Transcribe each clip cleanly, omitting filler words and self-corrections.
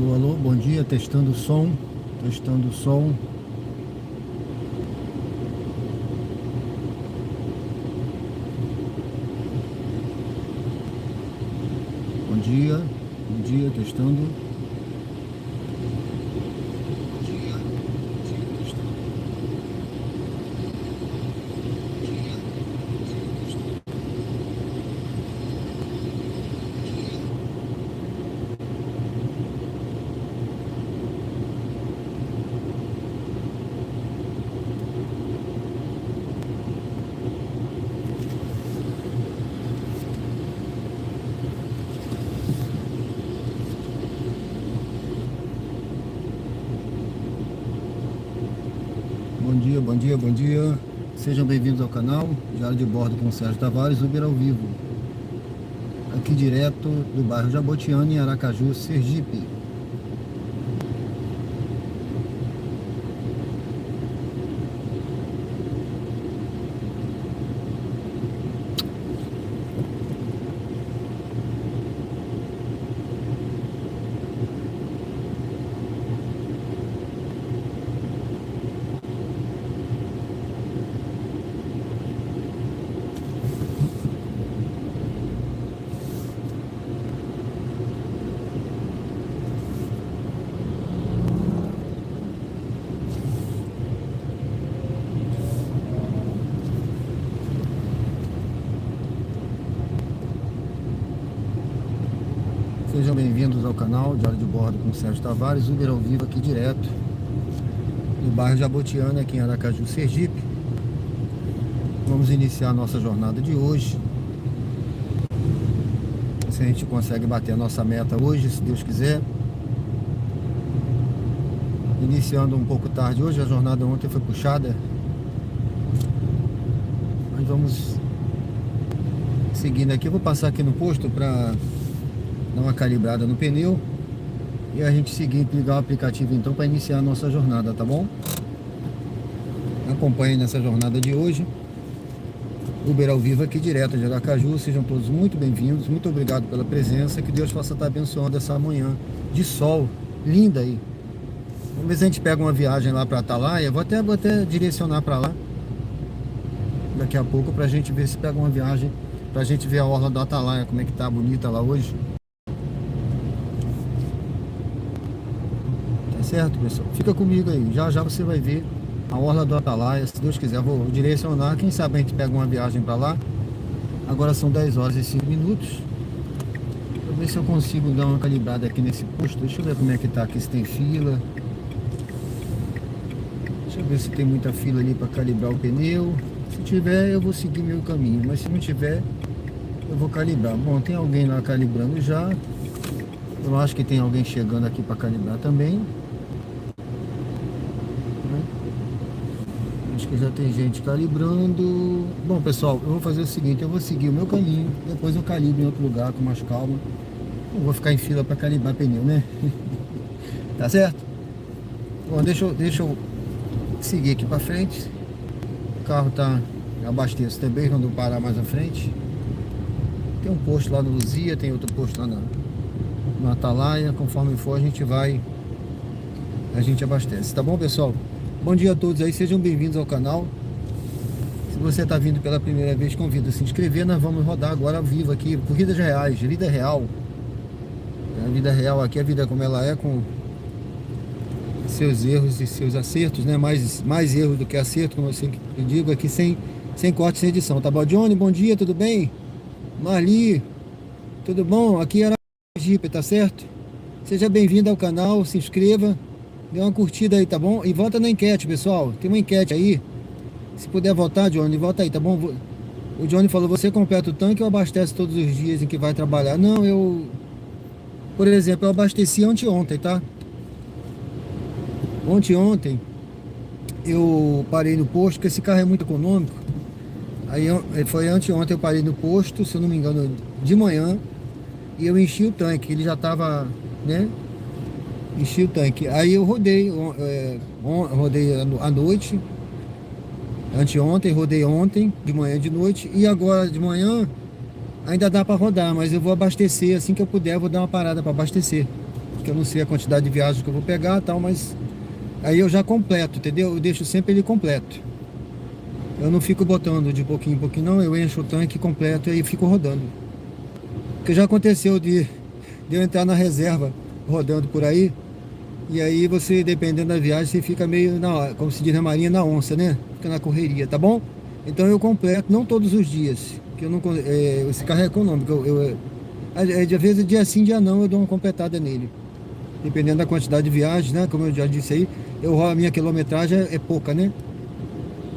Alô, alô, bom dia, testando o som, testando o som. Bom dia, testando. Bom dia, testando. Bom dia, bom dia, bom dia. Sejam bem-vindos ao canal Diário de Bordo com o Sérgio Tavares, Uber ao vivo. Aqui direto do bairro Jabotiana, em Aracaju, Sergipe. Sejam bem-vindos ao canal Diário de Bordo com o Sérgio Tavares, Uber ao vivo aqui direto do bairro Jabotiana, aqui em Aracaju, Sergipe. Vamos iniciar a nossa jornada de hoje. Se a gente consegue bater a nossa meta hoje, se Deus quiser. Iniciando um pouco tarde hoje, a jornada ontem foi puxada. Mas vamos seguindo aqui. Eu vou passar aqui no posto para dar uma calibrada no pneu e a gente seguir, ligar o aplicativo então para iniciar a nossa jornada, tá bom? Acompanhem nessa jornada de hoje. Uber ao vivo aqui direto de Aracaju. Sejam todos muito bem-vindos, muito obrigado pela presença, que Deus possa estar abençoando essa manhã de sol linda aí. Vamos ver se a gente pega uma viagem lá para Atalaia. Vou até direcionar para lá daqui a pouco, pra gente ver se pega uma viagem, pra gente ver a orla do Atalaia, como é que tá bonita lá hoje. Tá certo, pessoal? Fica comigo aí, já já você vai ver a orla do Atalaia. Se Deus quiser, vou direcionar. Quem sabe a gente pega uma viagem para lá. Agora são 10 horas e 5 minutos. Vou ver se eu consigo dar uma calibrada aqui nesse posto. Deixa eu ver como é que tá aqui, se tem fila. Deixa eu ver se tem muita fila ali para calibrar o pneu. Se tiver, eu vou seguir meu caminho, mas se não tiver, eu vou calibrar. Bom, tem alguém lá calibrando já. Eu acho que tem alguém chegando aqui para calibrar também. Acho que já tem gente calibrando. Bom, pessoal, eu vou fazer o seguinte: eu vou seguir o meu caminho, depois eu calibro em outro lugar com mais calma. Não vou ficar em fila para calibrar pneu, né? Tá certo? Bom, deixa eu seguir aqui para frente. O carro tá, abasteço também quando eu parar mais à frente. Tem um posto lá no Luzia, tem outro posto lá na Atalaia. Conforme for, a gente abastece. Tá bom, pessoal? Bom dia a todos aí, sejam bem-vindos ao canal. Se você está vindo pela primeira vez, convido a se inscrever. Nós vamos rodar agora ao vivo aqui, corridas reais, vida real. A vida real aqui, a vida como ela é, com seus erros e seus acertos, né? Mais erros do que acerto, como eu sempre digo, aqui sem corte, sem edição, tá bom? Johnny, bom dia, tudo bem? Marli, tudo bom? Aqui era Jeep, tá certo? Seja bem-vindo ao canal, se inscreva, dê uma curtida aí, tá bom? E vota na enquete, pessoal. Tem uma enquete aí. Se puder votar, Johnny, vota aí, tá bom? O Johnny falou: você completa o tanque ou abastece todos os dias em que vai trabalhar? Não, por exemplo, eu abasteci anteontem, tá? Ontem eu parei no posto, porque esse carro é muito econômico. Aí foi anteontem, eu parei no posto, se eu não me engano, de manhã, e eu enchi o tanque. Ele já tava, né? Enchi o tanque. Aí eu rodei, rodei à noite, anteontem, rodei ontem, de manhã e de noite, e agora de manhã ainda dá para rodar, mas eu vou abastecer, assim que eu puder, eu vou dar uma parada para abastecer. porque eu não sei a quantidade de viagens que eu vou pegar e tal, mas aí eu já completo, entendeu? Eu deixo sempre ele completo. Eu não fico botando de pouquinho em pouquinho, não. Eu encho o tanque completo e aí fico rodando. Porque já aconteceu de eu entrar na reserva rodando por aí. E aí você, dependendo da viagem, você fica meio, como se diz na marinha, na onça, né? Fica na correria, tá bom? Então eu completo, não todos os dias. Que eu não, esse carro é econômico. De vezes, dia sim, dia não, eu dou uma completada nele. Dependendo da quantidade de viagens, né? Como eu já disse aí, a minha quilometragem é pouca, né?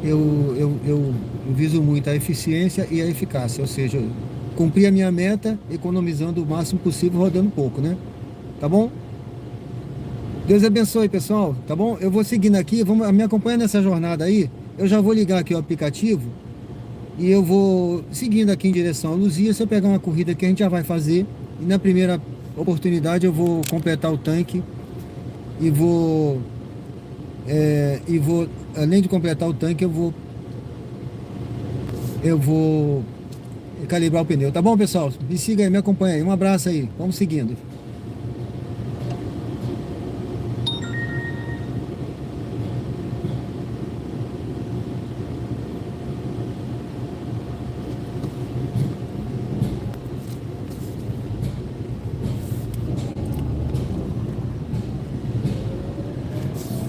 Eu viso muito a eficiência e a eficácia, ou seja, cumprir a minha meta, economizando o máximo possível, rodando pouco, né? Tá bom? Deus abençoe, pessoal, tá bom? Eu vou seguindo aqui, me acompanha nessa jornada aí. Eu já vou ligar aqui o aplicativo e eu vou seguindo aqui em direção a Luzia. Se eu pegar uma corrida que a gente já vai fazer, e na primeira oportunidade eu vou completar o tanque e vou além de completar o tanque, eu vou calibrar o pneu, tá bom, pessoal? Me siga aí, me acompanha aí, um abraço aí, vamos seguindo.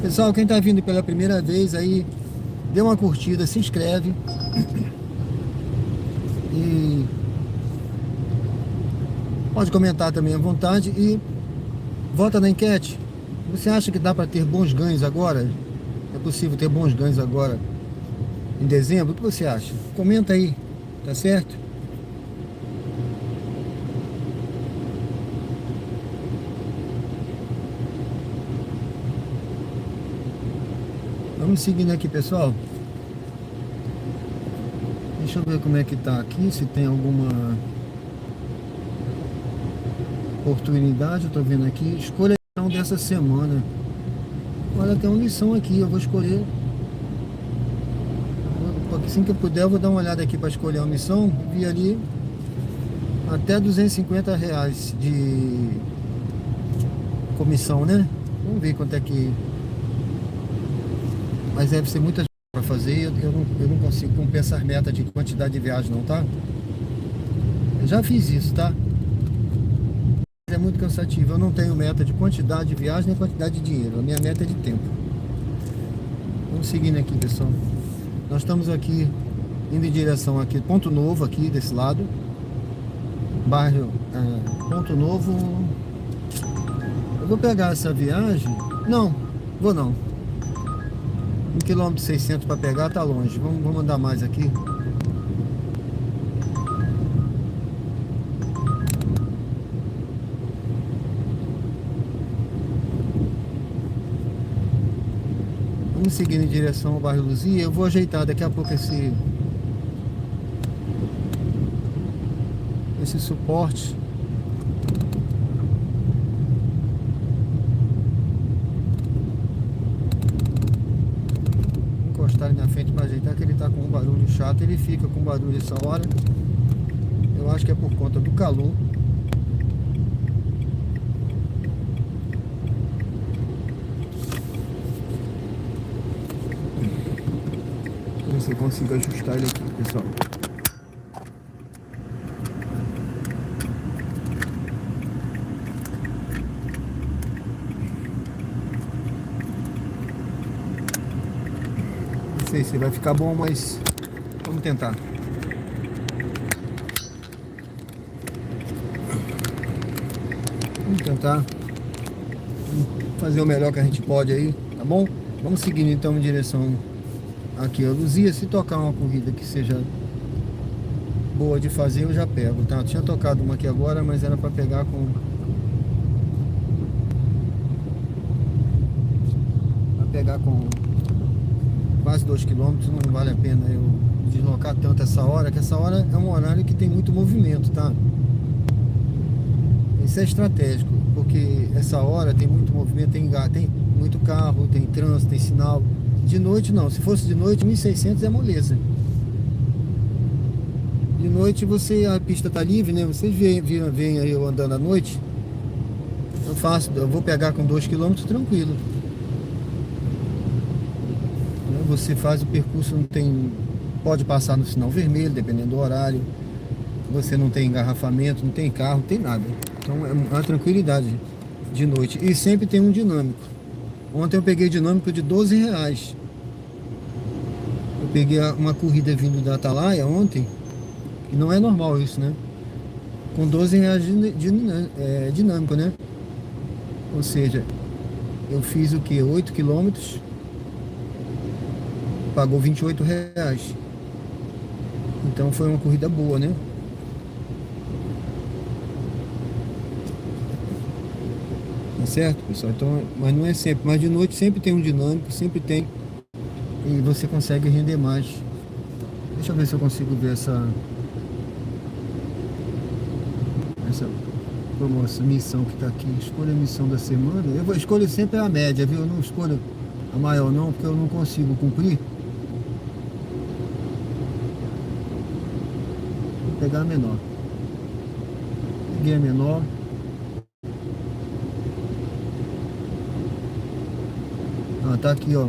Pessoal, quem tá vindo pela primeira vez aí, dê uma curtida, se inscreve e pode comentar também à vontade e vota na enquete. Você acha que dá para ter bons ganhos agora? É possível ter bons ganhos agora em dezembro? O que você acha? Comenta aí, tá certo? Vamos seguindo aqui, pessoal. Deixa eu ver como é que tá aqui, se tem alguma oportunidade. Eu tô vendo aqui, escolha a lição dessa semana. Olha, tem uma lição aqui, eu vou escolher. Assim que eu puder, eu vou dar uma olhada aqui para escolher a missão. Vi ali até R$ 250 de comissão, né? Vamos ver quanto é que... Mas deve ser muita para fazer. Eu não consigo cumprir essa meta de quantidade de viagem não, tá? Eu já fiz isso, tá? É muito cansativo. Eu não tenho meta de quantidade de viagem nem quantidade de dinheiro. A minha meta é de tempo. Vamos seguindo aqui, pessoal. Nós estamos aqui indo em direção aqui, Ponto Novo, aqui desse lado. Bairro Ponto Novo. Eu vou pegar essa viagem. Não, vou não. 1,6 km para pegar, tá longe. Vamos andar mais aqui. Vamos seguir em direção ao bairro Luzia. Eu vou ajeitar daqui a pouco esse suporte. Vou encostar ele na frente para ajeitar, que ele tá com um barulho chato. Ele fica com barulho essa hora. Eu acho que é por conta do calor. Ver se eu consigo ajustar ele aqui, pessoal. Não sei se vai ficar bom, mas vamos tentar. Vamos tentar fazer o melhor que a gente pode aí, tá bom? Vamos seguindo então em direção aqui a Luzia. Se tocar uma corrida que seja boa de fazer, eu já pego, tá? Eu tinha tocado uma aqui agora, mas era para pegar com quase 2 km. Não vale a pena eu deslocar tanto essa hora, que essa hora é um horário que tem muito movimento, tá? Isso é estratégico, porque essa hora tem muito movimento, tem muito carro, tem trânsito, tem sinal. De noite não, se fosse de noite 1.600 é moleza. De noite a pista tá livre, né? Vocês veem aí eu andando à noite. fácil, eu vou pegar com 2 quilômetros tranquilo. Você faz o percurso, não tem, pode passar no sinal vermelho, dependendo do horário. Você não tem engarrafamento, não tem carro, não tem nada. Então é uma tranquilidade de noite. E sempre tem um dinâmico. Ontem eu peguei dinâmico de R$ 12. Eu peguei uma corrida vindo da Atalaia ontem, que não é normal isso, né? Com R$ 12 de dinâmico, né? Ou seja, eu fiz o que? 8 quilômetros, pagou R$ 28. Então foi uma corrida boa, né? Tá certo, pessoal? Então, mas não é sempre. Mas de noite sempre tem um dinâmico, sempre tem. E você consegue render mais. Deixa eu ver se eu consigo ver essa promoção, missão que tá aqui. Escolha a missão da semana. Eu escolho sempre a média, viu? Eu não escolho a maior não, porque eu não consigo cumprir. Vou pegar a menor. Peguei a menor. Ah, tá aqui, ó.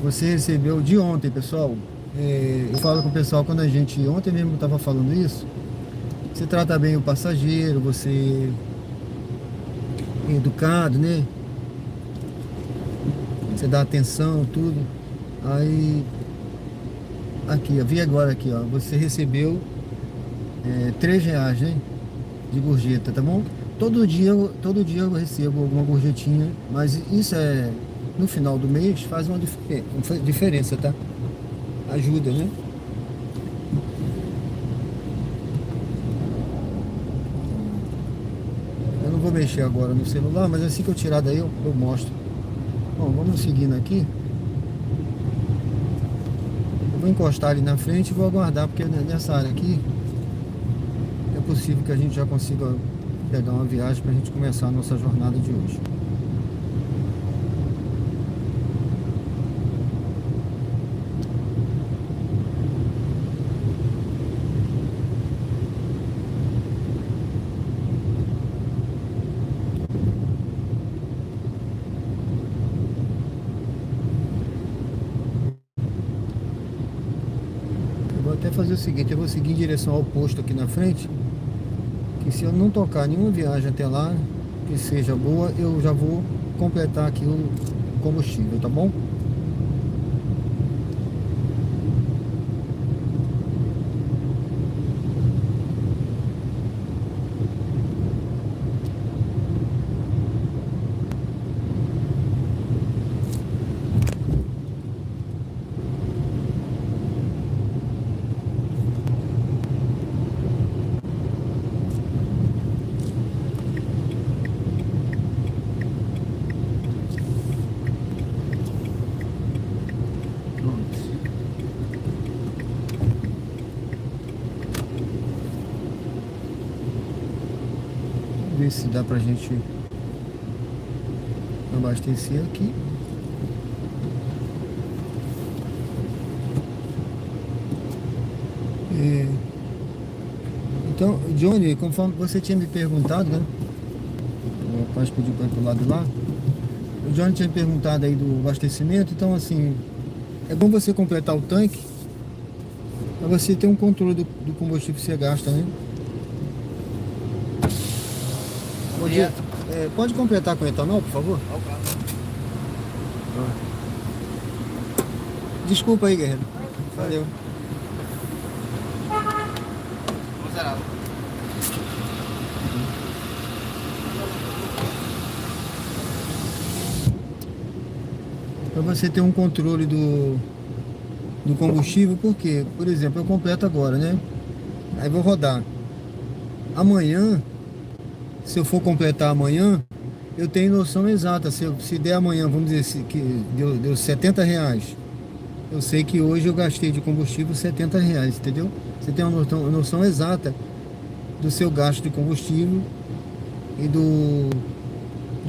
Você recebeu de ontem, pessoal. Eu falo com o pessoal quando a gente... Ontem mesmo eu tava falando isso. Você trata bem o passageiro, você é educado, né? Você dá atenção, tudo. Aí... Aqui, ó. Vi agora aqui, ó. Você recebeu R$ 3, né? De gorjeta, tá bom? Todo dia eu recebo alguma gorjetinha. Mas isso é... No final do mês faz uma diferença, tá? Ajuda, né? Eu não vou mexer agora no celular, mas assim que eu tirar daí eu mostro. Bom, vamos seguindo aqui. Eu vou encostar ali na frente e vou aguardar, porque nessa área aqui é possível que a gente já consiga pegar uma viagem para a gente começar a nossa jornada de hoje. Vou até fazer o seguinte, eu vou seguir em direção ao posto aqui na frente, que se eu não tocar nenhuma viagem até lá, que seja boa, eu já vou completar aqui o combustível, tá bom? Ver se dá pra gente abastecer aqui. Então, Johnny, conforme você tinha me perguntado, né? O rapaz pediu para ir pro lado de lá. O Johnny tinha me perguntado aí do abastecimento. Então, assim, é bom você completar o tanque para você ter um controle do combustível que você gasta, né? Bom dia. Pode completar com etanol, por favor? Desculpa aí, guerreiro. Valeu. Para você ter um controle do combustível, porque, por exemplo, eu completo agora, né? Aí vou rodar. Amanhã, se eu for completar amanhã, eu tenho noção exata. Se der amanhã, vamos dizer que deu R$ 70, eu sei que hoje eu gastei de combustível R$ 70, entendeu? Você tem uma noção exata do seu gasto de combustível e do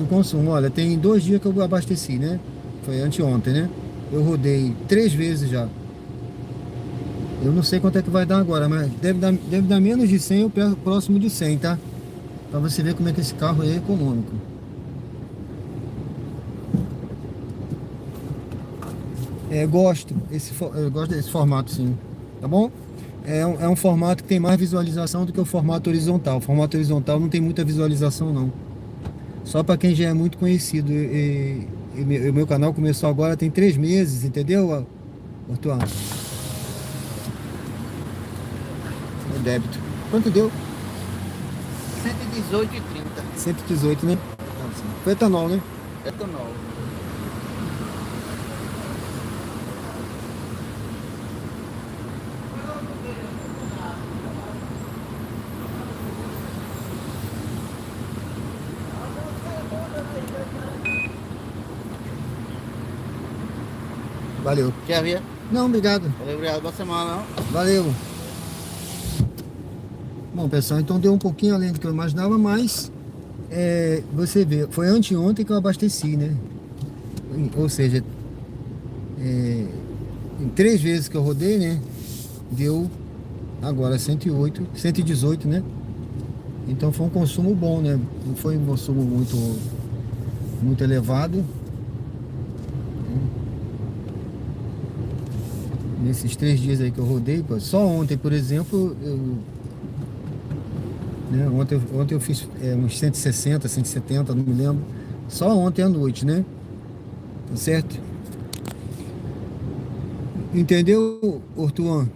consumo. Olha, tem 2 dias que eu abasteci, né? Foi anteontem, né? Eu rodei 3 vezes já. Eu não sei quanto é que vai dar agora, mas deve dar menos de 100 ou próximo de 100, tá? Pra você ver como é que esse carro é econômico. Eu gosto desse formato, sim. Tá bom? É um formato que tem mais visualização do que o formato horizontal. O formato horizontal não tem muita visualização, não. Só para quem já é muito conhecido. O meu canal começou agora tem 3 meses, entendeu, Arthur? É débito. Quanto deu? 118,30. 118, né? Foi etanol, né? Etanol. Valeu. Quer ver? Não, obrigado. Valeu, obrigado. Boa semana, não? Valeu. Bom, pessoal, então deu um pouquinho além do que eu imaginava, mas você vê, foi anteontem que eu abasteci, né? Ou seja, em 3 vezes que eu rodei, né? Deu agora 108, 118, né? Então foi um consumo bom, né? Não foi um consumo muito elevado. Nesses 3 dias aí que eu rodei, pô, só ontem, por exemplo, ontem eu fiz uns 160, 170, não me lembro. Só ontem à noite, né? Tá certo? Entendeu, Ortuan?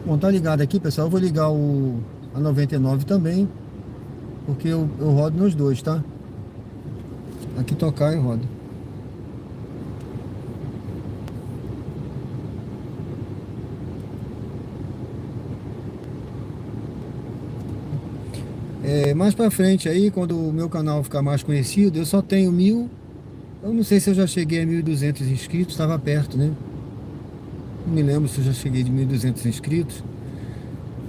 Bom, tá ligado aqui, pessoal. Eu vou ligar a 99 também, porque eu rodo nos dois, tá? Aqui tocar e rodo. Mais pra frente aí, quando o meu canal ficar mais conhecido, eu só tenho 1000. Eu não sei se eu já cheguei a 1.200 inscritos, estava perto, né? Não me lembro se eu já cheguei de 1.200 inscritos.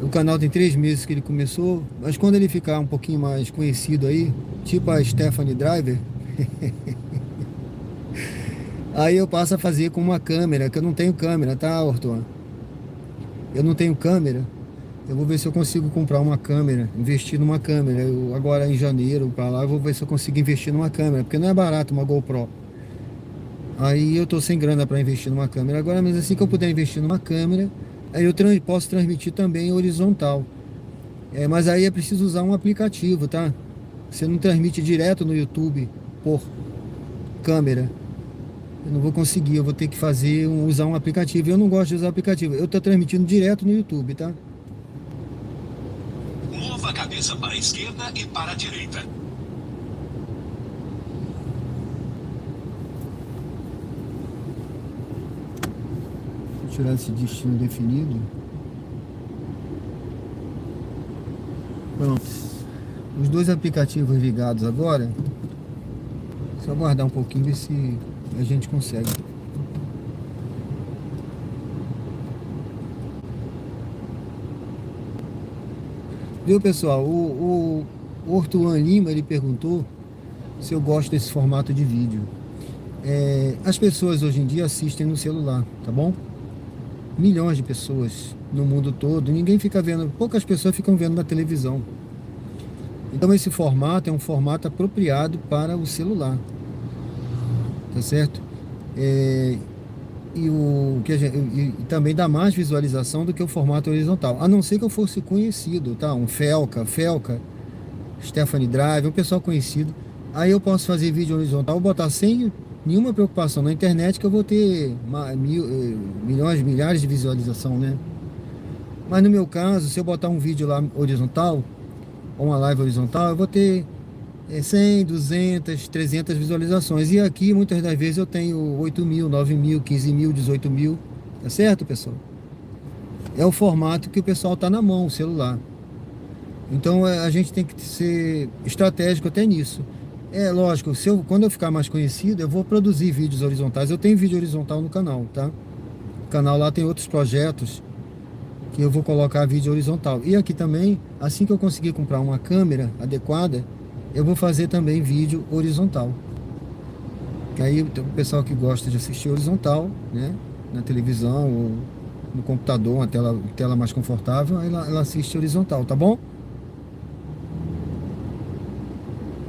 O canal tem 3 meses que ele começou, mas quando ele ficar um pouquinho mais conhecido aí, tipo a Stephanie Driver, aí eu passo a fazer com uma câmera, que eu não tenho câmera, tá, Arthur? Eu não tenho câmera. Eu vou ver se eu consigo comprar uma câmera, investir numa câmera. Agora em janeiro, para lá, eu vou ver se eu consigo investir numa câmera, porque não é barato uma GoPro. Aí eu tô sem grana para investir numa câmera agora, mas assim que eu puder investir numa câmera, aí eu posso transmitir também horizontal. Mas aí é preciso usar um aplicativo, tá? Você não transmite direto no YouTube por câmera. Eu não vou conseguir, eu vou ter que usar um aplicativo. Eu não gosto de usar aplicativo. Eu tô transmitindo direto no YouTube, tá? Mova a cabeça para a esquerda e para a direita. Vou tirar esse destino definido. Pronto. Os dois aplicativos ligados agora. Só aguardar um pouquinho, ver se a gente consegue. Viu, pessoal? O Ortuan Lima, ele perguntou se eu gosto desse formato de vídeo. As pessoas hoje em dia assistem no celular, tá bom? Milhões de pessoas no mundo todo, ninguém fica vendo, poucas pessoas ficam vendo na televisão. Então esse formato é um formato apropriado para o celular, tá certo? E também dá mais visualização do que o formato horizontal, a não ser que eu fosse conhecido, tá? Um Felca, Stephanie Drive, um pessoal conhecido. Aí eu posso fazer vídeo horizontal, botar sem nenhuma preocupação na internet, que eu vou ter milhões, milhares de visualização, né? Mas no meu caso, se eu botar um vídeo lá horizontal, ou uma live horizontal, eu vou ter 100, 200, 300 visualizações. E aqui, muitas das vezes, eu tenho 8.000, 9.000, 15.000, 18.000. Tá certo, pessoal? É o formato que o pessoal tá na mão, o celular. Então a gente tem que ser estratégico até nisso. Lógico, quando eu ficar mais conhecido, eu vou produzir vídeos horizontais. Eu tenho vídeo horizontal no canal, tá? O canal lá tem outros projetos que eu vou colocar vídeo horizontal. E aqui também, assim que eu conseguir comprar uma câmera adequada, eu vou fazer também vídeo horizontal. Que aí o pessoal que gosta de assistir horizontal, né? Na televisão ou no computador, uma tela mais confortável, ela assiste horizontal, tá bom?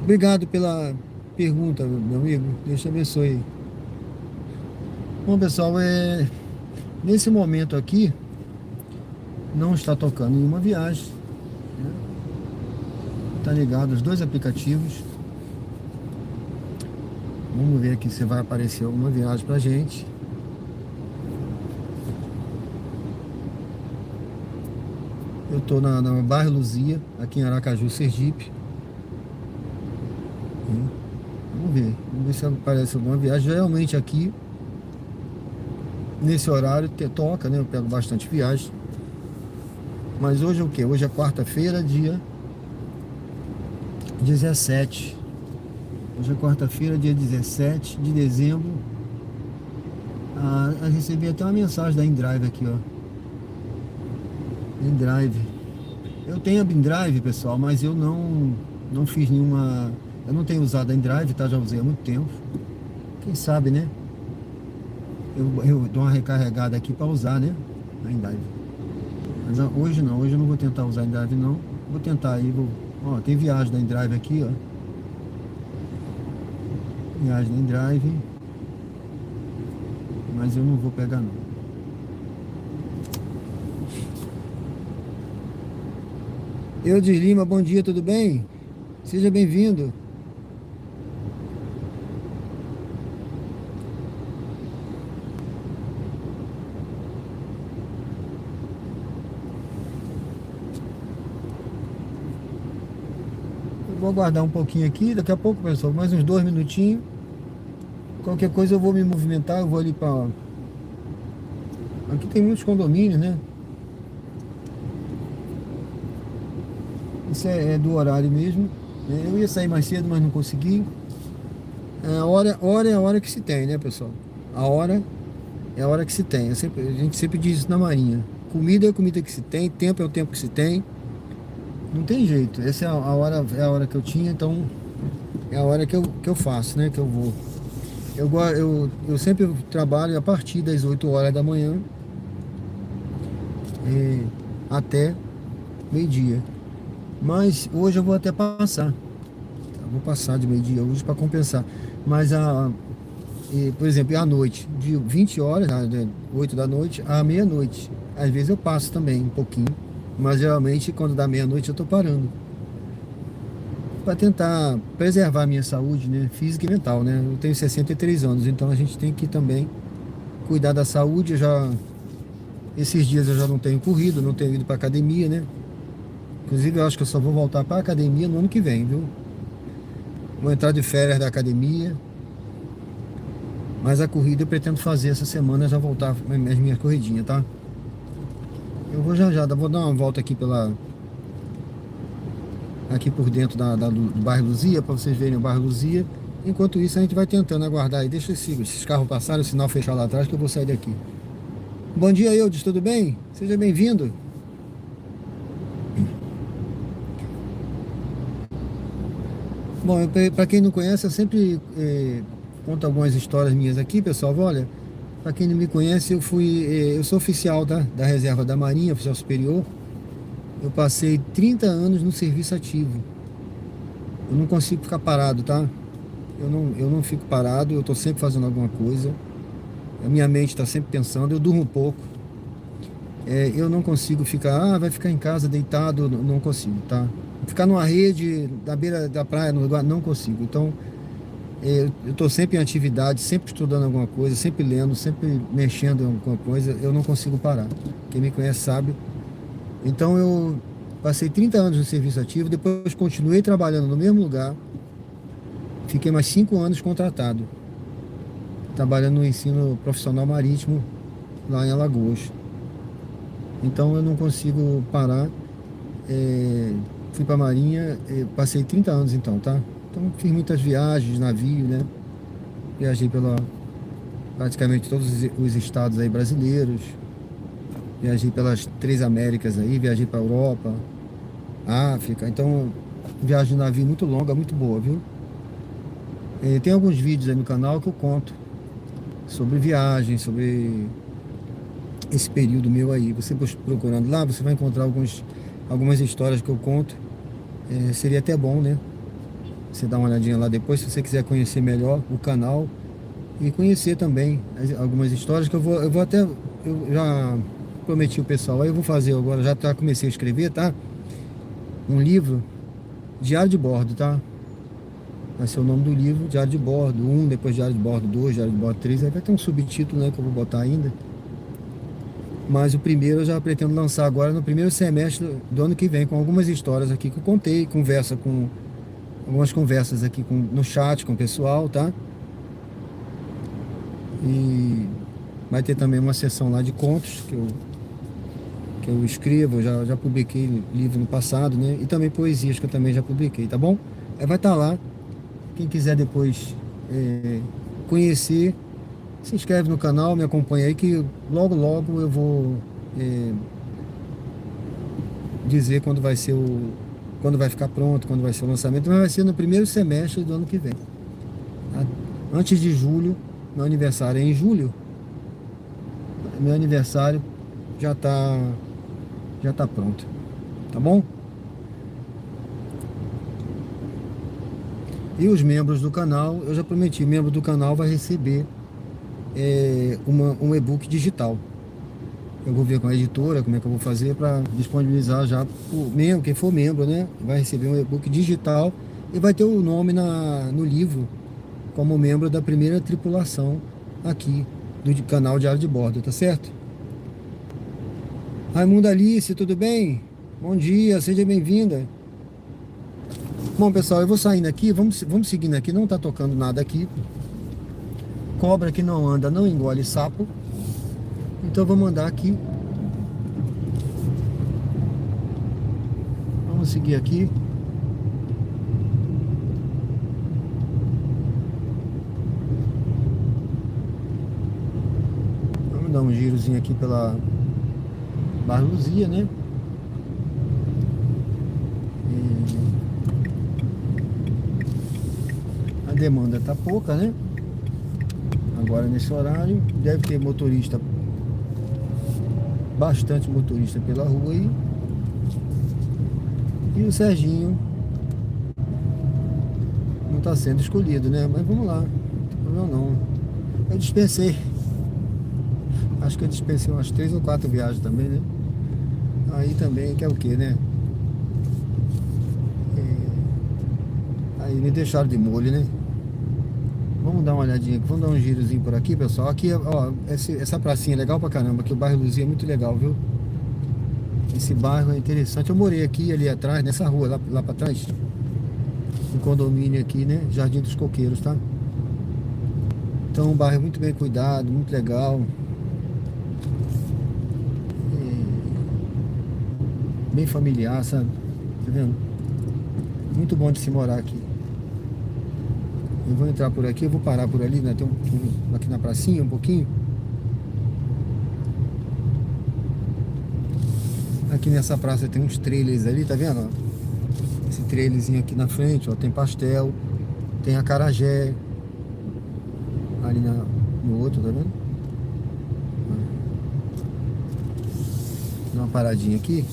Obrigado pergunta, meu amigo. Deus te abençoe. Bom, pessoal, nesse momento aqui não está tocando nenhuma viagem, né? Tá ligado os dois aplicativos. Vamos ver aqui se vai aparecer alguma viagem pra gente. Eu tô na Bairro Luzia, aqui em Aracaju, Sergipe. Vamos ver se aparece alguma viagem. Geralmente aqui, nesse horário, toca, né? Eu pego bastante viagem. Mas hoje é o quê? Hoje é quarta-feira, dia 17. Hoje é quarta-feira, dia 17 de dezembro. Eu recebi até uma mensagem da InDrive aqui, ó. InDrive. Eu tenho a InDrive, pessoal, mas eu não fiz nenhuma... Eu não tenho usado a InDrive, tá? Já usei há muito tempo. Quem sabe, né? Eu dou uma recarregada aqui para usar, né? A InDrive. Mas hoje não, hoje eu não vou tentar usar a InDrive, não. Vou tentar aí, Ó, tem viagem da InDrive aqui, ó. Viagem da InDrive. Mas eu não vou pegar, não. Eudir Lima, bom dia, tudo bem? Seja bem-vindo. Eu vou aguardar um pouquinho aqui, daqui a pouco, pessoal, mais uns 2 minutinhos. Qualquer coisa eu vou me movimentar, eu vou ali para... Aqui tem muitos condomínios, né? Isso é do horário mesmo. Eu ia sair mais cedo, mas não consegui. A hora é a hora que se tem, né, pessoal? A hora é a hora que se tem. A gente sempre diz isso na Marinha. Comida é a comida que se tem, tempo é o tempo que se tem. Não tem jeito. Essa é a hora que eu tinha, então é a hora que eu faço, né? Que eu vou. Eu sempre trabalho a partir das 8 horas da manhã até meio-dia. Mas hoje eu vou até passar. Eu vou passar de meio-dia hoje para compensar. Mas por exemplo, à noite, de 20 horas, 8 da noite à meia-noite. Às vezes eu passo também um pouquinho. Mas geralmente quando dá meia-noite eu tô parando. Para tentar preservar a minha saúde, né? Física e mental, né? Eu tenho 63 anos, então a gente tem que também cuidar da saúde. Esses dias eu já não tenho corrido, não tenho ido para academia, né? Inclusive eu acho que eu só vou voltar para academia no ano que vem, viu? Vou entrar de férias da academia. Mas a corrida eu pretendo fazer essa semana, já voltar as minhas corridinhas, tá? Eu vou vou dar uma volta aqui aqui por dentro do bairro Luzia, para vocês verem o bairro Luzia. Enquanto isso a gente vai tentando aguardar aí. Deixa esses carros passarem, o sinal fechar lá atrás, que eu vou sair daqui. Bom dia, Eudes, tudo bem? Seja bem-vindo. Bom, para quem não conhece, eu sempre conto algumas histórias minhas aqui, pessoal. Olha, para quem não me conhece, eu sou oficial da Reserva da Marinha, oficial superior. Eu passei 30 anos no serviço ativo. Eu não consigo ficar parado, tá? Eu não fico parado, eu estou sempre fazendo alguma coisa. A minha mente está sempre pensando, eu durmo pouco. Eu não consigo ficar, vai ficar em casa deitado, não consigo, tá? Ficar numa rede, da beira da praia, no lugar, não consigo. Então, eu estou sempre em atividade, sempre estudando alguma coisa, sempre lendo, sempre mexendo em alguma coisa. Eu não consigo parar. Quem me conhece sabe. Então, eu passei 30 anos no serviço ativo, depois continuei trabalhando no mesmo lugar. Fiquei mais 5 anos contratado, trabalhando no ensino profissional marítimo, lá em Alagoas. Então, eu não consigo parar. Fui para a Marinha, passei 30 anos então, tá? Então fiz muitas viagens, navio, né? Viajei praticamente todos os estados aí brasileiros. Viajei pelas 3 Américas aí, viajei para Europa, África. Então, viagem de navio muito longa, muito boa, viu? Tem alguns vídeos aí no canal que eu conto sobre viagem, sobre esse período meu aí. Você procurando lá, você vai encontrar algumas histórias que eu conto. Seria até bom, né? Você dá uma olhadinha lá depois, se você quiser conhecer melhor o canal e conhecer também algumas histórias que eu vou até, eu já prometi o pessoal, aí eu vou fazer agora, comecei a escrever, tá? Um livro, Diário de Bordo, tá? Vai ser o nome do livro, Diário de Bordo 1, depois Diário de Bordo 2, Diário de Bordo 3, aí vai ter um subtítulo, né, que eu vou botar ainda. Mas o primeiro eu já pretendo lançar agora no primeiro semestre do ano que vem, com algumas histórias aqui que eu contei, algumas conversas aqui no chat com o pessoal, tá? E vai ter também uma sessão lá de contos que eu escrevo, eu já publiquei livro no passado, né? E também poesias que eu também já publiquei, tá bom? Vai estar lá. Quem quiser depois conhecer, se inscreve no canal, me acompanha aí que logo logo eu vou dizer quando vai ser quando vai ficar pronto, quando vai ser o lançamento, mas vai ser no primeiro semestre do ano que vem, tá? Antes de julho, meu aniversário é em julho, meu aniversário já tá pronto, tá bom? E os membros do canal, eu já prometi, membro do canal vai receber um e-book digital. Eu vou ver com a editora como é que eu vou fazer para disponibilizar já quem for membro, né? Vai receber um e-book digital e vai ter o nome no livro como membro da primeira tripulação aqui do canal Diário de Bordo, tá certo? Raimunda Alice, tudo bem? Bom dia, seja bem-vinda. Bom, pessoal, eu vou saindo aqui, vamos seguindo aqui, não tá tocando nada aqui. Cobra que não anda, não engole sapo. Então vamos andar aqui. Vamos seguir aqui. Vamos dar um girozinho aqui pela Barra Luzia, né? A demanda tá pouca, né? Agora nesse horário deve ter motorista, bastante motorista pela rua aí. E o Serginho não está sendo escolhido, né? Mas vamos lá, não tem problema não. Eu dispensei, acho que eu dispensei umas 3 ou 4 viagens também, né? Aí também, que é o que, né? Aí me deixaram de molho, né? Vamos dar uma olhadinha aqui, vamos dar um girozinho por aqui, pessoal. Aqui, ó, essa pracinha é legal pra caramba, aqui o bairro Luzia é muito legal, viu? Esse bairro é interessante. Eu morei aqui, ali atrás, nessa rua, lá pra trás. Um condomínio aqui, né? Jardim dos Coqueiros, tá? Então, um bairro muito bem cuidado, muito legal. Bem familiar, sabe? Tá vendo? Muito bom de se morar aqui. Eu vou entrar por aqui, eu vou parar por ali, né? Tem aqui na pracinha um pouquinho. Aqui nessa praça tem uns trailers ali, tá vendo? Ó? Esse trailerzinho aqui na frente, ó, tem pastel, tem acarajé. Ali no outro, tá vendo? Dá uma paradinha aqui.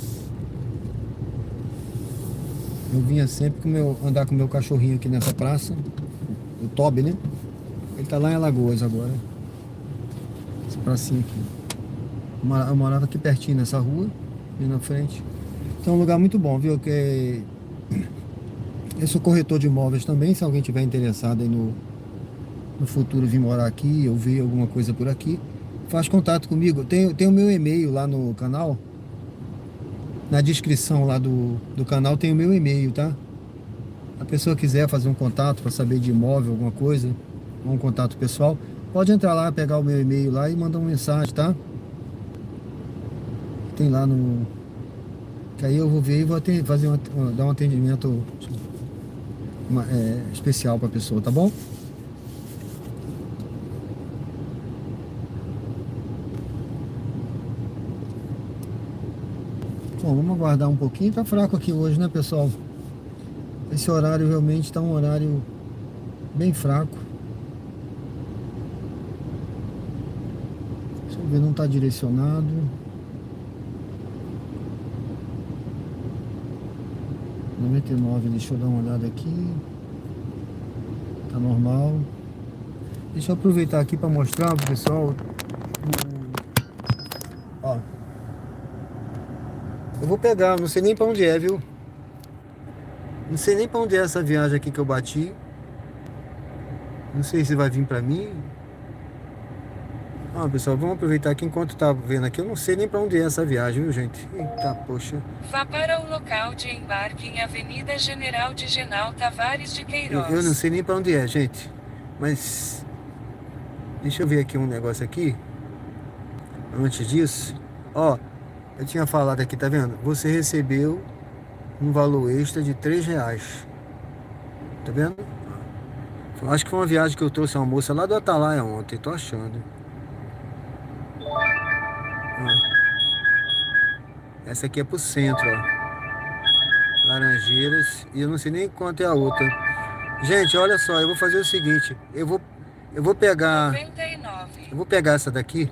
Eu vinha sempre andar com o meu cachorrinho aqui nessa praça. O Toby, né? Ele tá lá em Alagoas agora. Essa pracinha aqui. Eu morava aqui pertinho nessa rua, ali na frente. Então é um lugar muito bom, viu? Eu sou corretor de imóveis também, se alguém tiver interessado aí no futuro vir morar aqui ou ver alguma coisa por aqui, faz contato comigo. Tem o meu e-mail lá no canal. Na descrição lá do canal tem o meu e-mail, tá? A pessoa quiser fazer um contato para saber de imóvel, alguma coisa, um contato pessoal, pode entrar lá, pegar o meu e-mail lá e mandar uma mensagem, tá? Tem lá que aí eu vou ver e vou dar um atendimento especial para a pessoa, tá bom? Bom, vamos aguardar um pouquinho. Tá fraco aqui hoje, né, pessoal? Esse horário realmente está um horário bem fraco. Deixa eu ver, não está direcionado. (99), deixa eu dar uma olhada aqui. Tá normal. Deixa eu aproveitar aqui para mostrar pro pessoal. Ó. Eu vou pegar, não sei nem para onde é, viu? Não sei nem para onde é essa viagem aqui que eu bati. Não sei se vai vir para mim. Ah, pessoal, vamos aproveitar aqui enquanto tá vendo aqui. Eu não sei nem para onde é essa viagem, viu, gente? Eita, poxa. Vá para o local de embarque em Avenida General de Genal Tavares de Queiroz. Eu não sei nem para onde é, gente. Mas deixa eu ver aqui um negócio aqui. Antes disso, ó, eu tinha falado aqui, tá vendo? Você recebeu um valor extra de R$3. Tá vendo? Acho que foi uma viagem que eu trouxe uma moça lá do Atalaia ontem, tô achando. Essa aqui é pro centro, ó. Laranjeiras. E eu não sei nem quanto é a outra. Gente, olha só, eu vou fazer o seguinte. Eu vou pegar 99. Eu vou pegar essa daqui,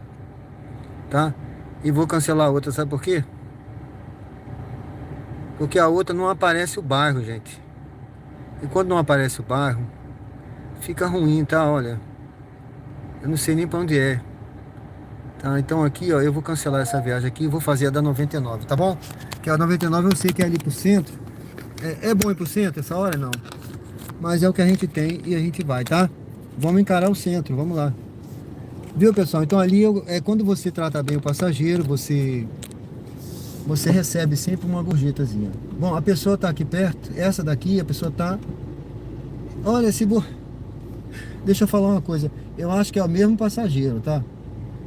tá? E vou cancelar a outra, sabe por quê? Porque a outra não aparece o bairro, gente. E quando não aparece o bairro, fica ruim, tá? Olha, eu não sei nem pra onde é. Tá, então aqui, ó, eu vou cancelar essa viagem aqui e vou fazer a da 99, tá bom? Que a 99 eu sei que é ali pro centro. É bom ir pro centro essa hora? Não. Mas é o que a gente tem e a gente vai, tá? Vamos encarar o centro, vamos lá. Viu, pessoal? Então ali quando você trata bem o passageiro, você recebe sempre uma gorjetazinha. Bom, a pessoa tá aqui perto, essa daqui, a pessoa tá... Olha, deixa eu falar uma coisa. Eu acho que é o mesmo passageiro, tá?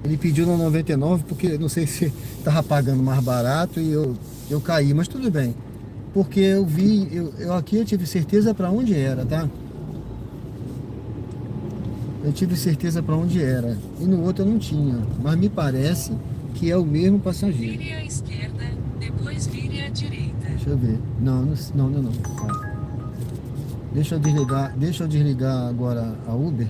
Ele pediu no 99 porque não sei se tava pagando mais barato e eu caí, mas tudo bem. Porque eu vi, aqui eu tive certeza para onde era, tá? Eu tive certeza para onde era. E no outro eu não tinha. Mas me parece que é o mesmo passageiro. Vire à esquerda, depois vire à direita. Deixa eu ver. Não. Tá. Deixa eu desligar agora a Uber.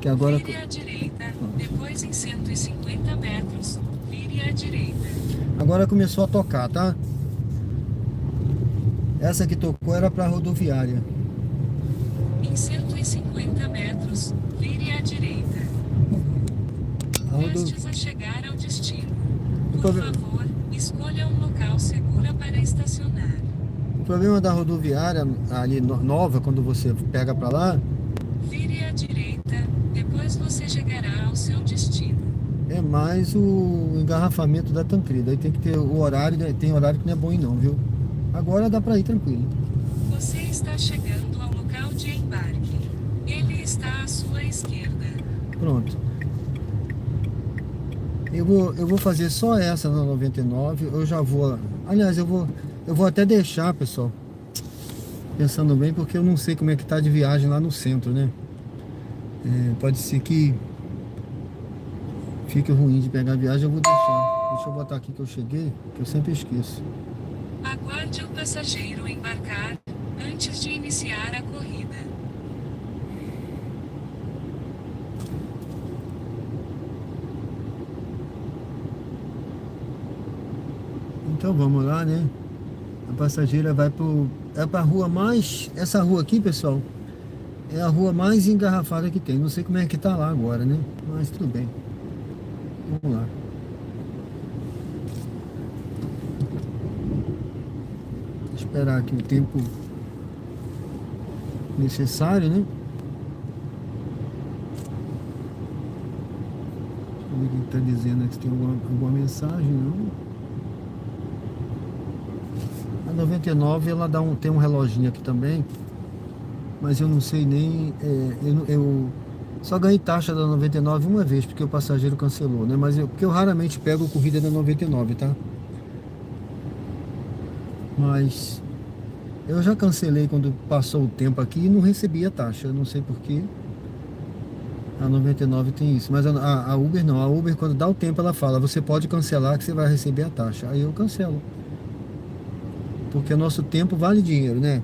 Que agora... Vire à direita, depois em 150 metros, vire à direita. Agora começou a tocar, tá? Essa que tocou era para rodoviária. Em 150 metros, vire à direita. Prestes a chegar ao destino. Por favor, escolha um local seguro para estacionar. O problema da rodoviária ali nova, quando você pega para lá, vire à direita, depois você chegará ao seu destino. é mais o engarrafamento da Tancreda. Aí tem que ter o horário, tem horário que não é bom ir não, viu? Agora dá para ir tranquilo. Você está chegando ao local de embarque. Ele está à sua esquerda. Pronto. Eu vou fazer só essa na 99. Eu já vou... Aliás, eu vou até deixar, pessoal. Pensando bem, porque eu não sei como é que tá de viagem lá no centro, né? Pode ser que fique ruim de pegar a viagem, eu vou deixar. Deixa eu botar aqui que eu cheguei, que eu sempre esqueço. Aguarde o passageiro embarcar antes de iniciar a corrida. Então vamos lá, né? A passageira vai pra rua mais... Essa rua aqui, pessoal, é a rua mais engarrafada que tem. Não sei como é que tá lá agora, né? Mas tudo bem. Vamos lá. Esperar aqui o tempo necessário, né? Deixa eu ver o que está dizendo aqui, se tem alguma mensagem, não. A 99 ela tem um reloginho aqui também, mas eu não sei nem... eu só ganhei taxa da 99 uma vez, porque o passageiro cancelou, né? Mas porque eu raramente pego corrida da 99, tá? Mas eu já cancelei quando passou o tempo aqui e não recebi a taxa. Eu não sei porquê. A 99 tem isso. Mas a Uber não. A Uber, quando dá o tempo, ela fala: você pode cancelar que você vai receber a taxa. Aí eu cancelo. Porque o nosso tempo vale dinheiro, né?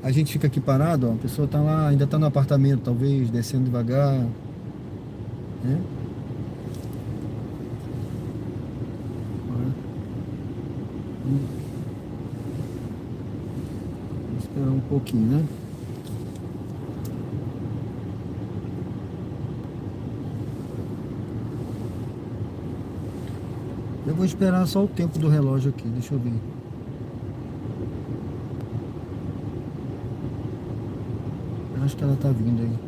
A gente fica aqui parado, ó, a pessoa tá lá, ainda tá no apartamento, talvez, descendo devagar, né? Vou esperar um pouquinho, né? vou esperar só o tempo do relógio aqui, deixa eu ver. Eu acho que ela tá vindo aí.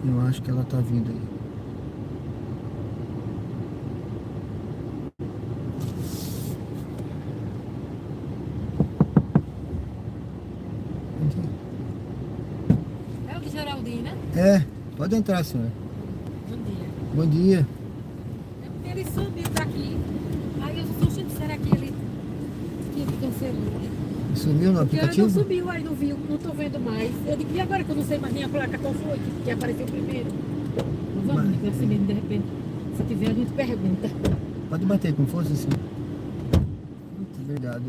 Eu acho que ela tá vindo aí. É o de Geraldinho, né? É, pode entrar, senhora. Bom dia. Bom dia. É porque ele subiu daqui. Aí eu estou achando, será que ele cancelou? Sumiu no Porque ele não aplicativo? subiu, aí não viu, não estou vendo mais. Eu digo, e agora que eu não sei mais nem a placa qual foi que apareceu primeiro? Não vamos, Mas- né? Assim mesmo, de repente. Se tiver, a gente pergunta. Pode bater com força, sim. Obrigado.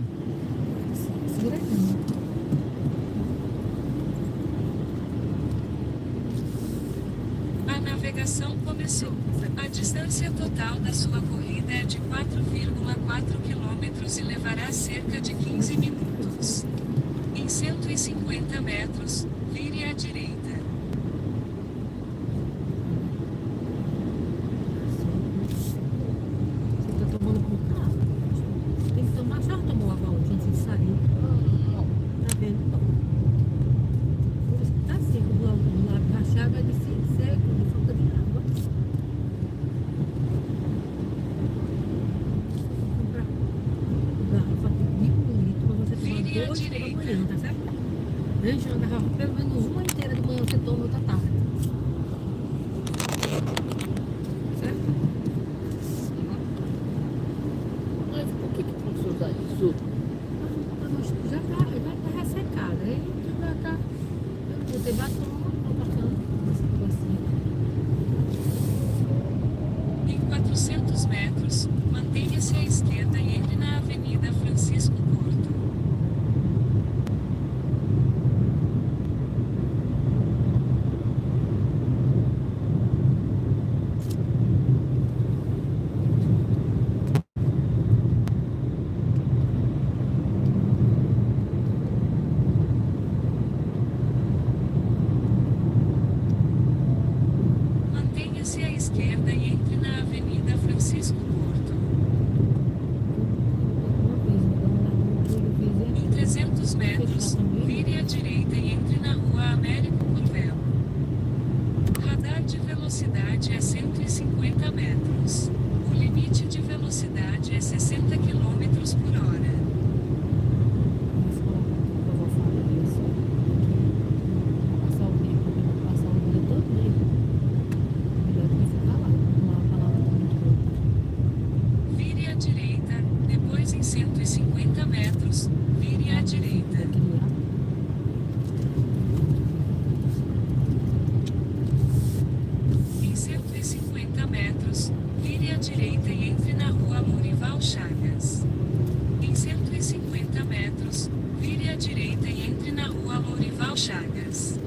Segura aí. A navegação começou. A distância total da sua corrida é de 4,4 quilômetros e levará cerca de 15 minutos. Em 150 metros, vire à direita. Você está tomando com calma. Tem que tomar, já tomou água hoje antes de sair. Tá vendo? Por isso que tá seco, o lado rachado é de seco, de falta de água. Comprar garrafa de 1.000 litros pra você tomar Vire à 2 pela direita. manhã, tá certo? Enche uma garrafa, pelo menos uma inteira de manhã você toma outra tarde. Certo? Mas por que precisa usar isso? Já tá ressecada, aí já tá. Eu botei batom, tô passando assim. Em 400 metros, mantenha-se à esquerda e entre na Avenida Francisco Porto. Mantenha-se à esquerda e entre na Avenida Francisco Porto. Em 300 metros, vire à direita e entre na Rua Américo Curvelo. Radar de velocidade é 150 metros. O limite de velocidade é 60 quilômetros por hora. Passar o dia todo mesmo. Melhor do que ficar lá. Uma palavra muito boa. Vire à direita, depois em 150 metros, vire à direita. Em 150 metros, vire à direita e entre na Rua Lourival Chagas. Em 150 metros, vire à direita e entre na Rua Lourival Chagas.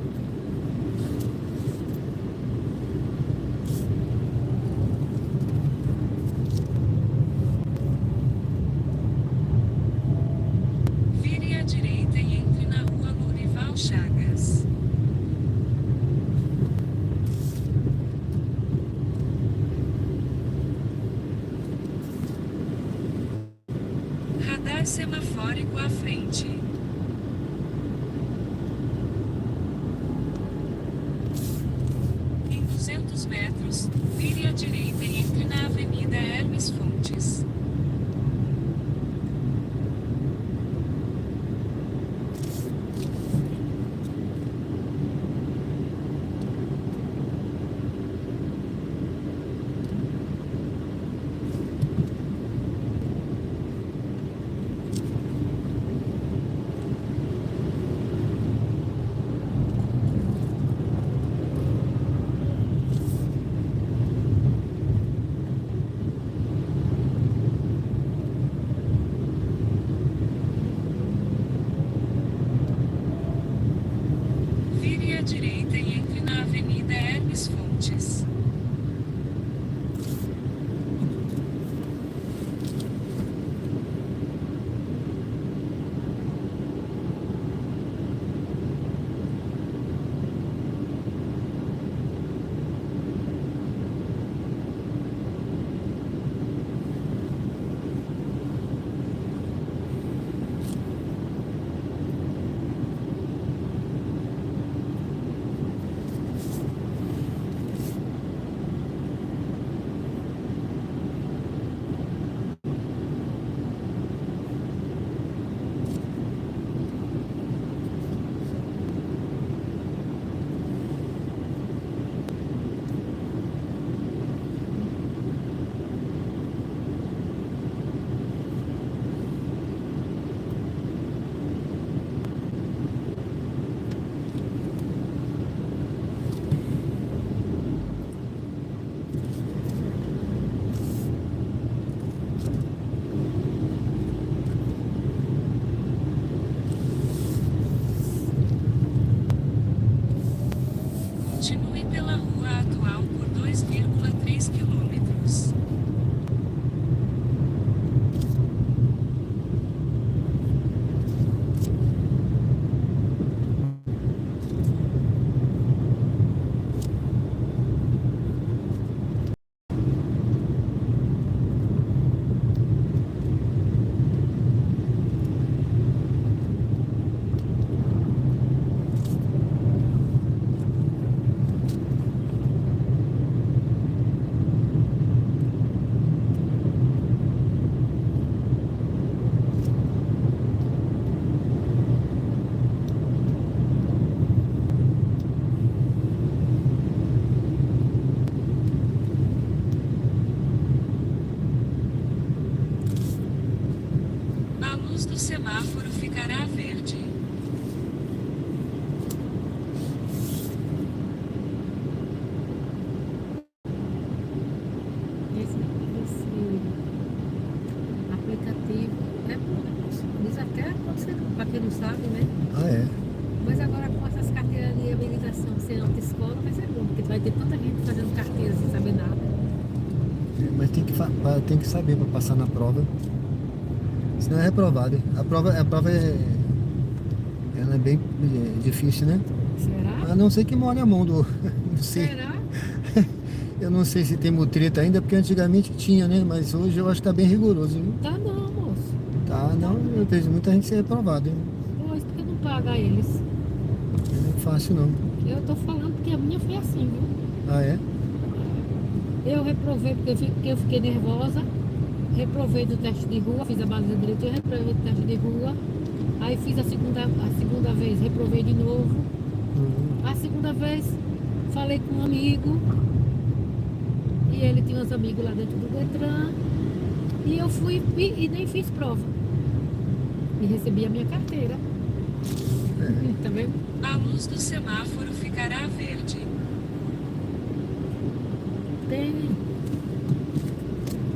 Vire à direita e entre na Rua Lourival Chagas. Radar semafórico à frente. Em 200 metros, vire à direita e entre na Avenida Hermes Fontes. sabe, né? Ah, é. Mas agora com essas carteiras de habilitação sem autoescola vai ser bom, porque vai ter tanta gente fazendo carteira sem saber nada. Mas tem que saber para passar na prova. Senão é reprovado. A prova ela é bem difícil, né? Será? A não ser que molhe a mão do... Não sei. Será? Eu não sei se tem mutreta ainda, porque antigamente tinha, né? Mas hoje eu acho que tá bem rigoroso, viu? Tá não, moço. Tá, não, eu vejo muita gente ser reprovada, hein? Pois, porque não paga eles. Não é fácil, não. Eu tô falando porque a minha foi assim, viu? Ah, é? Eu reprovei porque eu fiquei nervosa. Reprovei do teste de rua, fiz a base de direito, eu reprovei do teste de rua. Aí fiz a segunda vez, reprovei de novo. A segunda vez, falei com um amigo. E ele tinha uns amigos lá dentro do Detran. E eu fui e nem fiz prova. E recebi a minha carteira. Tá vendo? A luz do semáforo ficará verde. Tem.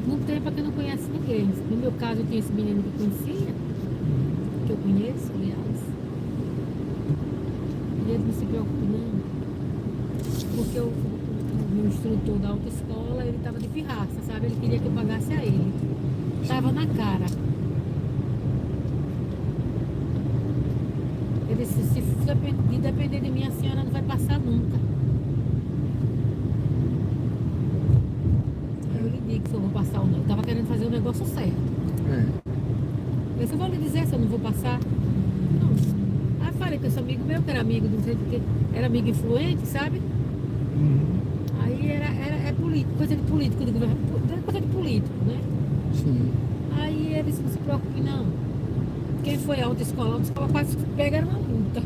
Não tem pra quem não conhece ninguém. No meu caso, eu tinha esse menino que eu conhecia. Que eu conheço, aliás. E ele não se preocupa, não. Porque o meu instrutor da autoescola, ele tava de pirraça, sabe? Ele queria que eu pagasse a ele. Tava na cara. Ele disse, se depender de mim, a senhora não vai passar nunca. Eu lhe digo se eu vou passar ou não. Eu tava querendo fazer o negócio certo. Eu disse, eu vou lhe dizer se eu não vou passar. Não. Aí falei com esse amigo meu, que era amigo, não sei porque, era amigo influente, sabe? Aí é político, coisa de político, de governo, coisa de político, né? Sim. Aí ele disse, não se preocupe não. Quem foi à autoescola quase pega uma multa.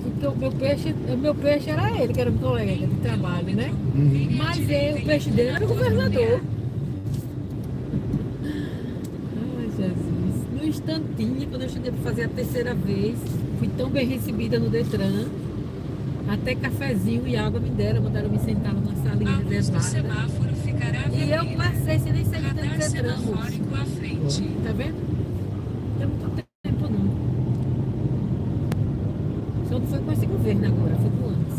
Porque o meu peixe era ele, que era um colega de trabalho, né? Mas o peixe dele era o governador. Ai, Jesus. No instantinho, quando eu cheguei para fazer a terceira vez, fui tão bem recebida no Detran. Até cafezinho e água me deram, mandaram me sentar numa salinha A luz do reservada. semáforo ficará E eu vermelha. passei sem nem sair do Radar Detran. semafórico à frente. Tá vendo? Não tem muito tempo não. Só não foi com esse governo agora, foi com antes.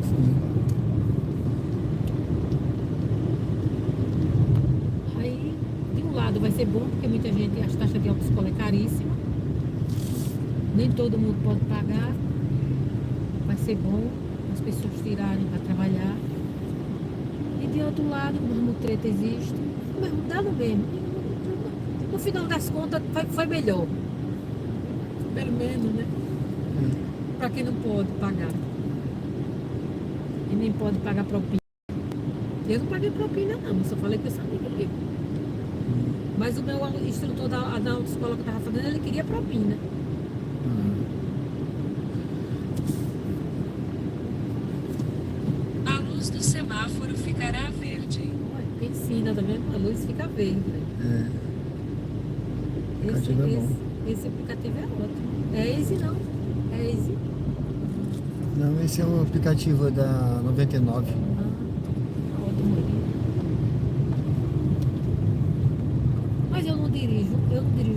Sim. Aí, de um lado vai ser bom, porque muita gente, as taxas de autoescola é caríssima. Nem todo mundo pode pagar. Vai ser bom as pessoas tirarem para trabalhar. E de outro lado, como mutreta existe, mas dá no mesmo. No final das contas, foi melhor. Pelo menos, né? Para quem não pode pagar. E nem pode pagar propina. Eu não paguei propina, não. Eu só falei com esse amigo meu. Mas o meu instrutor da autoescola que eu estava fazendo, ele queria propina. A luz do semáforo ficará verde. Olha, quem ensina, tá vendo? A luz fica verde. Né? É. O aplicativo é bom. Esse aplicativo é ótimo. É Easy, não? É Easy? Não, esse é o aplicativo da 99. Ótimo. Mas eu não dirijo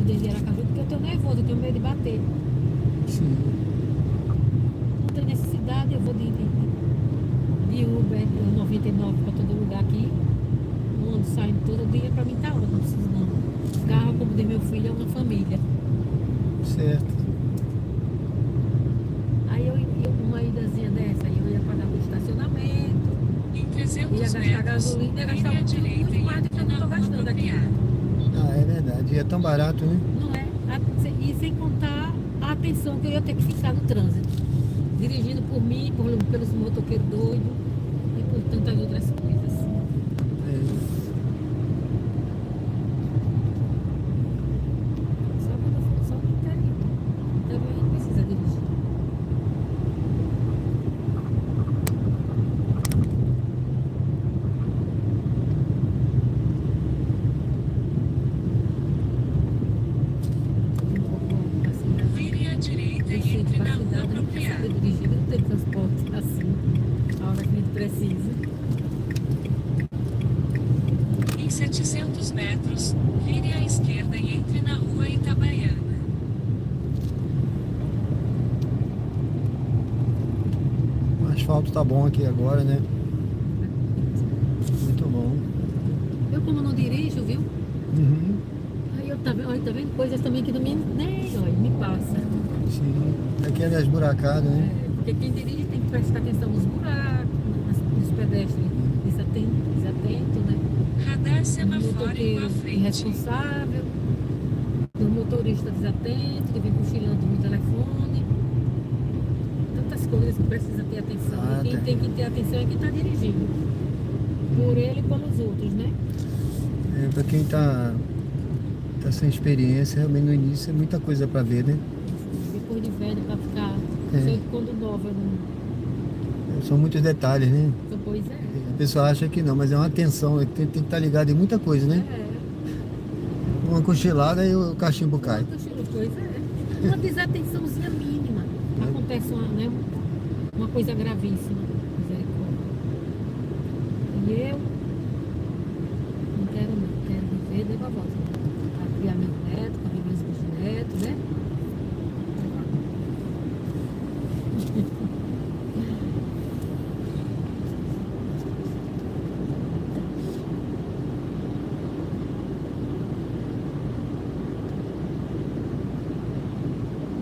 desde Aracaju porque eu tenho nervoso, eu tenho medo de bater. Sim. Não tem necessidade, eu vou de Uber, 99 para todo lugar aqui. Não ando saindo todo dia, para mim tá ótimo, não preciso não. Carro, como diz meu filho, é uma família. Certo. Aí eu uma idazinha dessa, aí eu ia pagar o estacionamento, Em 300 ia gastar metros, gasolina, ia gastar vire à direita muito e mais do que eu entre estou na rua gastando aqui. apropriada. Ah, é verdade. E é tão barato, né? Não é? E sem contar a atenção que eu ia ter que ficar no trânsito. Dirigindo por mim, pelos motoqueiros doidos e por tantas outras coisas. Só quando eu for só no interior. Também a gente precisa dirigir. Vire à direita Eu e sei entre que na para rua cidade não quer apropriada. saber dirigir, não tem transporte assim, a hora que a gente precisa. Em 700 metros, vire à esquerda e entre na rua Itabaiana. asfalto tá bom aqui agora, né? Muito bom. Eu como não dirijo, viu? Uhum. Aí eu tá vendo coisas também que não me, nem, olha, me passa. Sim. Aqui é esburacado, né? É, porque quem dirige tem que prestar atenção nos buracos, nos pedestres desatento, né? Radar No semafórico motoqueiro à frente. irresponsável, no motorista desatento, que vem cochilando no telefone. Tantas coisas que precisa ter atenção. Ah, E quem tem. tem que ter atenção é quem está dirigindo. Por ele e pelos outros, né? É, pra quem tá sem experiência, realmente no início é muita coisa pra ver, né? Depois de velho para ficar. É. Sempre quando nova, não. São muitos detalhes, né? Então, pois é. A pessoa acha que não, mas é uma atenção, tem que estar ligado em muita coisa, né? É. Uma cochilada e o cachimbo cai. Pois é. Uma desatençãozinha mínima. Acontece uma coisa gravíssima. Misericórdia. E eu não quero não. Quero viver de vovosa. Para criar meu neto, para ver meus bisnetos, né?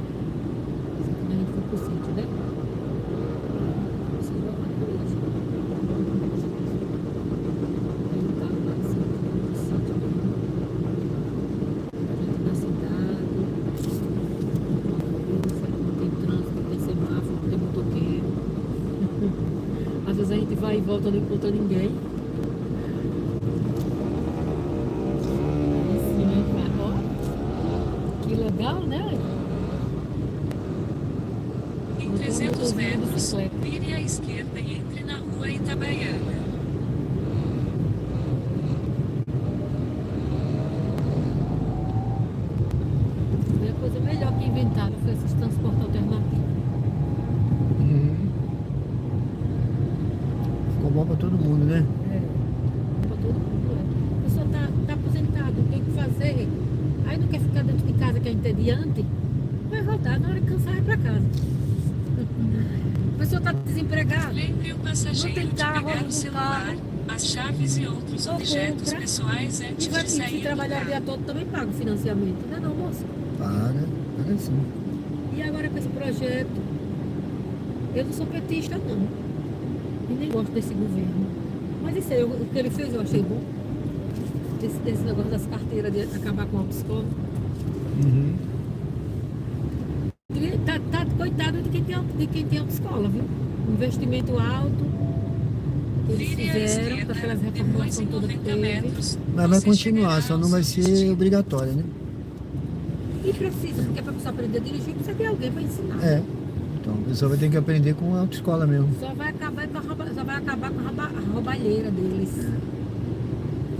Quando a gente for pro sítio, né? Vocês vão lá na igreja. Aí o carro lá assim, no sítio mesmo. A gente na cidade. Não tem trânsito, não tem semáforo, não tem motoqueiro. Às vezes a gente vai e volta, não encontra ninguém. Aí sim, a gente vai, ó. Que legal, né? Em 300 metros, vire à esquerda e entre na rua Itabaiana. Foi a coisa melhor que inventaram, foi esses transportes alternativos. Uhum. Ficou bom pra todo mundo, né? Pra todo mundo, é. A pessoa tá aposentado, não tem o que fazer. Aí não quer ficar dentro de casa que é entediante. Vai rodar, na hora que cansar, vai pra casa. A pessoa tá desempregada. Lembre o Não passageiro tem de carro, pegar não o celular, carro. as chaves e outros Ou objetos compra. pessoais E antes vai de se sair do trabalhar o dia carro. todo também paga o financiamento, não é não, moço? Paga sim. E agora com esse projeto, eu não sou petista não. E nem gosto desse governo. Mas isso aí, o que ele fez eu achei bom. Esse negócio das carteiras de acabar com a autoescola. Uhum. E tá coitado de quem tem autoescola, viu? Investimento alto que eles Vire à fizeram com esquerda, aquelas depois reformulações em todas que 90 teve. metros. Mas vai você continuar, chegará só ao não vai seu ser destino. obrigatório, né? E precisa, porque para pessoa aprender a dirigir, precisa ter alguém para ensinar. É. Então, a pessoa vai ter que aprender com a autoescola mesmo. Só vai acabar com a roubalheira deles.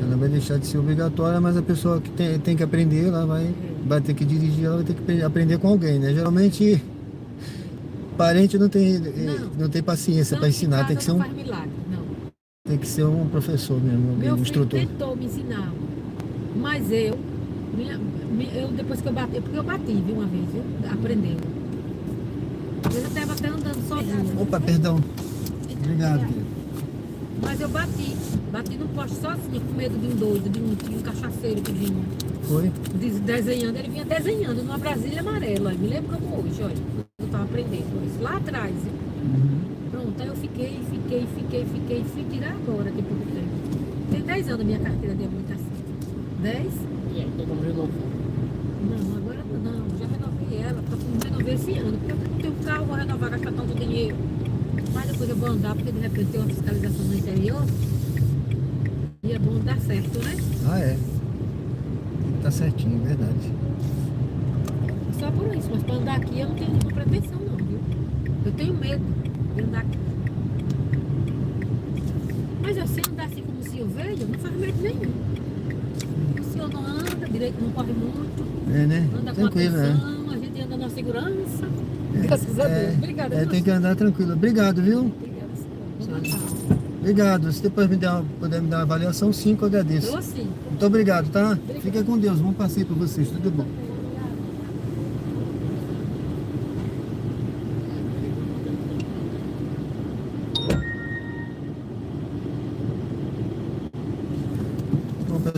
Ela vai deixar de ser obrigatória, mas a pessoa que tem que aprender, ela vai ter que dirigir, ela vai ter que aprender com alguém, né? Geralmente, parente não tem paciência para ensinar, tem que ser não faz milagre, não. tem que ser um professor mesmo, alguém, Meu um filho instrutor. tentou me ensinar, mas eu depois que eu bati, porque eu bati, viu, uma vez, viu, aprendendo. Eu já estava até andando sozinha. Opa, perdão. Obrigado, querido. Mas eu bati no poste sozinha, com medo de um doido, de um cachaceiro que vinha Foi? desenhando. Ele vinha desenhando numa Brasília amarela. Me lembro como hoje, olha. Eu estava aprendendo isso lá atrás. Uhum. Pronto, aí eu fiquei, fui tirar agora, de pouco tempo. Tem 10 anos a minha carteira de habilitação. 10? E aí, todo mundo renovou. Não, agora não, já renovei ela, não renovei esse ano, porque eu não tenho carro, vou renovar, gastar tanto dinheiro. Mas depois eu vou andar, porque de repente tem uma fiscalização no interior. E é bom dar certo, né? Ah, é. Tá certinho, é verdade. Só por isso, mas para andar aqui eu não tenho nenhuma pretensão não, viu? Eu tenho medo de andar aqui. Mas eu sei andar assim como o senhor veio, não faz medo nenhum. O senhor não anda direito, não corre muito, É, né? anda com Tranquilo, né? atenção, a gente anda na segurança. Graças a Deus. Obrigada. É, tem que andar tranquilo. Obrigado, viu? Obrigada, senhor. Bom Natal. Obrigado. Se depois puder me dar uma avaliação, 5, eu agradeço. Eu assim. Muito obrigado, tá? Fica com Deus. Bom passeio pra vocês. Tudo bom.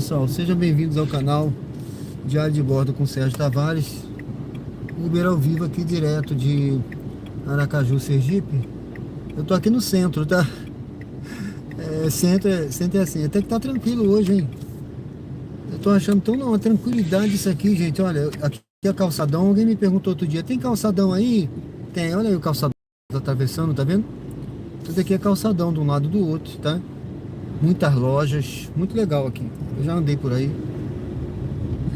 pessoal, sejam bem-vindos ao canal Diário de Bordo com Sérgio Tavares. Uber ao vivo aqui direto de Aracaju, Sergipe. Eu tô aqui no centro, tá? Centro é assim, até que tá tranquilo hoje, hein? Eu tô achando tão uma tranquilidade isso aqui, gente. Olha, aqui é calçadão. Alguém me perguntou outro dia, tem calçadão aí? Tem, olha aí o calçadão tá atravessando, tá vendo? Tudo aqui é calçadão de um lado do outro, tá? Muitas lojas, muito legal aqui. Eu já andei por aí.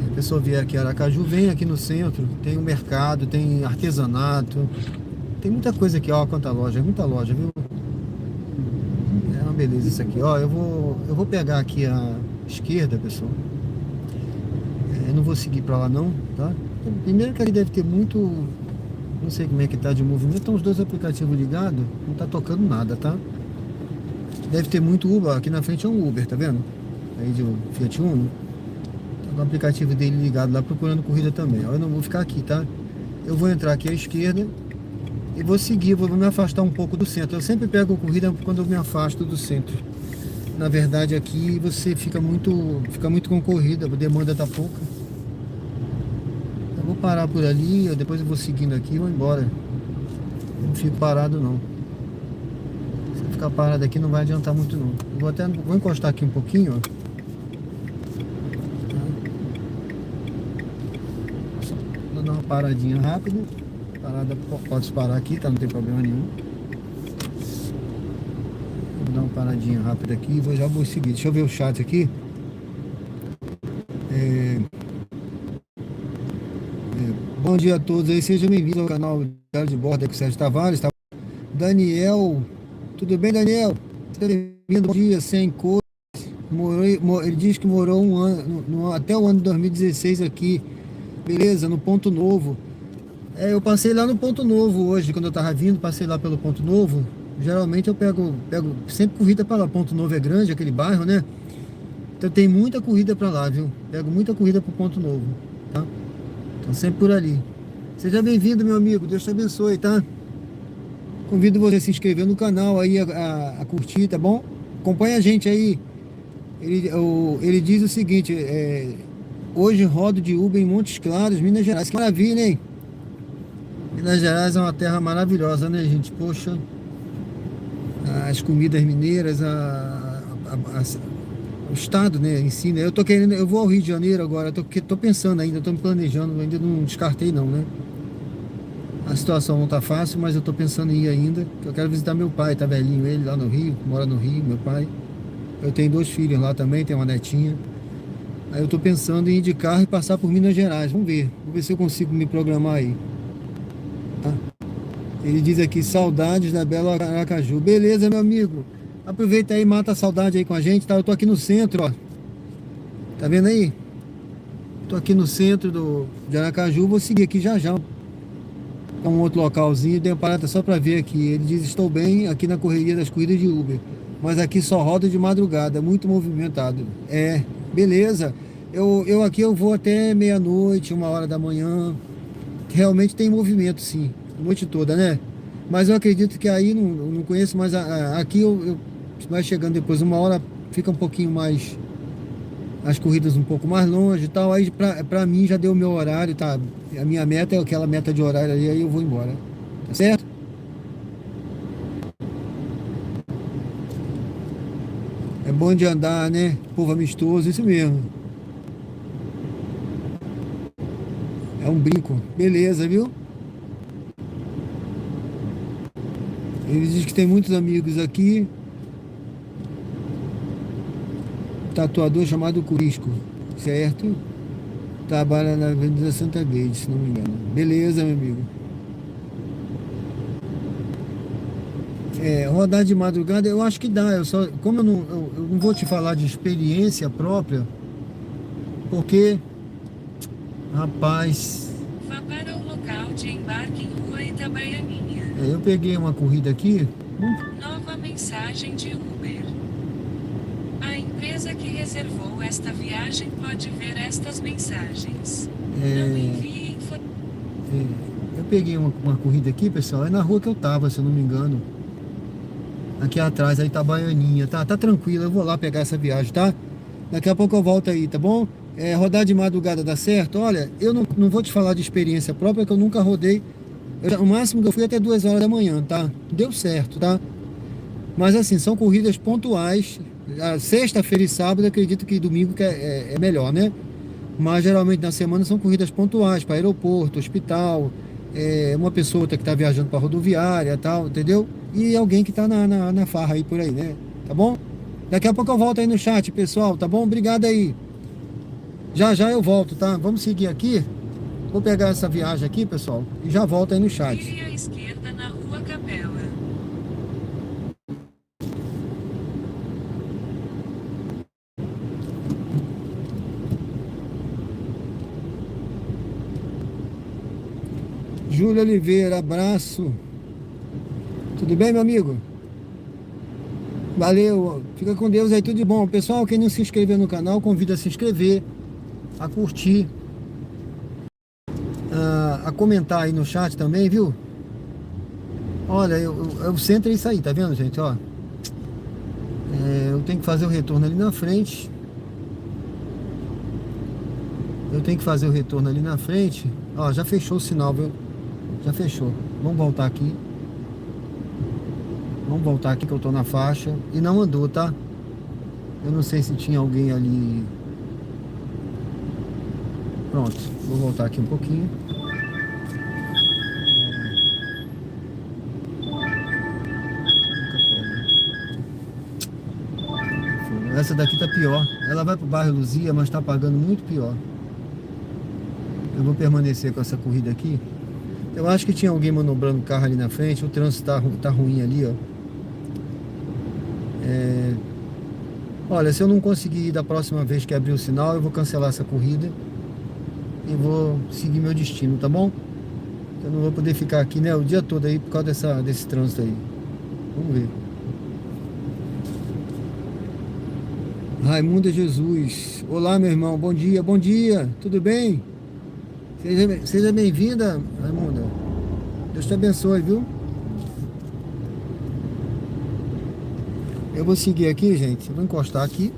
A pessoa vier aqui em Aracaju, vem aqui no centro. Tem o mercado, tem artesanato. Tem muita coisa aqui, ó, quanta loja, muita loja, viu? É uma beleza isso aqui, ó. Eu vou pegar aqui a esquerda, pessoal. Eu não vou seguir pra lá não, tá? Primeiro que ali deve ter muito, não sei como é que tá de movimento. Estão os dois aplicativos ligados, não tá tocando nada, tá? Deve ter muito Uber, aqui na frente é um Uber, tá vendo? Aí de um Fiat Uno. Tá com o aplicativo dele ligado lá, procurando corrida também. Eu não vou ficar aqui, tá? Eu vou entrar aqui à esquerda e vou seguir, vou me afastar um pouco do centro. Eu sempre pego corrida quando eu me afasto do centro. Na verdade aqui você fica muito concorrida, a demanda tá pouca. Eu vou parar por ali, depois eu vou seguindo aqui e vou embora. Eu não fico parado não. Se eu ficar parado aqui não vai adiantar muito não. Eu vou encostar aqui um pouquinho, ó. Só vou dar uma paradinha rápida. Parada, pode parar aqui, tá? Não tem problema nenhum. Vou dar uma paradinha rápida aqui e já vou seguir. Deixa eu ver o chat aqui. Bom dia a todos aí, sejam bem-vindos ao canal Diário de Bordo com Sérgio Tavares. Tá? Daniel, tudo bem, Daniel? Seja bem-vindo, bom dia, sem cor. Ele diz que morou um ano, até o ano de 2016 aqui, beleza, no Ponto Novo. Eu passei lá no Ponto Novo hoje, quando eu tava vindo, passei lá pelo Ponto Novo. Geralmente eu pego sempre corrida para lá. Ponto Novo é grande, aquele bairro, né? Então tem muita corrida para lá, viu? Pego muita corrida pro Ponto Novo, tá? Então sempre por ali. Seja bem-vindo, meu amigo. Deus te abençoe, tá? Convido você a se inscrever no canal aí, a curtir, tá bom? Acompanha a gente aí. Ele diz o seguinte, hoje rodo de Uber em Montes Claros, Minas Gerais. Que maravilha, hein? Minas Gerais é uma terra maravilhosa, né, gente? Poxa, as comidas mineiras, o estado, né, em si, né? Eu vou ao Rio de Janeiro agora, tô pensando ainda, tô me planejando, ainda não descartei não, né? A situação não tá fácil, mas eu tô pensando em ir ainda, que eu quero visitar meu pai, tá velhinho ele lá no Rio, mora no Rio, meu pai. Eu tenho 2 filhos lá também, tenho uma netinha. Aí eu tô pensando em ir de carro e passar por Minas Gerais, vamos ver se eu consigo me programar aí. Tá? Ele diz aqui, saudades da Bela Aracaju. Beleza, meu amigo. Aproveita aí, mata a saudade aí com a gente, tá? Eu tô aqui no centro, ó. Tá vendo aí? Tô aqui no centro de Aracaju, vou seguir aqui já. É um outro localzinho, dei uma parada só pra ver aqui. Ele diz, estou bem aqui na correria das corridas de Uber, mas aqui só roda de madrugada, muito movimentado. Beleza. Eu aqui eu vou até meia-noite, 1h da manhã. Realmente tem movimento, sim, a noite toda, né? Mas eu acredito que aí, não conheço, mas aqui eu vai chegando depois 1h, fica um pouquinho mais, as corridas um pouco mais longe e tal. Aí pra mim já deu o meu horário, tá? A minha meta é aquela meta de horário ali, aí eu vou embora, tá certo? É bom de andar, né? Povo amistoso, isso mesmo. É um brinco. Beleza, viu? Ele diz que tem muitos amigos aqui. Tatuador chamado Curisco, certo? Trabalha na Avenida Santa Gade, se não me engano. Beleza, meu amigo. Rodar de madrugada, eu acho que dá. Como eu não vou te falar de experiência própria, porque, rapaz, Vá para o local de embarque em Rua Itabaianinha. eu peguei uma corrida aqui. Nova mensagem de Uber. A empresa que reservou esta viagem pode ver estas mensagens. Não envie Eu peguei uma corrida aqui, pessoal. É na rua que eu tava, se eu não me engano. Aqui atrás, aí Itabaianinha, tá tranquilo. Eu vou lá pegar essa viagem, tá? Daqui a pouco eu volto aí, tá bom? Rodar de madrugada dá certo? Olha, eu não vou te falar de experiência própria, que eu nunca rodei. O máximo que eu fui até 2 horas da manhã, tá? Deu certo, tá? Mas assim, são corridas pontuais. A sexta-feira e sábado, acredito que domingo que é melhor, né? Mas geralmente na semana são corridas pontuais para aeroporto, hospital, uma pessoa que está viajando para rodoviária, tal, entendeu? E alguém que está na farra aí por aí, né? Tá bom? Daqui a pouco eu volto aí no chat, pessoal, tá bom? Obrigado aí. Já já eu volto, tá? Vamos seguir aqui. Vou pegar essa viagem aqui, pessoal, e já volto aí no chat. Vire à esquerda na Rua Capela. Júlio Oliveira, abraço. Tudo bem, meu amigo? Valeu, fica com Deus aí, tudo de bom. Pessoal, quem não se inscreveu no canal, convido a se inscrever, a curtir, a comentar aí no chat também, viu? Olha, o centro é isso aí, tá vendo, gente? Ó, eu tenho que fazer o retorno ali na frente. Ó, já fechou o sinal, viu? Já fechou. Vamos voltar aqui. Que eu tô na faixa. E não andou, tá? Eu não sei se tinha alguém ali. Pronto. Vou voltar aqui um pouquinho. Essa daqui tá pior. Ela vai pro bairro Luzia, mas tá pagando muito pior. Eu vou permanecer com essa corrida aqui. Eu acho que tinha alguém manobrando o carro ali na frente. O trânsito tá ruim ali, ó. Olha, se eu não conseguir ir da próxima vez que abrir o sinal, eu vou cancelar essa corrida e vou seguir meu destino, tá bom? Eu não vou poder ficar aqui, né, o dia todo aí por causa desse trânsito aí. Vamos ver. Raimunda Jesus. Olá, meu irmão. Bom dia, bom dia. Tudo bem? Seja bem-vinda, Raimunda. Deus te abençoe, viu? Eu vou seguir aqui, gente. Eu vou encostar aqui.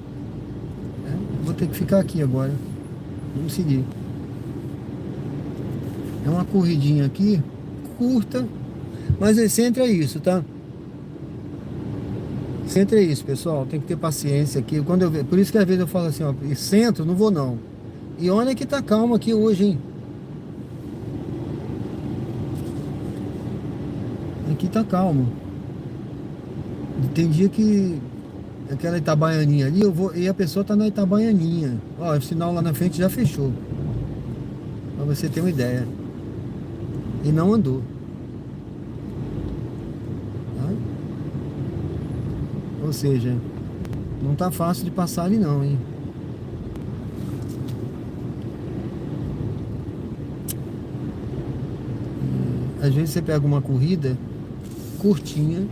Vou ter que ficar aqui agora. Vamos seguir. É uma corridinha aqui, curta. Mas sempre é isso, tá? Sempre é isso, pessoal. Tem que ter paciência aqui. Por isso que às vezes eu falo assim, ó, centro, não vou não. E olha que tá calmo aqui hoje, hein? Aqui tá calmo. Tem dia que aquela Itabaianinha ali, e a pessoa tá na Itabaianinha. Ó, o sinal lá na frente já fechou. Pra você ter uma ideia. E não andou. Tá? Ou seja, não tá fácil de passar ali não, hein? Às vezes você pega uma corrida curtinha,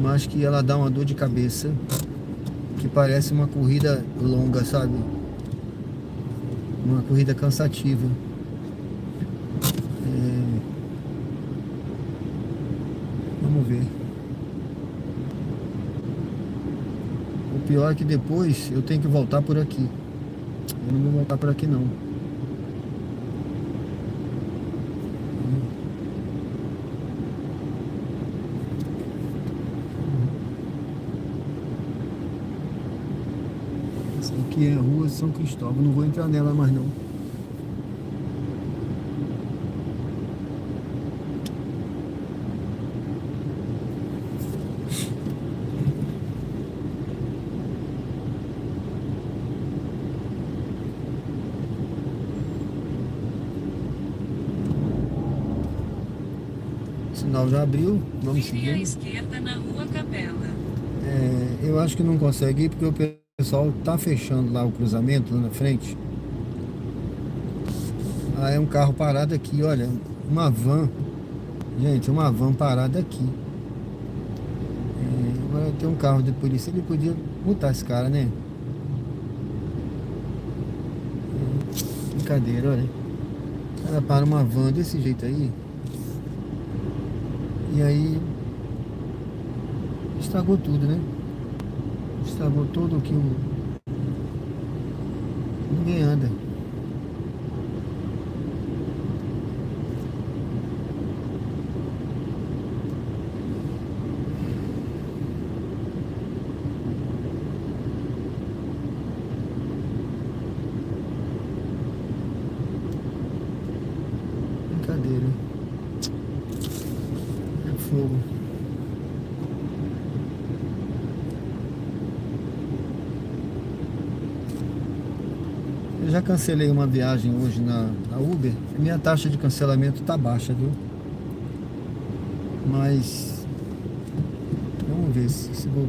mas que ela dá uma dor de cabeça, que parece uma corrida longa, sabe? Uma corrida cansativa. Vamos ver. O pior é que depois eu tenho que voltar por aqui. Eu não vou voltar por aqui não. Aqui é a rua São Cristóvão, não vou entrar nela mais não. O sinal já abriu, vamos Vire à seguir. esquerda na Rua Capela. Eu acho que não consegue ir porque o pessoal tá fechando lá o cruzamento lá na frente. É um carro parado aqui, olha, uma van. Gente, uma van parada aqui. Agora tem um carro de polícia, ele podia multar esse cara, né? Brincadeira, olha. O cara para uma van desse jeito aí. E aí estragou tudo, né? Estragou todo aqui o... Ninguém anda. Brincadeira. É fogo. Eu já cancelei uma viagem hoje na Uber. Minha taxa de cancelamento tá baixa, viu? Mas vamos ver se vou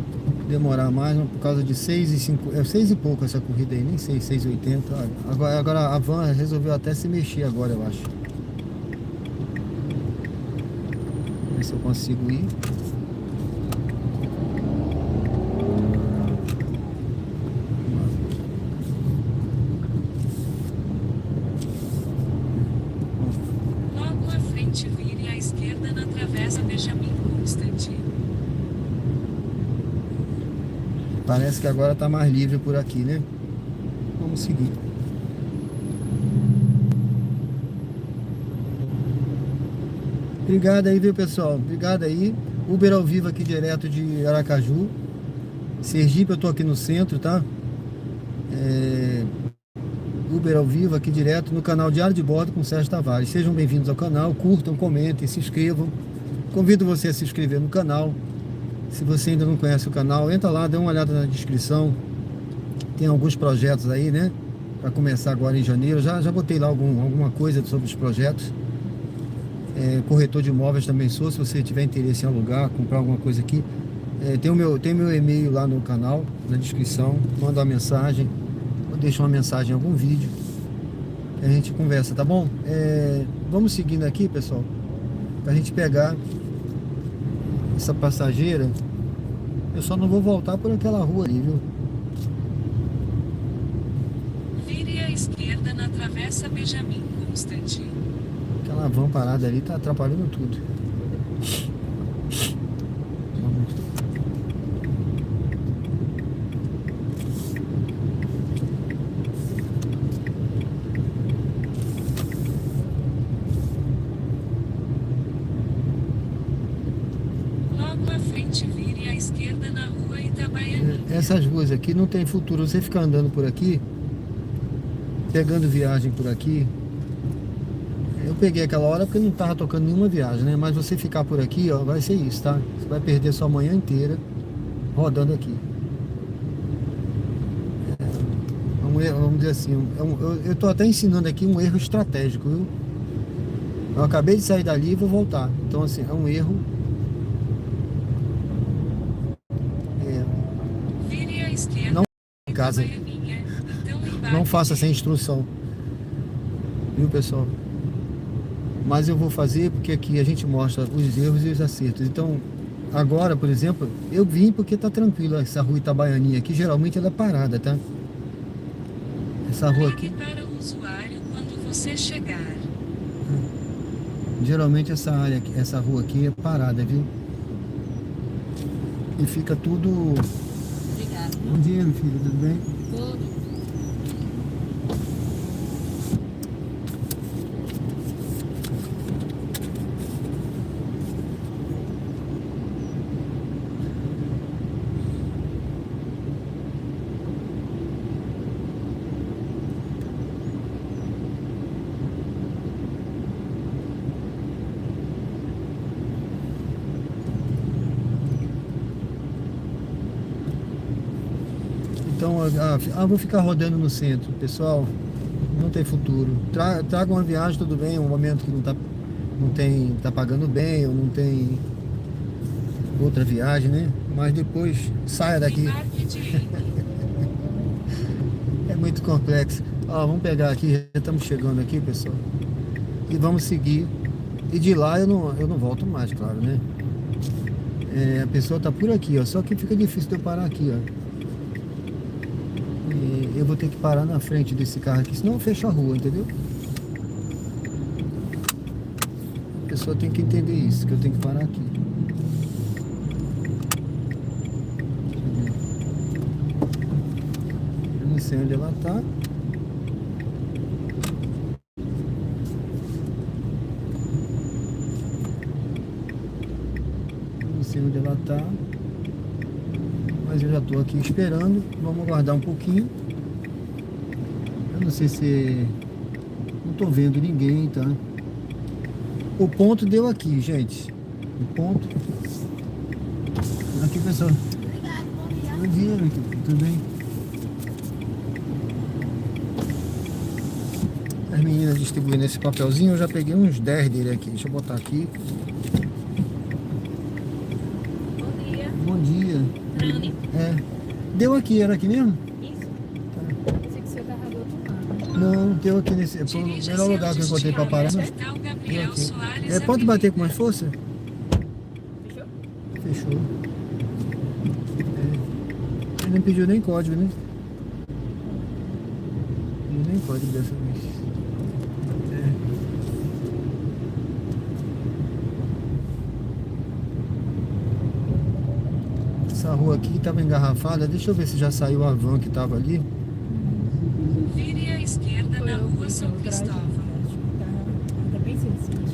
demorar mais, por causa de 6,5, é 6 e pouco essa corrida aí, nem sei, 6,80. Agora a van resolveu até se mexer agora, eu acho. Ver se eu consigo ir. Logo à frente, vire à esquerda na travessa Benjamin Constant. Parece que agora tá mais livre por aqui, né? Vamos seguir. Obrigado aí, viu, pessoal? Obrigado aí. Uber ao vivo aqui direto de Aracaju. Sergipe, eu tô aqui no centro, tá? Uber ao vivo aqui direto no canal Diário de Bordo com Sérgio Tavares. Sejam bem-vindos ao canal, curtam, comentem, se inscrevam. Convido você a se inscrever no canal. Se você ainda não conhece o canal, entra lá, dê uma olhada na descrição. Tem alguns projetos aí, né? Para começar agora em janeiro. Já botei lá alguma coisa sobre os projetos. Corretor de imóveis também sou. Se você tiver interesse em alugar, comprar alguma coisa aqui, tem meu e-mail lá no canal, na descrição. Manda uma mensagem, ou deixa uma mensagem em algum vídeo que a gente conversa, tá bom? Vamos seguindo aqui, pessoal, pra gente pegar essa passageira. Eu só não vou voltar por aquela rua ali, viu? Vire à esquerda na travessa Benjamin Constant. Aquela van parada ali tá atrapalhando tudo. Logo à frente, vire à esquerda na rua Itabaiana. Essas ruas aqui não tem futuro. Você ficar andando por aqui, pegando viagem por aqui. Eu peguei aquela hora porque não tava tocando nenhuma viagem, né? Mas você ficar por aqui, ó, vai ser isso, tá? Você vai perder sua manhã inteira rodando aqui. Vamos dizer assim, eu tô até ensinando aqui um erro estratégico, viu? Eu acabei de sair dali e vou voltar. Então, assim, é um erro. Vire à esquerda. Não em casa. Itabaianinha. Então embarque. Não faça sem instrução. Viu, pessoal? Mas eu vou fazer porque aqui a gente mostra os erros e os acertos. Então, agora, por exemplo, eu vim porque tá tranquilo. Essa rua Itabaianinha aqui, geralmente ela é parada, tá? Essa rua aqui, Ligue para o usuário quando você chegar. geralmente essa área aqui, essa rua aqui é parada, viu? E fica tudo... Obrigada. Bom dia, meu filho, tudo bem? Todo. Então, vou ficar rodando no centro, pessoal. Não tem futuro. Traga uma viagem, tudo bem, um momento que tá pagando bem, ou não tem outra viagem, né? Mas depois saia daqui. Embarque direito. É muito complexo. Ó, vamos pegar aqui, já estamos chegando aqui, pessoal. E vamos seguir. E de lá eu não volto mais, claro, né? A pessoa tá por aqui, ó. Só que fica difícil de eu parar aqui, ó. Eu vou ter que parar na frente desse carro aqui, senão eu fecho a rua, entendeu? A pessoa tem que entender isso, que eu tenho que parar aqui. sei onde ela tá. Não sei onde ela tá. Mas eu já tô aqui esperando. Vamos aguardar um pouquinho. Eu não sei se... Não tô vendo ninguém, tá? O ponto deu aqui, gente. O ponto. Aqui, pessoal. Bom dia, tudo bem? As meninas distribuindo esse papelzinho, eu já peguei uns 10 dele aqui. Deixa eu botar aqui. Bom dia. Bom dia. Rani. É. Deu aqui, era aqui mesmo? Isso. Pensei que você tava do outro lado. Não, deu aqui nesse. Foi o melhor lugar que eu encontrei pra parar. Hospital Gabriel Soares É, pode bater com mais força? Fechou? Fechou. Ele não pediu nem código, né? Pediu nem código dessa vez. Essa rua aqui estava engarrafada. Deixa eu ver se já saiu a van que estava ali. Vire à esquerda na rua São Cristóvão. Tá bem sensível.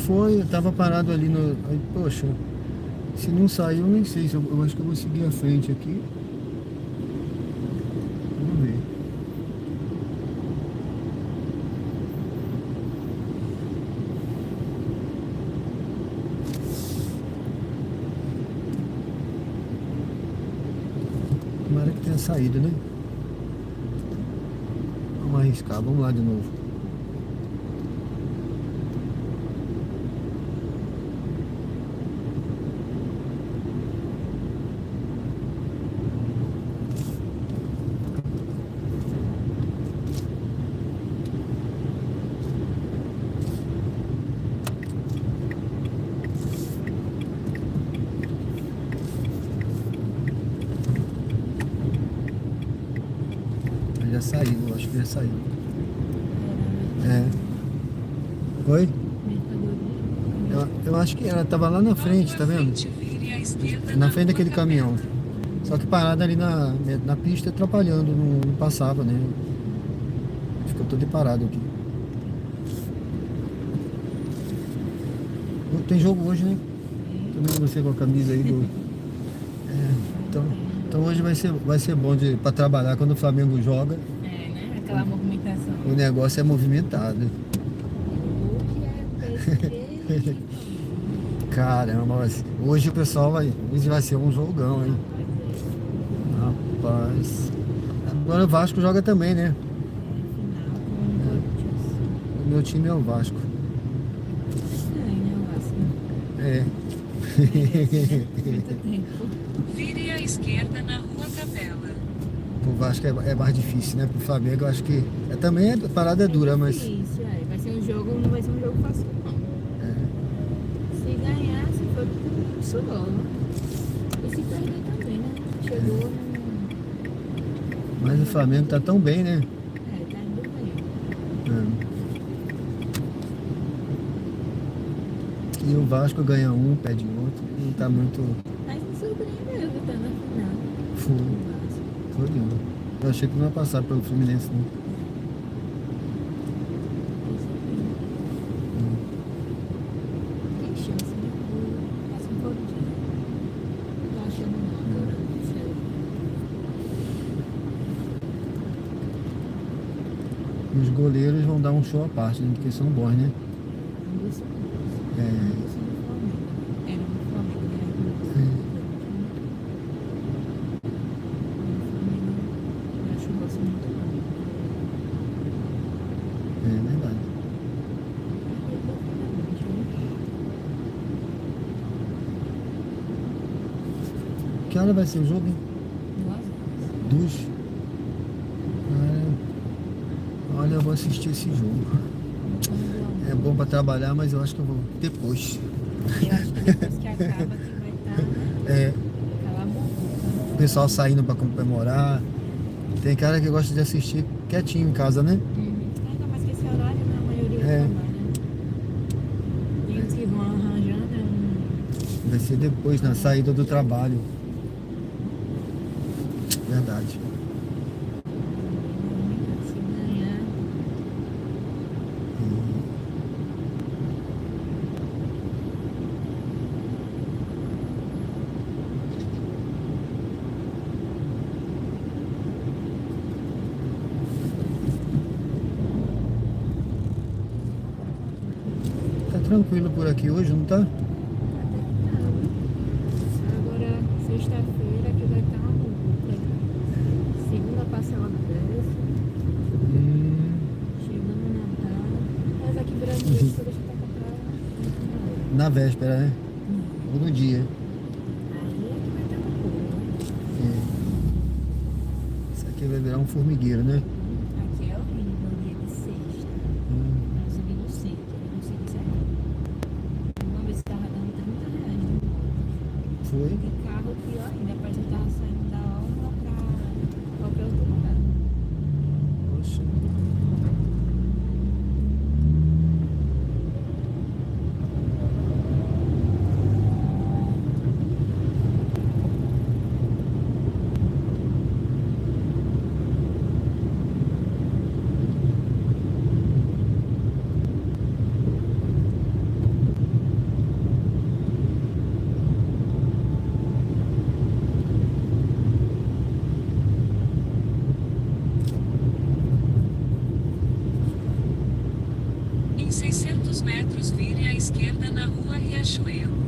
Foi, eu tava parado ali no... Aí, poxa, se não saiu, nem sei. Eu acho que eu vou seguir a frente aqui. Vamos ver. Tomara que tenha saído, né? Vamos arriscar, vamos lá de novo. Já saiu, acho que já saiu. É. Oi? Eu acho que ela tava lá na frente, tá vendo? Vire à esquerda Na frente rua daquele caminhão. Capela. Só que parada ali na pista, atrapalhando, não passava, né? Ficou todo parado aqui. Tem jogo hoje, né? Tô vendo você com a camisa aí do... Então hoje vai ser bom pra trabalhar quando o Flamengo joga. É, né? Aquela movimentação. O negócio é movimentado. Hoje é Caramba, hoje o pessoal hoje vai ser um jogão, hein? Rapaz. Agora o Vasco joga também, né? O meu time é o Vasco. É. Vire à esquerda na rua Capela. O Vasco é mais difícil, né? Pro Flamengo eu acho que também a parada é dura, mas Difícil, é. Vai ser um jogo, não vai ser um jogo fácil, não. Se ganhar, se for isso logo. E se perder também, né? Chegou no... mas o Flamengo tá tão bem, né? tá indo bem. E o Vasco ganha um, perde outro. Não tá muito. Mas me surpreendeu que tá na final. Foi. O Vasco. Foi lindo. Eu achei que não ia passar pelo Fluminense, não. Tem chance, né? Passa um pouquinho. Tô achando não agora. Sério. Os goleiros vão dar um show à parte, né? Porque são bons, né? Isso mesmo. É. Isso no Flamengo. Era no Flamengo, né? Eu acho o Rossi muito bom. É verdade. Que hora vai ser o jogo, hein? 2 2. Olha, eu vou assistir esse jogo. É bom pra trabalhar, mas eu acho que eu vou depois. Eu acho que depois que acaba, que vai estar É, aquela boca. o pessoal saindo pra comemorar. Tem cara que gosta de assistir quietinho em casa, né? Ainda mais que esse horário, né? A maioria É. trabalha. E os que vão arranjando é Vai ser depois, na saída do trabalho. Verdade. tranquilo por aqui hoje, não tá? Até que tá, né? Agora, sexta-feira, que vai estar uma muvuca. Segunda parcela do 10. Chegando no Natal. Mas aqui virando isso, deixa eu comprar. Na véspera, né? Ou no dia. Aí é que vai estar uma muvuca. Isso aqui vai virar um formigueiro, né? Aqui é horrível, dia de sexta. Nós ali no centro, ali no centro de Serra. Uma vez estava dando R$30 no moto. Foi. De carro, pior ainda, parece que eu tava saindo da aula pra qualquer outro lugar. Poxa. Em 600 metros, vire à esquerda na rua Riachuelo.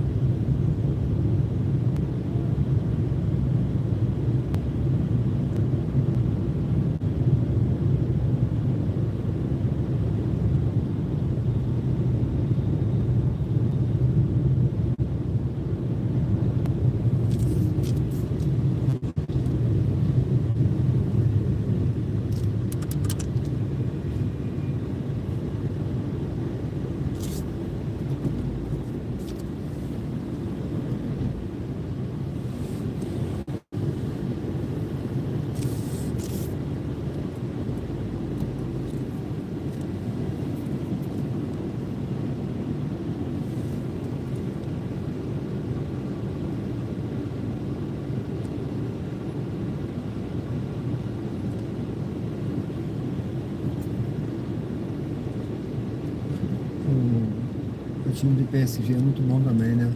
O time do PSG é muito bom também, né?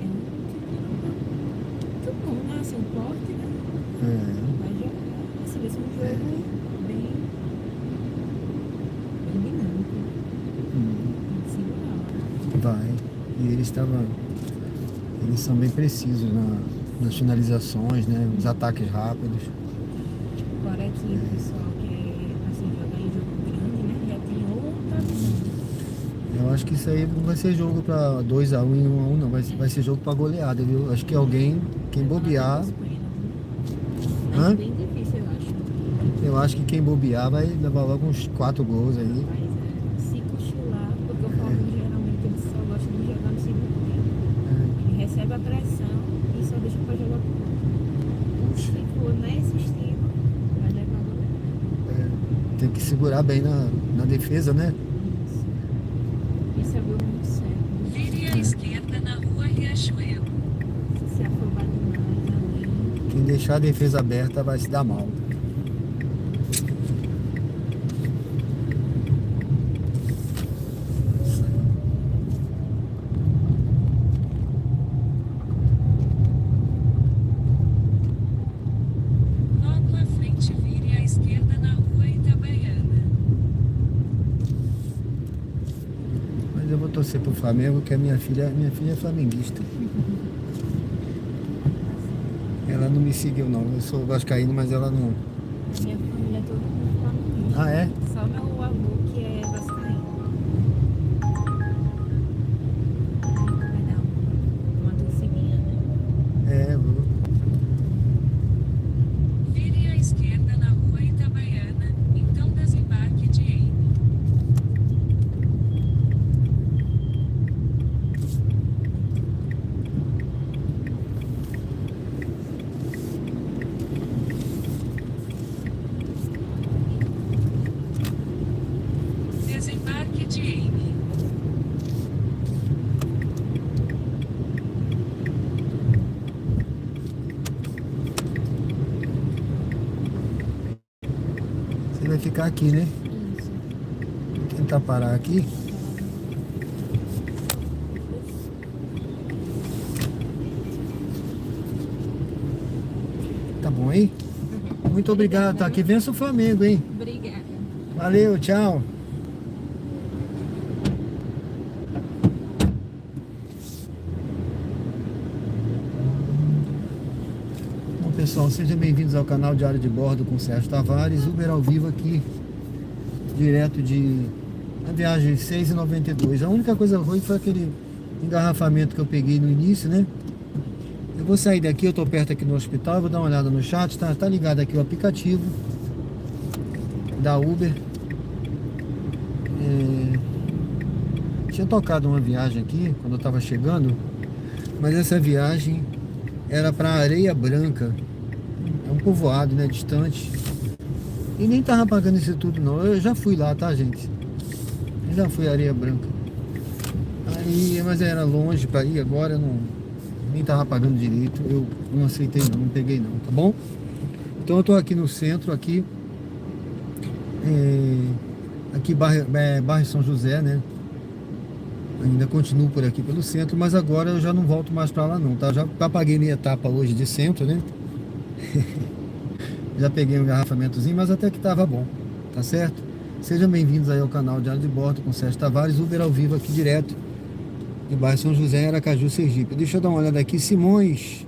É muito bom, né? Assim, o porte, né? Vai jogar. Assim, vai ser um jogo bem dinâmico. Tem que segurar. Vai. E eles são bem precisos nas finalizações, né? Os ataques rápidos. Agora aqui o pessoal quer assim, jogar em jogo grande, né? Já tem outra visão. Eu acho que isso aí não vai ser jogo pra 2-1 e 1-1, não. Vai ser jogo pra goleada, viu? Acho que alguém, quem bobear. Hã? É bem difícil, eu acho. Eu acho que quem bobear vai levar logo uns 4 gols aí. Mas se cochilar, porque o Flamengo geralmente ele só gosta de jogar no segundo tempo. Ele recebe a pressão e só deixa pra jogar pro gol. Se for nesse estilo, vai levar goleada. Tem que segurar bem na defesa, né? Isso. Isso é o jogo muito sério. Vire à esquerda na rua Riachuelo. Se afobar demais ali. Quem deixar a defesa aberta vai se dar mal. Logo à frente, vire à esquerda na rua Itabaiana. Mas eu vou torcer pro Flamengo, que a minha filha é flamenguista. Ela não me seguiu não. Eu sou vascaíno, mas ela não. Minha família é todo mundo flamenguista. Ah, é? Só meu avô que é vascaíno. Aí vai dar uma torcidinha, né? É, Vire à esquerda na rua Itabaiana, então desembarque de Eime. Desembarque de Eime. você vai ficar aqui, né? Isso. Vou tentar parar aqui. Tá bom aí? Muito obrigado, tá? Que vença o Flamengo, hein? Obrigada. Valeu, tchau. Pessoal, sejam bem-vindos ao canal Diário de Bordo com Sérgio Tavares, Uber ao vivo aqui, direto de a viagem 6,92. A única coisa ruim foi aquele engarrafamento que eu peguei no início, né? Eu vou sair daqui, eu tô perto aqui no hospital, vou dar uma olhada no chat, tá ligado aqui o aplicativo da Uber. Tinha tocado uma viagem aqui quando eu tava chegando, mas essa viagem era para Areia Branca. É um povoado, né, distante. E nem tava pagando isso tudo não. Eu já fui lá, tá, gente? Eu já fui a Areia Branca. Aí, mas era longe para ir, agora eu nem tava pagando direito. Eu não aceitei não peguei não, tá bom? Então eu tô aqui no centro, aqui bairro São José, né? Ainda continuo por aqui pelo centro, mas agora eu já não volto mais para lá não, tá? Já paguei minha etapa hoje de centro, né? Já peguei um engarrafamentozinho, mas até que tava bom, tá certo? Sejam bem-vindos aí ao canal Diário de Bordo com Sérgio Tavares, Uber ao vivo aqui direto de bairro São José, Aracaju, Sergipe. Deixa eu dar uma olhada aqui, Simões.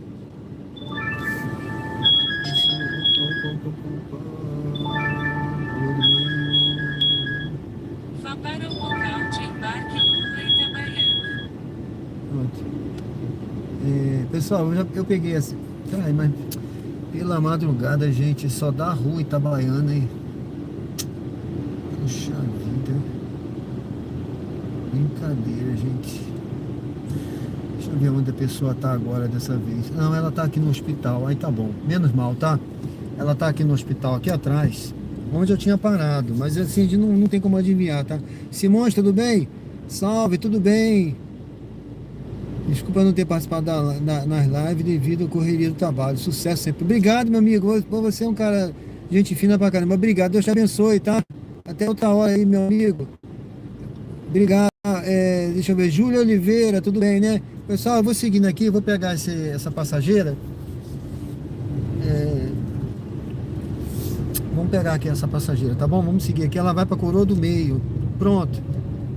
Vá para o local de embarque Rua Itabaiana. Pronto. Pessoal, eu peguei essa. Ai, mas pela madrugada, gente, só dá Rua Itabaiana e. Puxa vida. Brincadeira, gente. Deixa eu ver onde a pessoa tá agora dessa vez. Não, ela tá aqui no hospital, aí tá bom. Menos mal, tá? Ela tá aqui no hospital, aqui atrás, onde eu tinha parado. Mas assim, não tem como adivinhar, tá? Simões, tudo bem? Salve, tudo bem? Desculpa não ter participado nas lives devido à correria do trabalho. Sucesso sempre. Obrigado, meu amigo. Você é um cara, gente fina pra caramba. Obrigado, Deus te abençoe, tá? Até outra hora aí, meu amigo. Obrigado. Deixa eu ver, Júlia Oliveira, tudo bem, né? Pessoal, eu vou seguindo aqui, eu vou pegar essa passageira. Vamos pegar aqui essa passageira, tá bom? Vamos seguir aqui, ela vai pra Coroa do Meio. Pronto.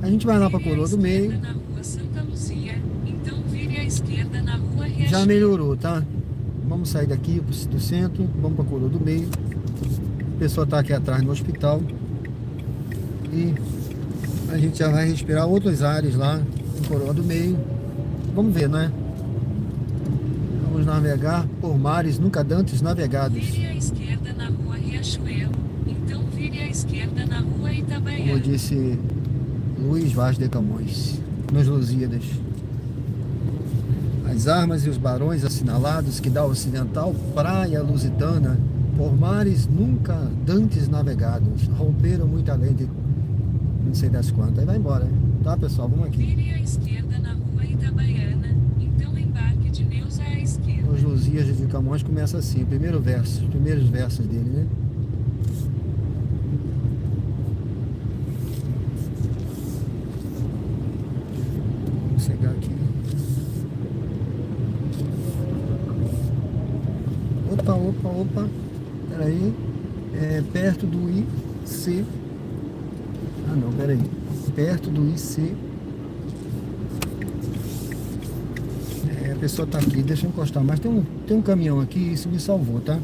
A gente vai lá pra Coroa do Meio. Na Rua Santa Luzia, então vire à esquerda na Rua Já Riachuelo. melhorou, tá? Vamos sair daqui do centro, vamos pra Coroa do Meio. A pessoa tá aqui atrás no hospital. E a gente já vai respirar outros ares lá em Coroa do Meio. Vamos ver, né? Vamos navegar por mares nunca dantes navegados. Vire à esquerda na Rua Riachuelo, então vire à esquerda na Rua Como Itabaiana. disse Luiz Vaz de Camões, nos Lusíadas. As armas e os barões assinalados que da ocidental praia lusitana, por mares nunca dantes navegados, romperam muito além de não sei das quantas. Aí vai embora, tá, pessoal? Vamos aqui. Vire à esquerda na Rua Itabaiana, então embarque de Neuza à esquerda. Os Lusíadas de Camões começa assim, o primeiro verso, os primeiros versos dele, né? Vamos chegar aqui. Opa. Peraí. Perto do IC. Ah não, peraí. Perto do IC. A pessoa tá aqui, deixa eu encostar. Mas tem um caminhão aqui, isso me salvou, tá?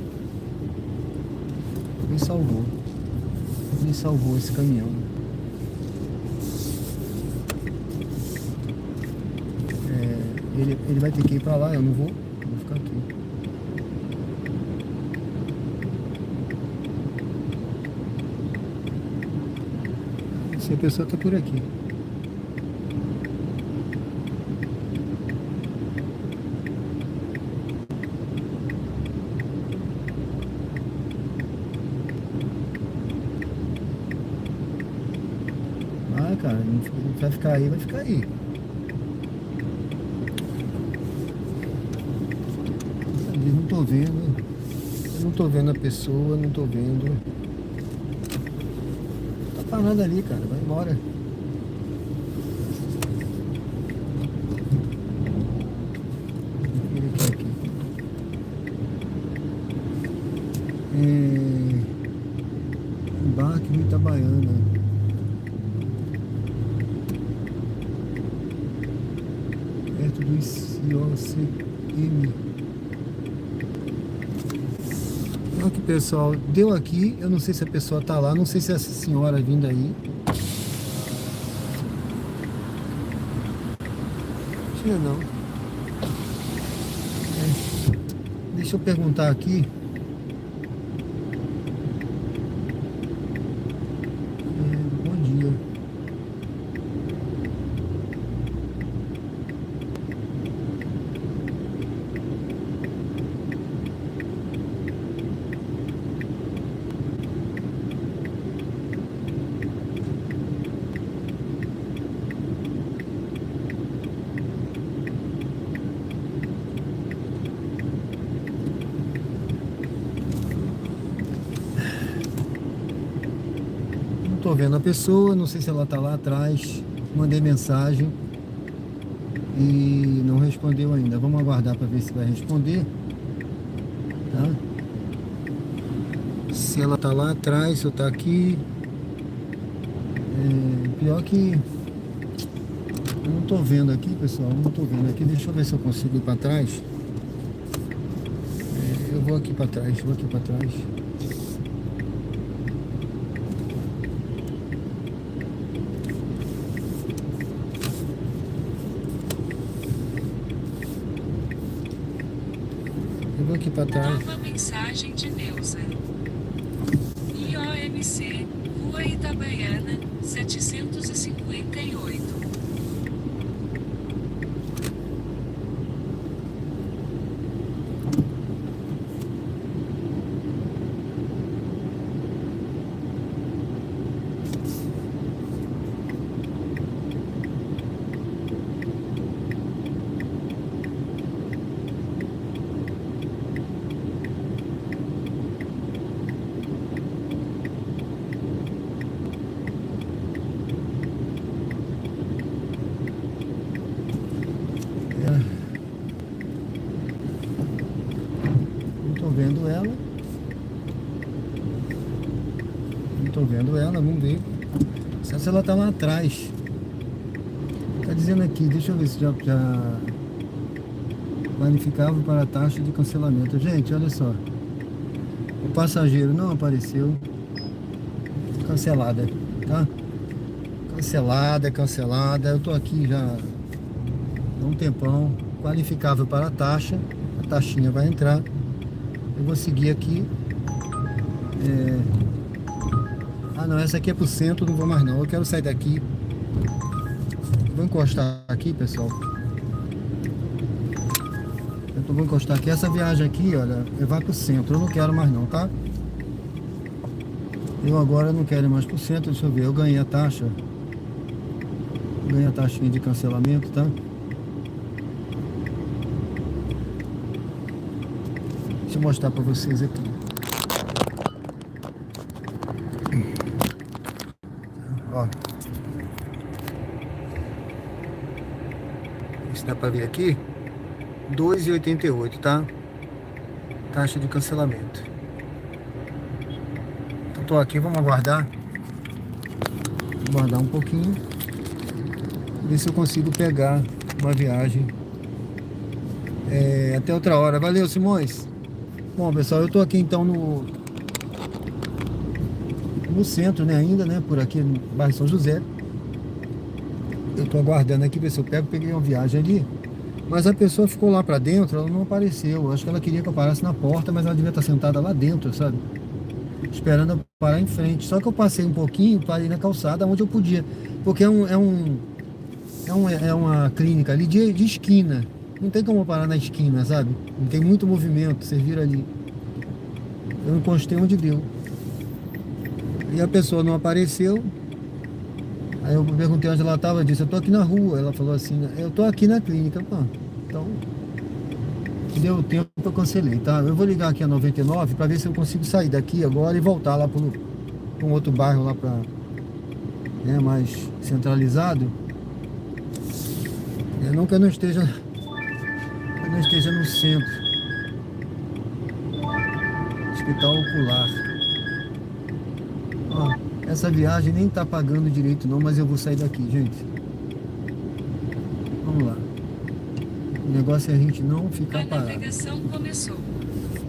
Me salvou esse caminhão. Ele vai ter que ir pra lá, eu não vou ficar aqui. Se a pessoa tá por aqui. Ah, cara, não vai ficar aí, vai ficar aí. Não tô vendo. Eu não tô vendo a pessoa, não tô vendo. Tá parado ali, cara, vai embora. Ele tá aqui. Embarque no Itabaiana. Perto do ICOCM. Olha que pessoal, deu aqui, eu não sei se a pessoa tá lá, não sei se é essa senhora vindo aí. Tinha não. Deixa eu perguntar aqui. Bom dia. Não tô vendo a pessoa, não sei se ela tá lá atrás. Mandei mensagem e não respondeu ainda. Vamos aguardar para ver se vai responder, tá? Se ela tá lá atrás, se eu tá aqui. Pior que eu não tô vendo aqui, pessoal. Não tô vendo aqui. Deixa eu ver se eu consigo ir para trás. Eu vou aqui para trás, vou aqui para trás. Eu vou aqui para trás. Nova mensagem de Neuza. IOMC, Rua Itabaiana, 758. Não tô vendo ela. Não tô vendo ela, vamos ver. Só se ela tá lá atrás. Tá dizendo aqui, deixa eu ver se já qualificava para a taxa de cancelamento. Gente, olha só. O passageiro não apareceu. Cancelada, tá? Cancelada. Eu tô aqui já há um tempão. Qualificável para a taxa. A taxinha vai entrar. Eu vou seguir aqui. Ah não, essa aqui é pro centro, não vou mais não. Eu quero sair daqui. Vou encostar aqui, pessoal. Vou encostar aqui. Essa viagem aqui, olha, vai pro centro. Eu não quero mais não, tá? Eu agora não quero ir mais pro centro. Deixa eu ver, eu ganhei a taxa. Ganhei a taxinha de cancelamento, tá? Deixa eu mostrar pra vocês aqui. Ó. Se dá pra ver aqui. 2,88, tá? Taxa de cancelamento. Então tô aqui, vamos aguardar. Aguardar um pouquinho. Ver se eu consigo pegar uma viagem até outra hora. Valeu, Simões. Bom, pessoal, eu tô aqui então no centro, né? Ainda, né? Por aqui no bairro São José. Eu tô aguardando aqui, ver se eu peguei uma viagem ali. Mas a pessoa ficou lá pra dentro, ela não apareceu. Acho que ela queria que eu parasse na porta, mas ela devia estar sentada lá dentro, sabe? Esperando eu parar em frente. Só que eu passei um pouquinho, parei na calçada onde eu podia. Porque é uma clínica ali de esquina. Não tem como eu parar na esquina, sabe? Não tem muito movimento, vocês viram ali. Eu encostei onde deu. E a pessoa não apareceu. Aí eu perguntei onde ela estava, disse, eu tô aqui na rua. Ela falou assim, eu tô aqui na clínica. Pô, então, deu tempo, eu cancelei, tá? Eu vou ligar aqui a 99 para ver se eu consigo sair daqui agora e voltar lá para um outro bairro lá para, né, mais centralizado. Não que eu não esteja no centro. Hospital Ocular. Ó, essa viagem nem tá pagando direito não, mas eu vou sair daqui, gente. Vamos lá. O negócio é a gente não ficar A parado. navegação começou.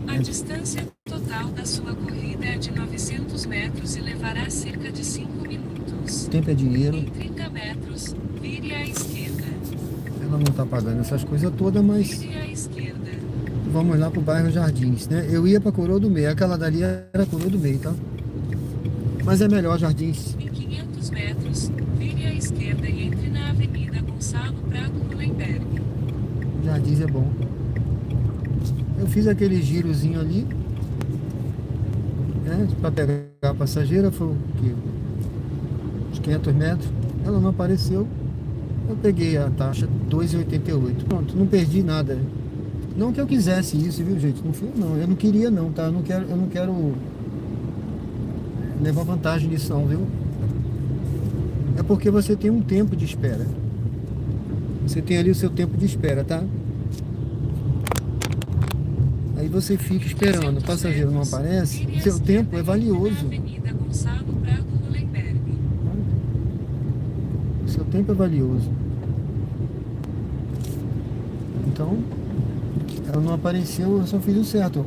A distância total total da sua corrida é de 900 metros e levará cerca de 5 minutos. Tempo é dinheiro. Em 30 metros, vire à esquerda. Ela não tá pagando essas coisas todas, mas Vire à esquerda. vamos lá pro bairro Jardins, né? Eu ia pra Coroa do Meio, aquela dali era Coroa do Meio, tá? Mas é melhor Jardins. Em 500 metros, vire à esquerda e entre na Avenida Gonçalo Prado Mullenberg. Jardins é bom. Eu fiz aquele girozinho ali, né? Pra pegar a passageira, foi o quê? Uns 500 metros. Ela não apareceu. Eu peguei a taxa 2,88. Pronto, não perdi nada. Não que eu quisesse isso, viu, gente? Não foi, não. Eu não queria, não, tá? Eu não quero levar vantagem nisso, não, viu? É porque você tem um tempo de espera. Você tem ali o seu tempo de espera, tá? Aí você fica esperando, o passageiro não aparece, o seu tempo é valioso. Avenida Gonçalo Prado Mullenberg. O seu tempo é valioso. Então, ela não apareceu, eu só fiz o certo.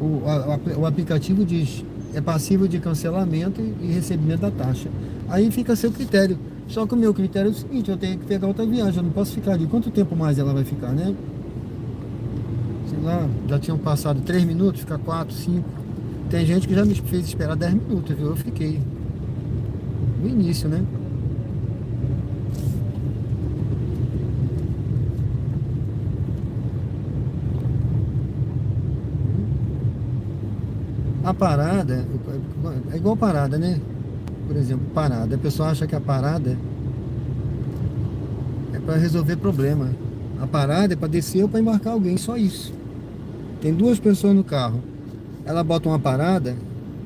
O aplicativo diz, é passível de cancelamento e recebimento da taxa. Aí fica a seu critério. Só que o meu critério é o seguinte, eu tenho que pegar outra viagem, eu não posso ficar ali. Quanto tempo mais ela vai ficar, né? Sei lá, já tinham passado 3 minutos, fica 4, 5. Tem gente que já me fez esperar 10 minutos, viu? Eu fiquei no início, né? A parada é igual parada, né? Por exemplo, parada. A pessoa acha que a parada é para resolver problema. A parada é para descer ou para embarcar alguém, só isso. Tem 2 pessoas no carro. Ela bota uma parada,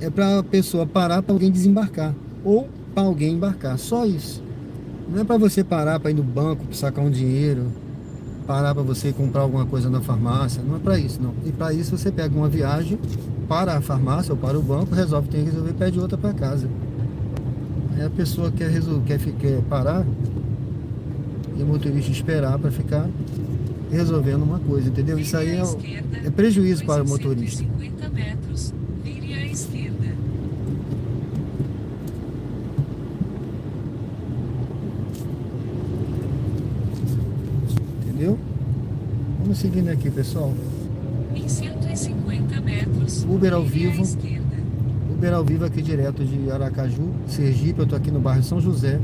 é para a pessoa parar para alguém desembarcar ou para alguém embarcar, só isso. Não é para você parar para ir no banco, para sacar um dinheiro, parar para você comprar alguma coisa na farmácia, não é para isso, não. E para isso você pega uma viagem para a farmácia ou para o banco, resolve, tem que resolver, pede outra para casa. Aí a pessoa quer parar e o motorista esperar para ficar resolvendo uma coisa, entendeu? Isso aí é prejuízo para o motorista. 50 metros, vire à esquerda. Entendeu? Vamos seguindo aqui, pessoal. Em 150 metros, Uber ao vire à vivo. esquerda. Uber ao vivo aqui direto de Aracaju, Sergipe. Eu tô aqui no bairro São José.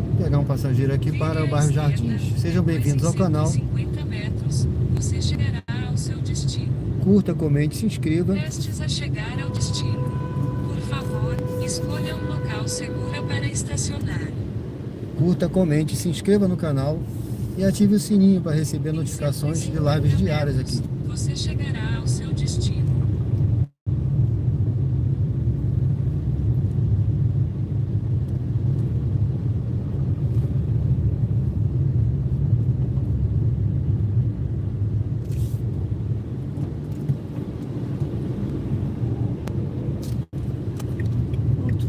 Vou pegar um passageiro aqui Vire para à o bairro esquerda, Jardins. Sejam bem-vindos ao depois canal. de 150 metros, você chegará ao seu destino. Curta, comente, se inscreva. Prestes a chegar ao destino. Por favor, escolha um local seguro para estacionar. Curta, comente, se inscreva no canal e ative o sininho para receber Em notificações de 150 lives diárias metros, aqui. Você chegará ao seu destino.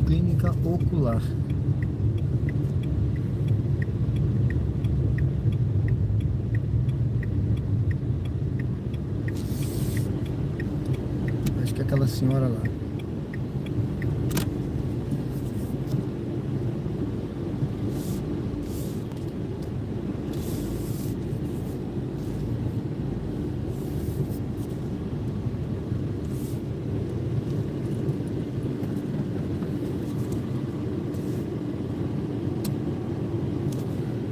Clínica Ocular. Acho que é aquela senhora lá.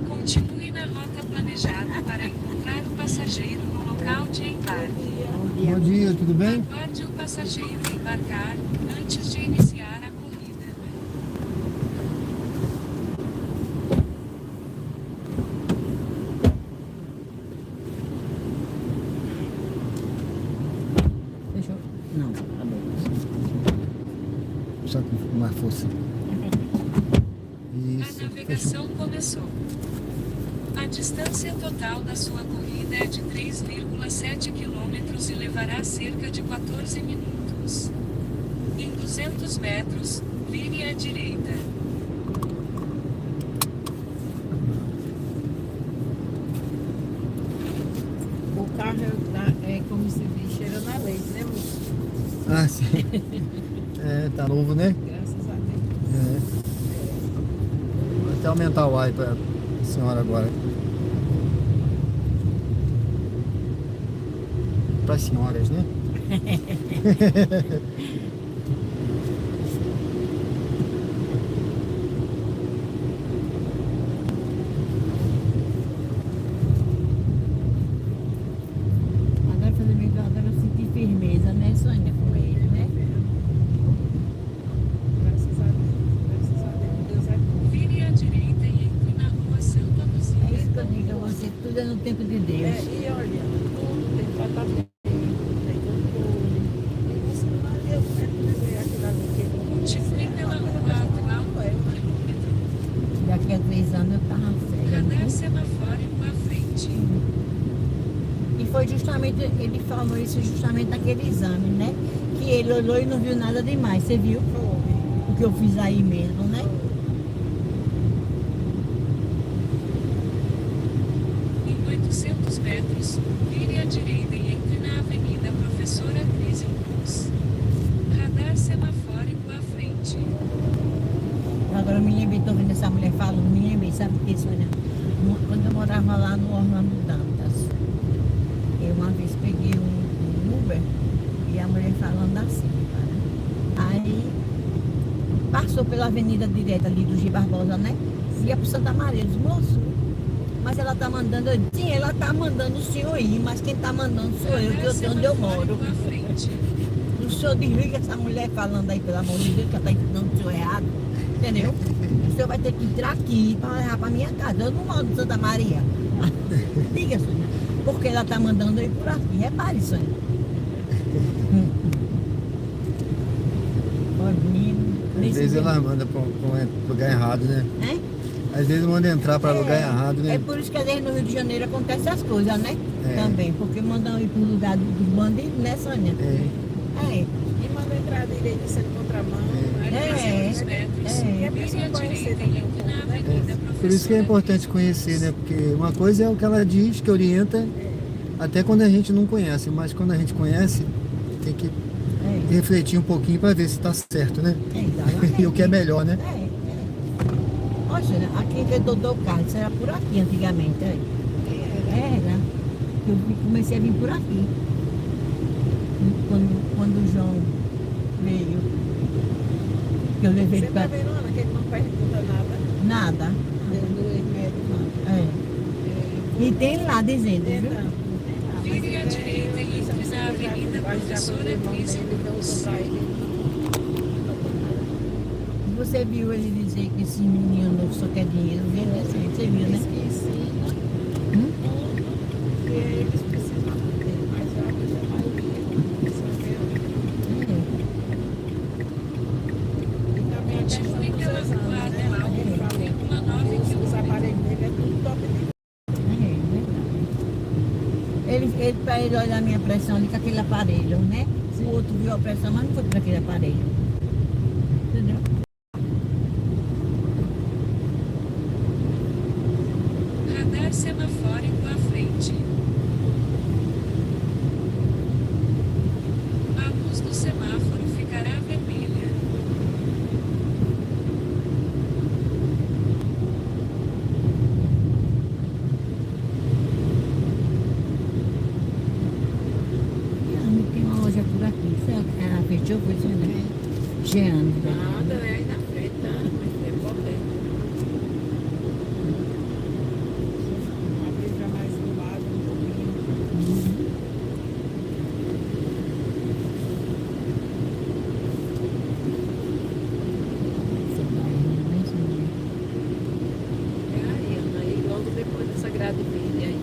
Continue na rota planejada para encontrar o passageiro no local de embarque. Bom dia, tudo bem? Aguarde o passageiro embarcar antes de iniciar a corrida. Fechou? Não, tá bom. Só com mais força. A Isso, fechou. navegação começou. A distância total da sua corrida é de 3,7 quilômetros e levará cerca de 14 minutos. Em 200 metros, vire à direita. O carro é como se diz, cheira na leite, né, moço? Ah, sim. É, tá novo, né? Graças a Deus. É. Vou até aumentar o ar pra senhora agora. Para senhoras, né? Agora eu senti firmeza, né, Sônia, com ele, né? Graças a Deus. Graças a Deus. Deus é bom. Vire à direita e entre na rua Santa É isso Luzia. que eu digo a você, tudo é no tempo de Deus. E olha, tudo tem tratamento, tem controle. E você não vai ver o tempo de ver aquilo ali que ele Continue pela rua atual. Daqui a 3 anos eu tava cega. Radar Né? semafórico à frente. E foi justamente, ele falou isso justamente naquele exame, né? Que ele olhou e não viu nada demais, você viu? O que eu fiz aí mesmo, né? Em 800 metros, vire à direita e entre na Avenida Professora Crise Luz. Radar semafórico à frente. Agora eu me lembrei, tô vendo essa mulher falando, me lembrei, sabe o que, Sônia? Quando eu morava lá no Orlando Dantas, eu uma vez peguei um Uber e a mulher falando assim, cara. Aí passou pela avenida direta ali do G Barbosa, né? Ia pro Santa Maria, eu disse, moço, mas ela tá mandando, eu disse, sim, ela tá mandando o senhor ir, mas quem tá mandando sou eu, que eu sei onde eu moro. Semafórico à frente. O senhor desliga essa mulher falando aí, pelo amor de Deus, que ela tá ensinando o senhor errado. Entendeu? O senhor vai ter que entrar aqui para levar para minha casa. Eu não moro em Santa Maria. Diga, Sônia. Porque ela tá mandando eu ir por aqui. Repare, Sônia. Olha, menino. Às vezes ela manda para um lugar errado, né? É? Às vezes manda entrar para lugar errado, né? É por isso que às vezes no Rio de Janeiro acontece as coisas, né? É. Também. Porque mandam ir pro lugar dos bandidos, né, Sônia? É. É. E manda entrar direito sendo contramão. É. 300 metros, É. vire à direita e entre na Avenida Professora Por isso que é importante Crise conhecer, Luz. né? Porque uma coisa é o que ela diz, que orienta, até quando a gente não conhece, mas quando a gente conhece, tem que É. refletir um pouquinho para ver se está certo, né? É, exatamente. E o que é melhor, né? É. Olha, aqui que é Dodô Carlos, isso era por aqui antigamente. Aí. Era. Comecei a vir por aqui. Quando o João veio. Que eu levei Você ele tá pra. vendo, Ana, que ele não pergunta nada Nada. do médico. É. E tem lá dizendo, viu? Então, Vire à direita e entre na Avenida Professora Crise Luz. Você viu ele dizer que esse menino novo só quer dinheiro, viu? Você viu, né? Esqueci. Hum? Porque eles precisam ter mais rápido, a maioria. Só que e também a questão Continue dos pela exames, rua né? atual, Ele falou. 1,9 Os quilômetros. aparelhos dele é tudo top de Ele, para ele olhar a minha pressão ali com aquele aparelho, né? O outro viu a pressão, mas não foi para aquele aparelho. Entendeu? Radar semafórico à frente. A luz do semáforo ficará vermelha. Jeane, tem uma loja por aqui. Ela fechou, foi isso, né? Jeane. nada, é aí na frente, tá? Mas tem problema. Abrir já mais do lado um pouquinho. É aí, Ana, aí logo depois dessa grade verde aí.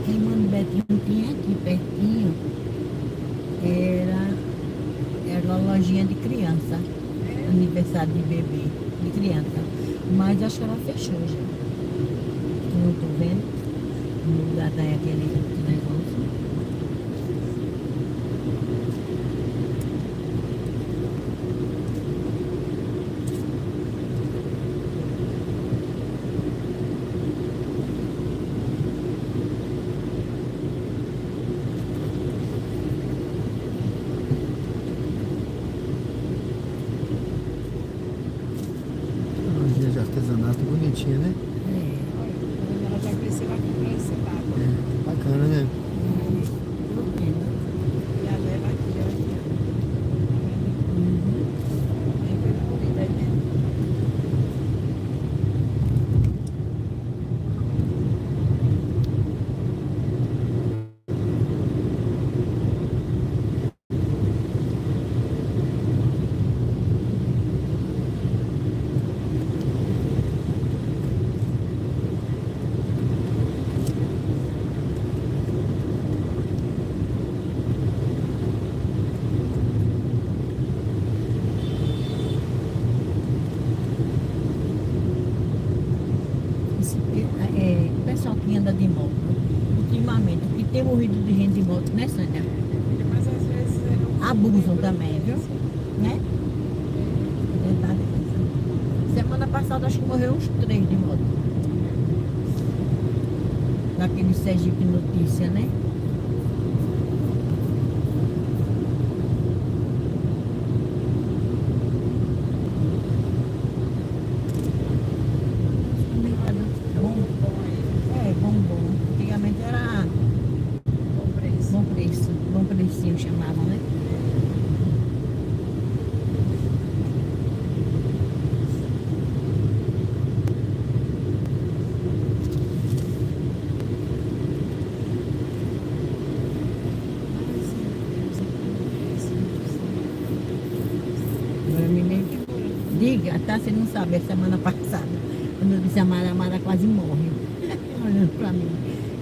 Quem mano Betinho tinha aqui pertinho era uma lojinha de criança, aniversário de bebê, de criança. Mas acho que ela fechou já. Eu não tô vendo. No lugar daquele negócio. anda de moto. Ultimamente, o que tem morrido de gente de moto, né, Sânia? Mas às vezes Abusam também, viu? Né? Verdade. Semana passada acho que morreu uns 3 de moto. Naquele Sergipe Notícia, né? Bombom. Antigamente era bom precinho chamavam, né? Eu me lembro. Diga, tá? Você não sabe, a semana passada, quando eu disse a Mara quase morre. Olhando pra mim.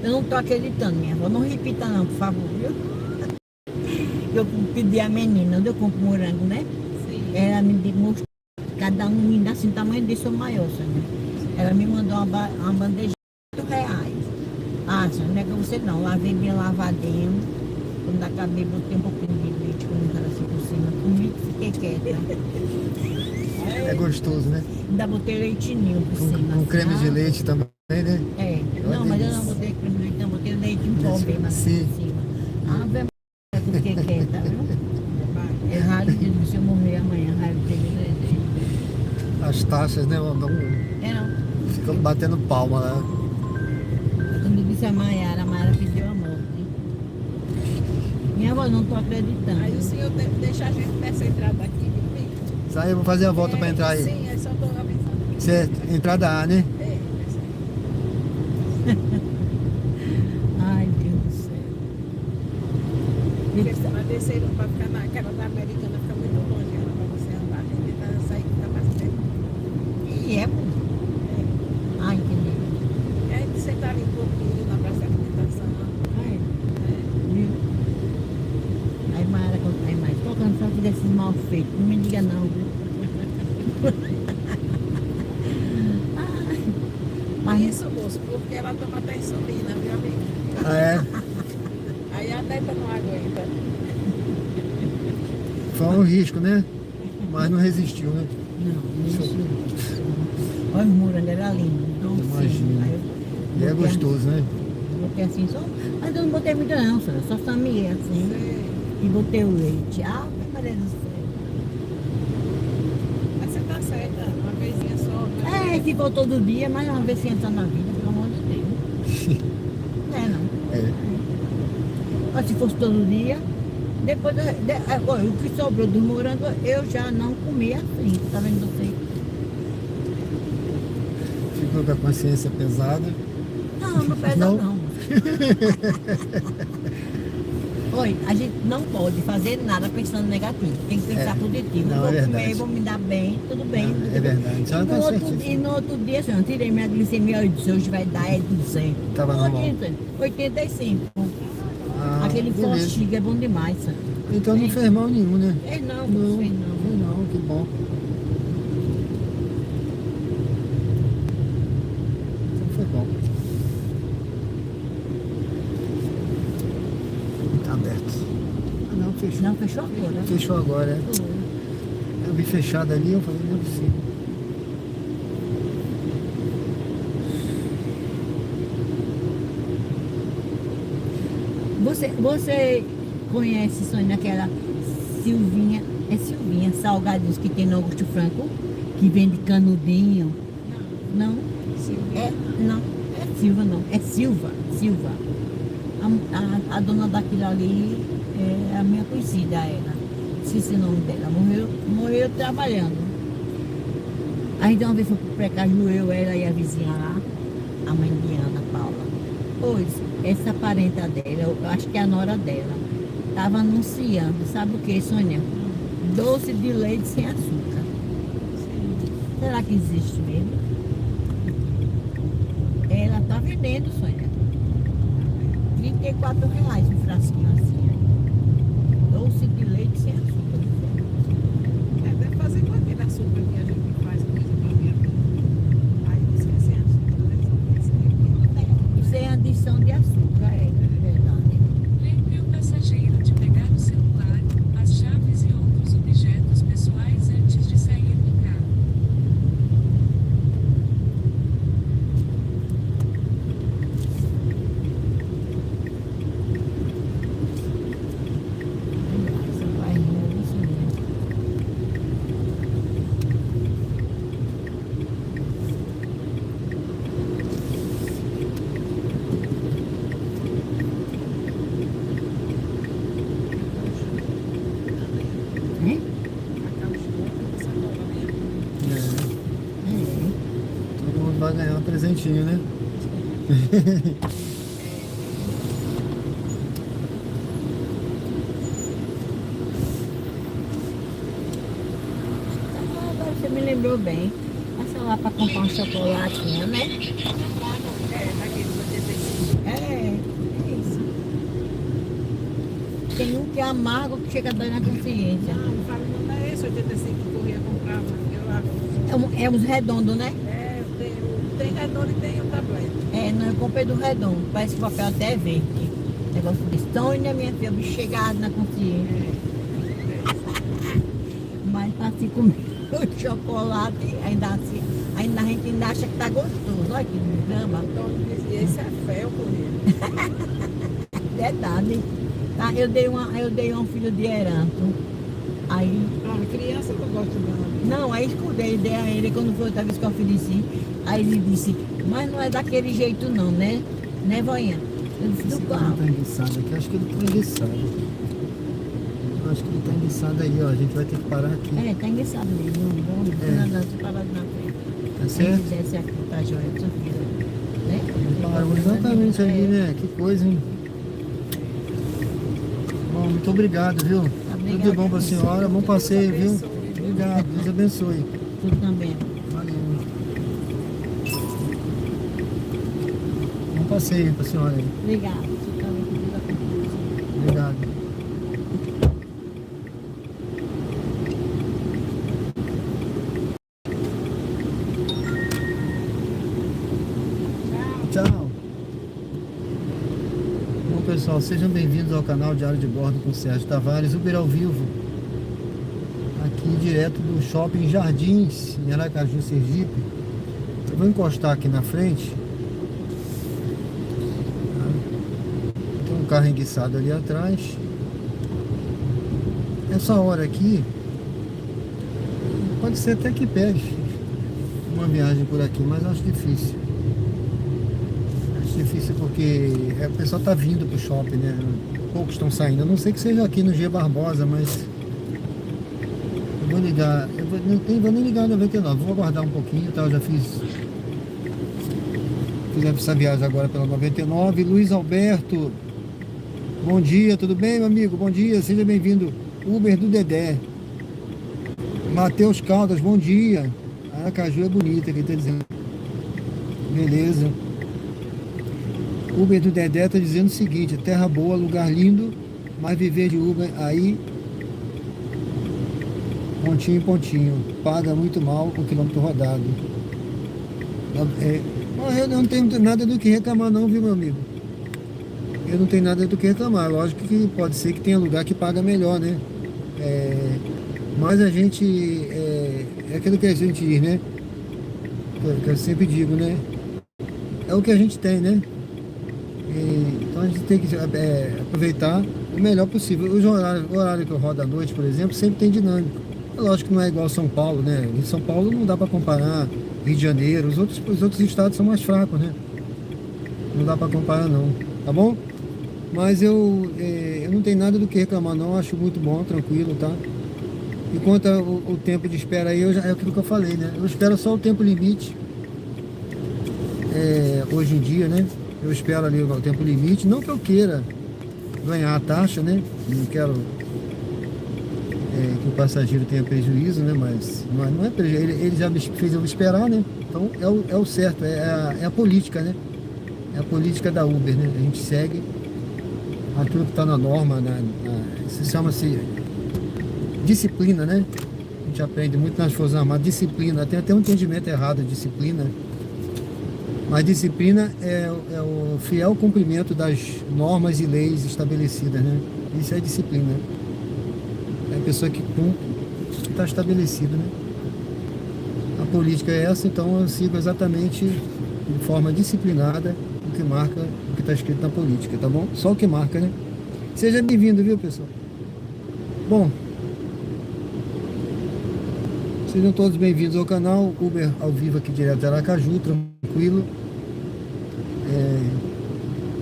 Eu não tô acreditando, minha avó. Não repita não, por favor, viu? Eu pedi a menina, onde eu compro morango, né? Sim. Ela me mostrou, cada um ainda assim, tamanho desse ou maior, Sônia. Ela me mandou uma bandeja de R$8. Ah, Sônia, não é com você não. Lavei bem lavadinho. Quando acabei, botei um pouquinho de leite, quando ela assim por cima. Comi e fiquei quieta. É gostoso, né? Ainda botei leitinho por Com, cima. com creme de sabe? leite também, né? É. Não, mas eu não botei creme de leite, não. Botei leite em pó bem mais Sim. por cima. Ave Maria, eu fiquei quieta, viu? É raro de se eu morrer amanhã, raro de ter. As taxas, né? É não. Ficam batendo palma lá. Quando eu disse a Maiara pediu a morte. Minha avó, não tô acreditando. Aí o senhor deve deixar a gente nessa entrada aqui, viu? Sai, eu vou fazer a volta pra entrar aí. Sim, é só tô avisando. Certo, entrada A, né? É, Ai, Deus do céu. mas desceram para ficar naquela da Americana, fica muito longe, ela para você andar. A gente tá sair fica mais perto. E é bom. Ai, entendi. E aí de sentar ali um pouquinho na praça da alimentação. Ai, viu? Aí Maiara conta aí mais. Tô cansada desses mal feitos. Não me diga não, viu? Ai, mas Isso, moço, porque ela toma até insulina, viu, amigo? Ah, é. Aí a neta não aguenta. Foi um risco, né? Mas não resistiu, né? não, isso. Olha, o morando era lindo. Docinho. Imagina. Aí E é botei gostoso, né? Botei assim só. Mas eu não botei muito não, só samiei assim. Sei. E botei o leite. Ah, Maria do céu. Mas você tá certa, uma vezinha só. Né? É, se for todo dia, mas uma vez que entra na vida, pelo amor de Deus. Não é não. É. Mas se fosse todo dia, depois olha, o que sobrou do morango eu já não comi assim, tá vendo você? Ficou com a consciência pesada. Não pesa Não? não. Olha, a gente não pode fazer nada pensando negativo, tem que pensar É. positivo. Não, Eu vou é comer, verdade. vou me dar bem, tudo bem. Não, tudo é bem. verdade. Só E tá no, outro, certíssimo. e no outro dia, assim, eu tirei minha glicemia, eu disse, hoje vai dar 200. Tava normal. 85. Ah, Aquele beleza. forchiga é bom demais, sabe? Então não fez mal nenhum, né? É não, Não, não sei não. não, que bom. Então foi bom. Tá aberto. Ah, não, fechou. Não, fechou agora. Fechou agora, é. Foi. Eu vi fechado ali, eu falei, não é possível. Você conhece, Sônia, aquela Silvinha, é Silvinha, salgadinhos que tem no Augusto Franco, que vende canudinho? Não? Silvia. Não, é Silva não, é Silva. A dona daquilo ali é a minha conhecida, ela. Esqueci o nome dela, morreu trabalhando. Aí então uma vez foi pro Precaju, ela e a vizinha lá, a mãe de Ana Paula. Pois, essa parenta dela, eu acho que é a nora dela, estava anunciando, sabe o que, Sônia? Doce de leite sem açúcar. Será que existe mesmo? Ela está vendendo, Sônia. R$34 um frasquinho assim. Doce de leite sem açúcar. É, deve fazer com aquele açúcar que a gente faz coisa pra minha vida. Aí diz que é sem açúcar, né? Só que esse aqui não tem. Isso é distribuição de açúcar, é verdade. Lembre o passageiro de pegar o celular, as chaves e outros objetos pessoais antes de sair do carro. Nossa, vai indo, isso mesmo. Todo mundo vai ganhar um presentinho, né? Agora você me lembrou bem. Passa lá para comprar um chocolatinho, né? É isso. Tem um que é amargo que chega a dor na consciência. Não fala, não é esse 85 que corria comprava. Eu lá. É uns redondos, né? Tem redondo e tem o tablete. É, não, eu comprei do redondo. Parece que o papel até é verde. Negócio de Sônia, minha filha, bicho chegado na consciência. Mas assim comer o chocolate, ainda a gente ainda acha que tá gostoso. Olha que drama. Então dizia, esse é fel corria. Verdade. Tá, eu dei a um filho de Heranto. Aí, Não, criança não gosta de nada. não, aí escutei, dei a ele quando foi outra vez que eu ofereci. Aí ele disse, mas não é daquele jeito não, né? Né, voinha? Eu disse, do Esse qual? cara tá enguiçado aqui, acho que ele tá enguiçado. Eu acho que ele tá enguiçado aí, ó. A gente vai ter que parar aqui. É, tá engraçado mesmo. Vamos parar na frente. Tá certo? Se essa aqui tá joia, sua filha. Né? Parou exatamente ali, né? Que coisa, hein? Bom, muito obrigado, viu? Tudo de bom pra senhora. Bom passeio, viu? Obrigado. Deus abençoe. Tudo também. Valeu. Bom passeio pra senhora aí. Obrigada. Você também, que Deus abençoe. Obrigado. Tchau. Bom, pessoal, sejam bem-vindos ao canal Diário de Bordo com Sérgio Tavares, Uber ao vivo. Aqui direto do Shopping Jardins, em Aracaju, Sergipe. Eu vou encostar aqui na frente. Tem um carro enguiçado ali atrás. Essa hora aqui, pode ser até que pegue uma viagem por aqui, mas acho difícil. Acho difícil porque o pessoal tá vindo pro shopping, né? Poucos estão saindo. A não sei que seja aqui no G Barbosa, mas eu vou ligar. Vou nem ligar no 99, vou aguardar um pouquinho, tá? Eu já fiz essa viagem agora pela 99. Luiz Alberto, bom dia, tudo bem, meu amigo? Bom dia, seja bem-vindo. Uber do Dedé. Matheus Caldas, bom dia. Aracaju é bonita, quem tá dizendo. Beleza. Uber do Dedé tá dizendo o seguinte: terra boa, lugar lindo, mas viver de Uber aí, pontinho em pontinho, paga muito mal o quilômetro rodado. Eu não tenho nada do que reclamar não, viu, meu amigo? Eu não tenho nada do que reclamar. Lógico que pode ser que tenha lugar que paga melhor, né? Mas a gente... É aquilo que a gente diz, né? Que eu sempre digo, né? É o que a gente tem, né? Então a gente tem que aproveitar o melhor possível. O horário que eu rodo à noite, por exemplo, sempre tem dinâmico. É lógico que não é igual São Paulo, né? Em São Paulo não dá para comparar. Rio de Janeiro, os outros estados são mais fracos, né? Não dá para comparar não, tá bom? Mas eu não tenho nada do que reclamar não, acho muito bom, tranquilo, tá? E quanto ao tempo de espera aí, é aquilo que eu falei, né? Eu espero só o tempo limite. Hoje em dia, né? Eu espero ali o tempo limite, não que eu queira ganhar a taxa, né? Não quero que o passageiro tenha prejuízo, né? Mas não é prejuízo, ele já fez eu esperar, né? Então é o certo, é a política, né? É a política da Uber, né? A gente segue aquilo que está na norma, se chama-se disciplina, né? A gente aprende muito nas Forças Armadas, disciplina, tem até um entendimento errado de disciplina. Mas disciplina é o fiel cumprimento das normas e leis estabelecidas, né? Isso é disciplina. É a pessoa que cumpre o que está estabelecido, né? A política é essa, então eu sigo exatamente de forma disciplinada o que marca, o que está escrito na política, tá bom? Só o que marca, né? Seja bem-vindo, viu, pessoal? Bom, sejam todos bem-vindos ao canal Uber ao vivo aqui direto de Aracaju, tranquilo.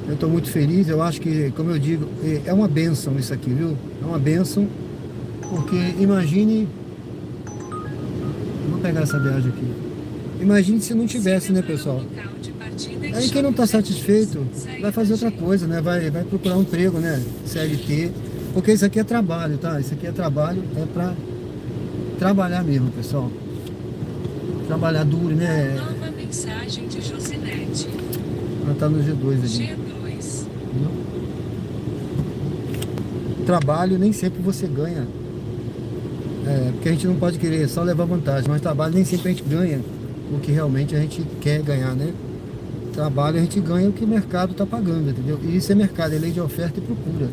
Eu estou muito feliz, eu acho que, como eu digo, é uma bênção isso aqui, viu? É uma bênção, porque imagine... Vou pegar essa viagem aqui. Imagine se não tivesse, né, pessoal? Aí quem não está satisfeito vai fazer outra coisa, né? Vai procurar um emprego, né? CLT. Porque isso aqui é trabalho, tá? Isso aqui é trabalho, é pra trabalhar mesmo, pessoal. Trabalhar duro, né? Nova mensagem de Josinete. Ela tá no G2 ali. G2. Trabalho nem sempre você ganha. Porque a gente não pode querer só levar vantagem, mas trabalho nem sempre a gente ganha o que realmente a gente quer ganhar, né? Trabalho a gente ganha o que o mercado está pagando, entendeu? E isso é mercado, é lei de oferta e procura.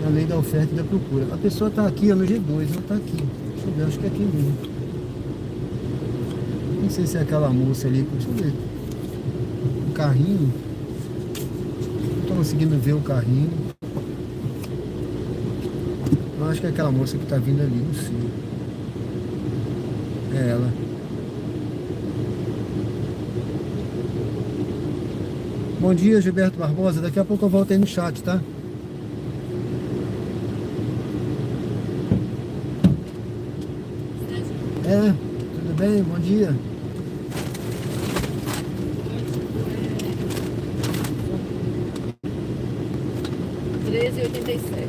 É a lei da oferta e da procura. A pessoa está aqui, ó, no G2, ela está aqui. Deixa eu ver, acho que é aqui mesmo. Não sei se é aquela moça ali, deixa eu ver. O carrinho. Não estou conseguindo ver o carrinho. Eu acho que é aquela moça que está vindo ali, não sei. É ela. Bom dia, Gilberto Barbosa. Daqui a pouco eu volto aí no chat, tá? Tudo bem? Bom dia. R$13,87.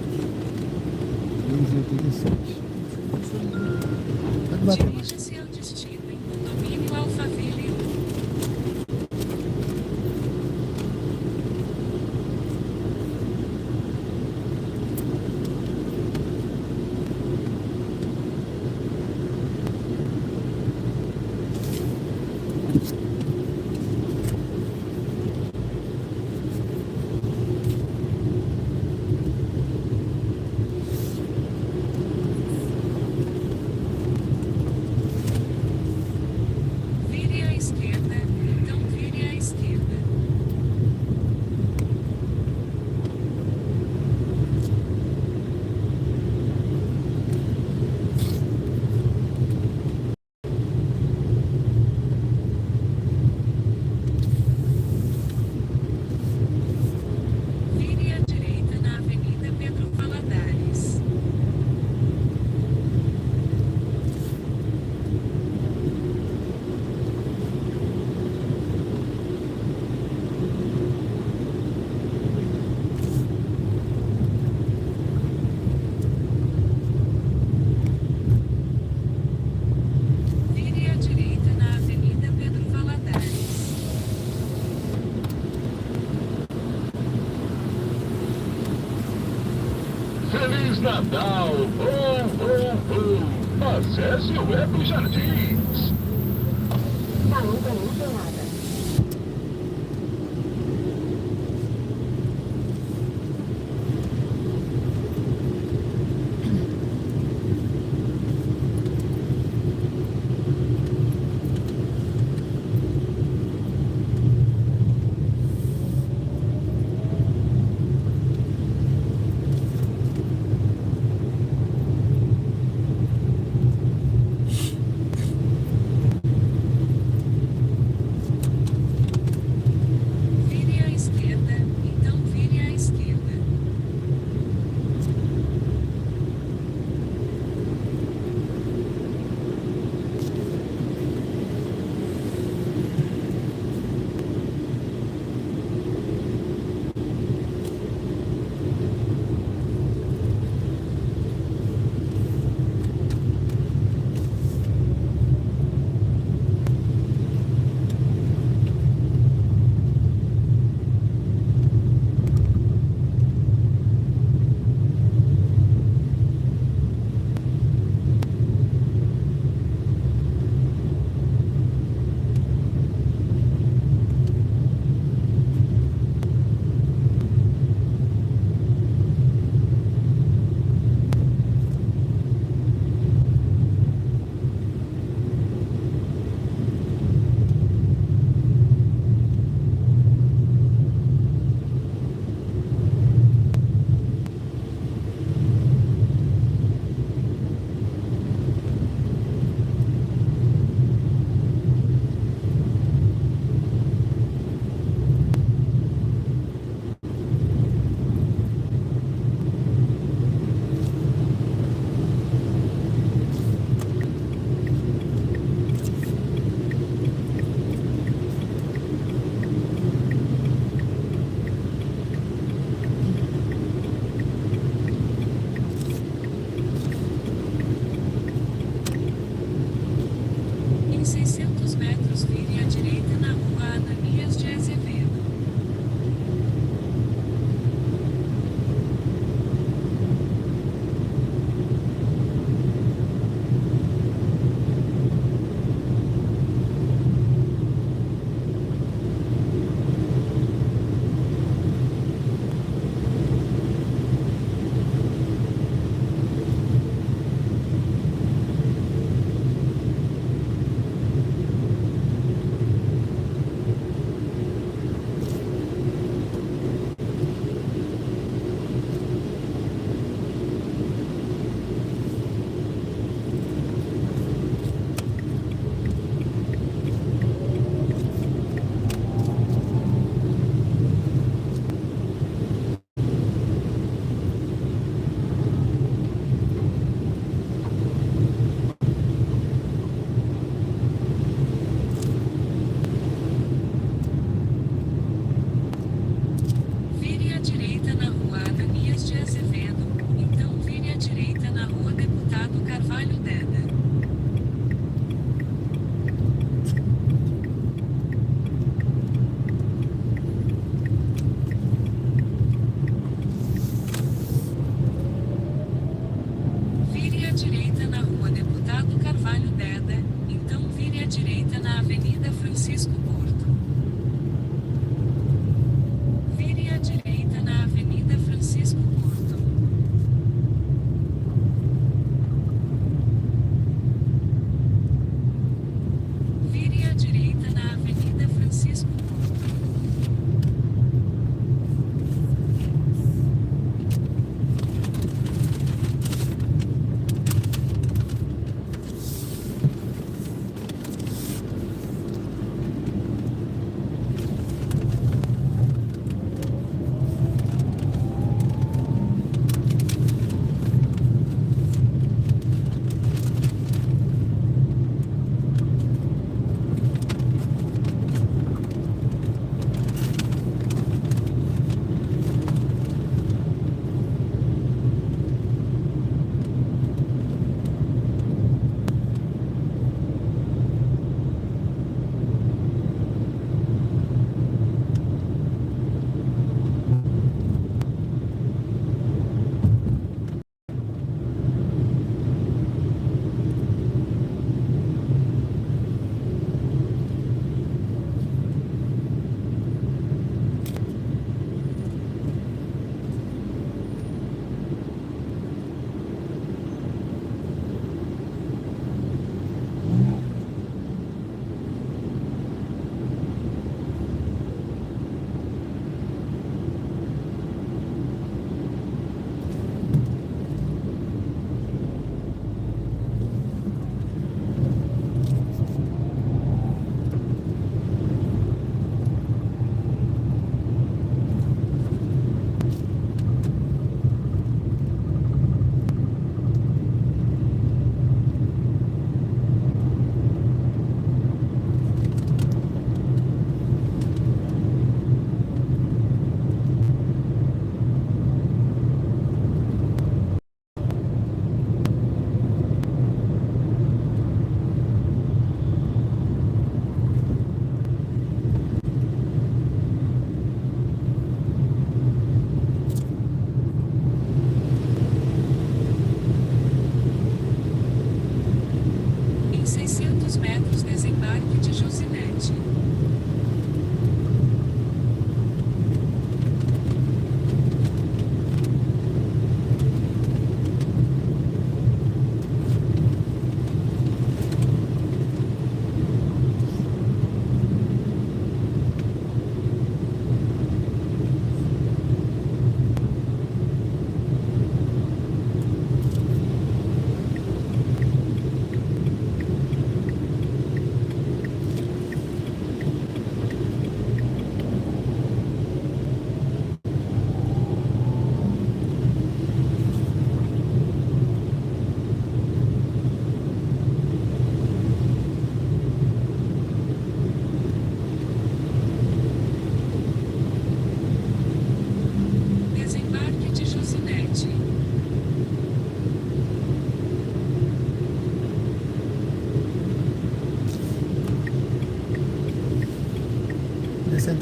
15,87. Pode bater mais. Dirija-se ao destino em condomínio Alphaville 1. Vire à esquerda, então vire à esquerda. Vire à direita na Avenida Pedro Valadares. Vire à direita na Avenida Pedro Valadares. Feliz Natal! Acesse o Eco Jardins! Ainda não deu nada.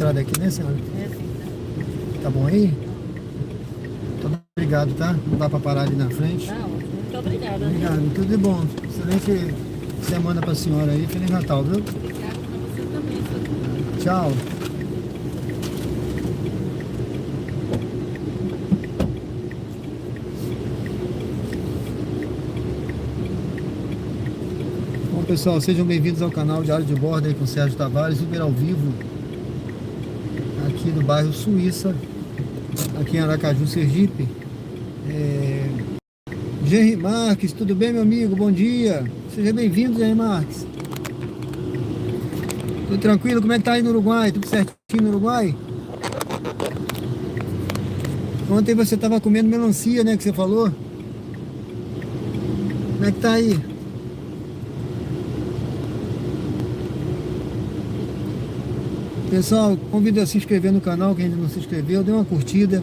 estrada aqui, né, senhora? É assim, tá? Tá bom aí? Então, obrigado, tá? Não dá pra parar ali na frente. Tá ótimo. Muito obrigada. Viu? Obrigado, tudo de bom. Excelente semana pra senhora aí. Feliz Natal, viu? Obrigada pra você também, seu Tchau. Bom, pessoal, sejam bem-vindos ao canal Diário de Bordo aí com o Sérgio Tavares, Uber ao vivo, aqui no bairro Suíça, aqui em Aracaju, Sergipe. Jerry Marques, tudo bem, meu amigo? Bom dia. Seja bem-vindo, Jerry Marques. Tudo tranquilo? Como é que tá aí no Uruguai? Tudo certinho no Uruguai? Ontem você tava comendo melancia, né, que você falou? Como é que tá aí? Pessoal, convido a se inscrever no canal, quem ainda não se inscreveu, dê uma curtida.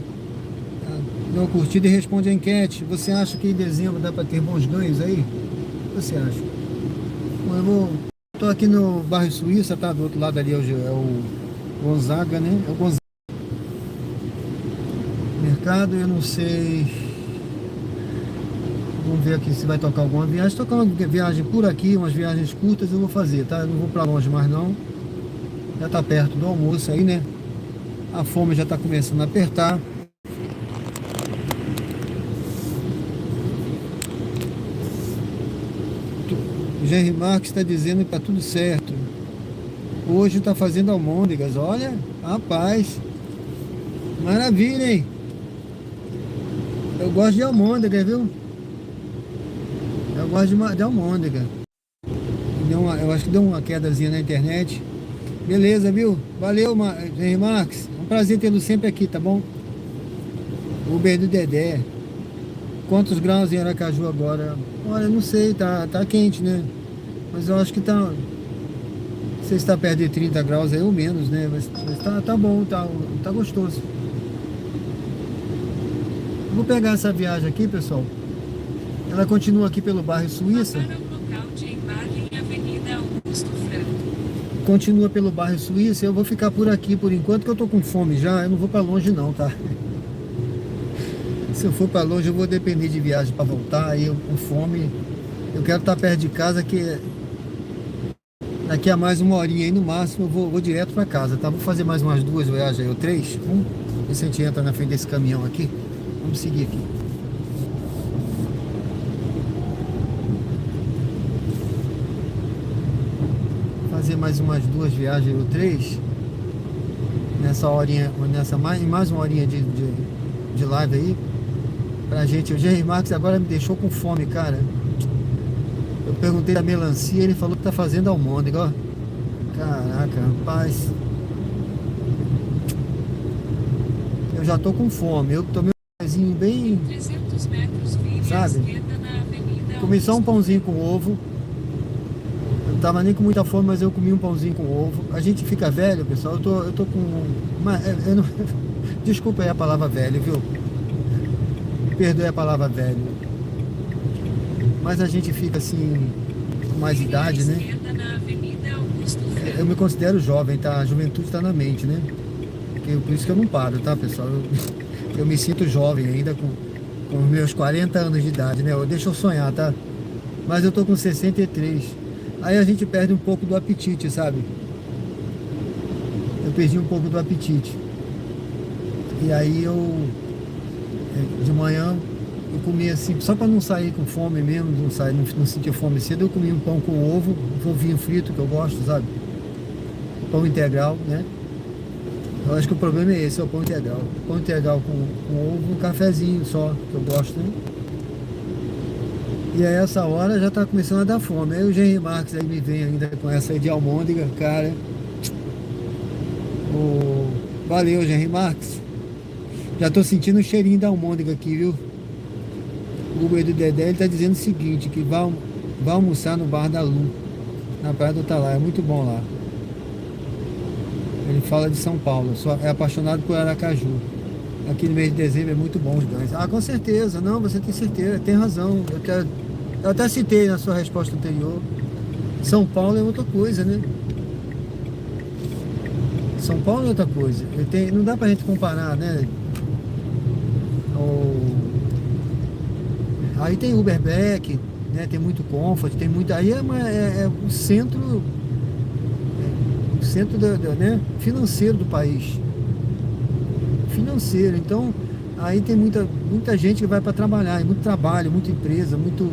Dê uma curtida e responde a enquete. Você acha que em dezembro dá para ter bons ganhos aí? O que você acha? Bom, tô aqui no bairro Suíça, tá? Do outro lado ali é o Gonzaga, né? É o Gonzaga. Mercado, eu não sei. Vamos ver aqui se vai tocar alguma viagem. Se tocar uma viagem por aqui, umas viagens curtas, eu vou fazer, tá? Eu não vou para longe mais não. Já tá perto do almoço aí, né? A fome já tá começando a apertar. O Jerry Marques está dizendo que tá tudo certo. Hoje tá fazendo almôndegas, olha, rapaz. Maravilha, hein? Eu gosto de almôndega, viu? Eu gosto de almôndega. Eu acho que deu uma quedazinha na internet. Beleza, viu? Valeu, Jerry Marques. É um prazer tê-lo sempre aqui, tá bom? Uber do Dedé. Quantos graus em Aracaju agora? Olha, não sei, tá quente, né? Mas eu acho que tá... Não sei se tá perto de 30 graus aí ou menos, né? Mas tá bom, tá gostoso. Vou pegar essa viagem aqui, pessoal. Ela continua aqui pelo bairro Suíça. Para o local de embarque em Avenida Augusto Franco. Continua pelo bairro Suíça. Eu vou ficar por aqui por enquanto, que eu tô com fome já. Eu não vou pra longe não, tá? Se eu for pra longe eu vou depender de viagem pra voltar. Aí eu com fome. Eu quero estar perto de casa, que daqui a mais uma horinha aí no máximo eu vou direto pra casa, tá? Vou fazer mais umas 2 viagens aí, ou 3. Vamos ver se a gente entra na frente desse caminhão aqui. Vamos seguir aqui. Fazer mais umas 2 viagens ou 3 nessa horinha, mais uma horinha de live aí pra gente. O Jerry Marques agora me deixou com fome, cara. Eu perguntei da melancia, ele falou que tá fazendo almôndega, ó. Caraca, rapaz. Eu já tô com fome. Eu tomei um pãozinho bem, 300 metros, vire à sabe? esquerda na Avenida Comi só um Augusto pãozinho com ovo. Eu não tava nem com muita fome, mas eu comi um pãozinho com ovo. A gente fica velho, pessoal. Eu tô com eu não... Desculpa aí a palavra velho, viu? Perdoe a palavra velho. Mas a gente fica assim, com mais Vire à idade, né? esquerda na Avenida Augusto Franco. Eu me considero jovem, tá? A juventude tá na mente, né? Por isso que eu não paro, tá, pessoal? Eu me sinto jovem ainda com os meus 40 anos de idade, né? Deixa eu sonhar, tá? Mas eu tô com 63. Aí a gente perde um pouco do apetite, sabe? Eu perdi um pouco do apetite. E aí de manhã, eu comi assim, só para não sair com fome mesmo, não sentir fome cedo, eu comi um pão com ovo, um ovinho frito que eu gosto, sabe? Pão integral, né? Eu acho que o problema é esse, é o pão integral. Pão integral com ovo, um cafezinho só, que eu gosto, né? E aí essa hora já tá começando a dar fome. Aí o Jerry Marques aí me vem ainda com essa aí de almôndega, cara. Valeu, Jerry Marques. Já tô sentindo o cheirinho da almôndega aqui, viu? O Uber do Dedé, ele tá dizendo o seguinte, que vai almoçar no Bar da Lu, na Praia do Atalaia, é muito bom lá. Ele fala de São Paulo, é apaixonado por Aracaju. Aqui no mês de dezembro é muito bom os ganhos. Ah, com certeza, não, você tem certeza, tem razão. Eu até citei na sua resposta anterior. São Paulo é outra coisa, né? São Paulo é outra coisa. Não dá pra gente comparar, né? Aí tem Uberbeck, né? Tem muito Comfort, tem muito. Aí é o centro, né? Financeiro do país. Financeiro. Então, aí tem muita gente que vai para trabalhar, muito trabalho, muita empresa, muito.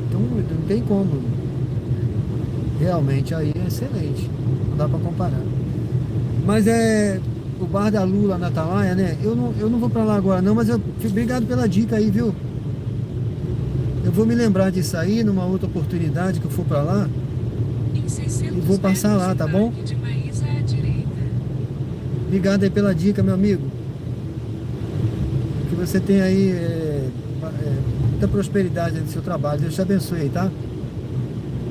Então não tem como. Realmente aí é excelente. Não dá para comparar. Mas o Bar da Lula na Atalaia, né? Eu não vou para lá agora não, mas obrigado pela dica aí, viu? Eu vou me lembrar disso aí numa outra oportunidade que eu for para lá. E vou passar lá, tá bom? De Maísa à direita. Obrigado aí pela dica, meu amigo. Que você tenha aí muita prosperidade no seu trabalho. Deus te abençoe aí, tá?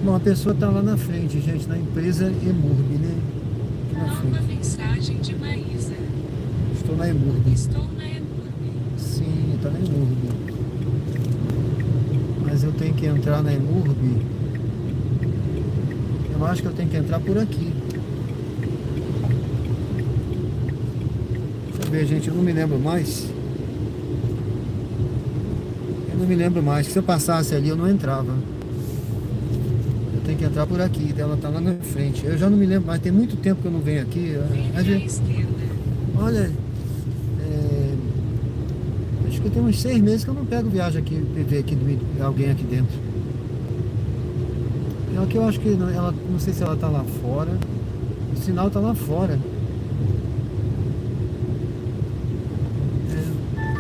Bom, a pessoa tá lá na frente, gente, na empresa EMURB, né? Aqui na Nova frente. mensagem de Maísa. Estou na EMURB. Estou na EMURB. Sim, tá na EMURB. Mas eu tenho que entrar na EMURB. Eu acho que eu tenho que entrar por aqui. Deixa eu ver, gente, eu não me lembro mais. Eu não me lembro mais. Se eu passasse ali, eu não entrava. Eu tenho que entrar por aqui. Ela tá lá na frente. Eu já não me lembro mais. Tem muito tempo que eu não venho aqui. Vire à esquerda. Olha, acho que tem uns 6 meses que eu não pego viagem aqui, ver aqui alguém aqui dentro. É o que eu acho que ela, não sei se ela tá lá fora. O sinal tá lá fora.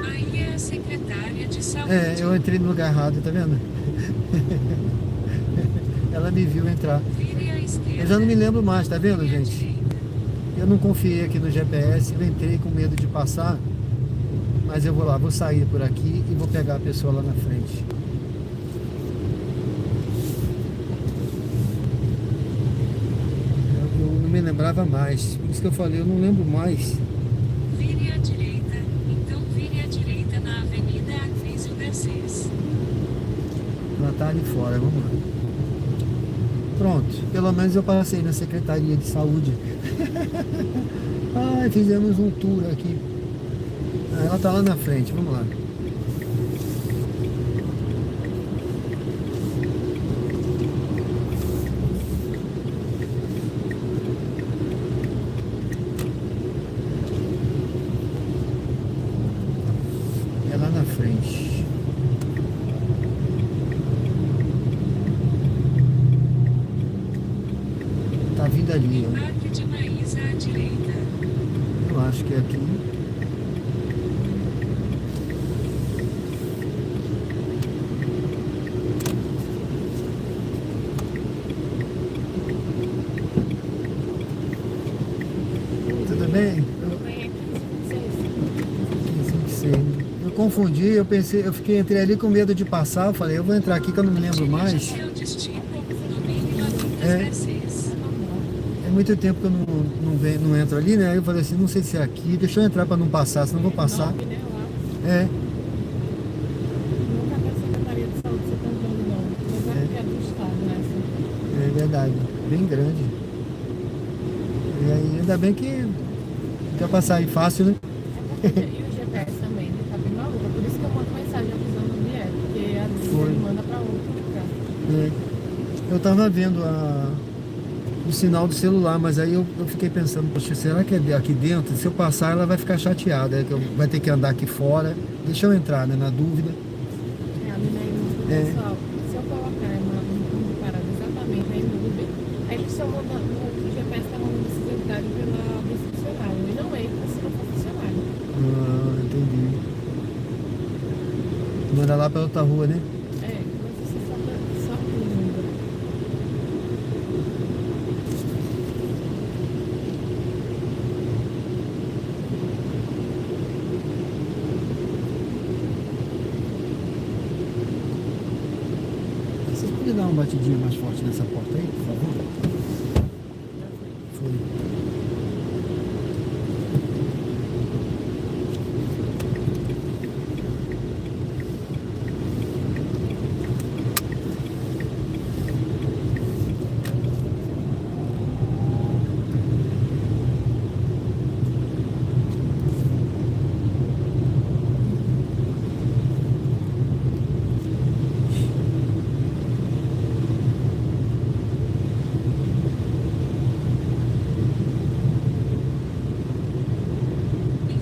Aí é a secretária de saúde. Eu entrei no lugar errado, tá vendo? Ela me viu entrar. Vire à esquerda. Eu já não me lembro mais, tá vendo, Vire à gente? direita. Eu não confiei aqui no GPS, eu entrei com medo de passar. Mas eu vou lá, vou sair por aqui e vou pegar a pessoa lá na frente. Eu não me lembrava mais. Por isso que eu falei, eu não lembro mais. Vire à direita. Então vire à direita na Avenida Acrísio Garcês. Ela tá ali fora, vamos lá. Pronto, pelo menos eu passei na Secretaria de Saúde. Fizemos um tour aqui. Ela tá lá na frente, vamos lá. É lá na frente. Tá vindo ali, ó. Parque de Maísa à direita. Eu acho que é aqui. Tudo bem? Eu confundi, eu pensei, entrei ali com medo de passar, eu falei, eu vou entrar aqui que eu não me lembro mais. Dirija-se ao destino, domínio Avenida É. Garcês. É muito tempo que eu não entro ali, né? Aí eu falei assim, não sei se é aqui, deixa eu entrar para não passar, senão eu vou passar. Nove, né, lá. É, Nunca vi a Secretaria de Saúde ser tão grande, não. Apesar que é do Estado, né? é verdade, bem grande. E aí, ainda bem que quer passar aí fácil, né? E o GPS também, né? Tá bem maluco. Por isso que eu mando mensagem avisando onde é. Porque às vezes Foi. ele manda pra outro lugar. É. Eu tava vendo o sinal do celular, mas aí eu fiquei pensando, poxa, será que é aqui dentro? Se eu passar, ela vai ficar chateada, que vai ter que andar aqui fora. Deixa eu entrar, né, na dúvida. É, ali na Imurb, É. pessoal, se eu colocar um ponto de parada exatamente na Imurb, aí eles estão mandando, o GPS está mandando esse detalhe pela funcionário. E não entra se não for funcionário. Ah, entendi. Manda lá pra outra rua, né? É, mas você só muda. Vocês podem dar uma batidinha mais forte nessa porta aí, por favor? Foi.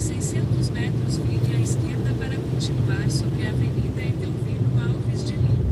600 metros, vire à esquerda para continuar sobre a Avenida Edelvino Alves de Lima.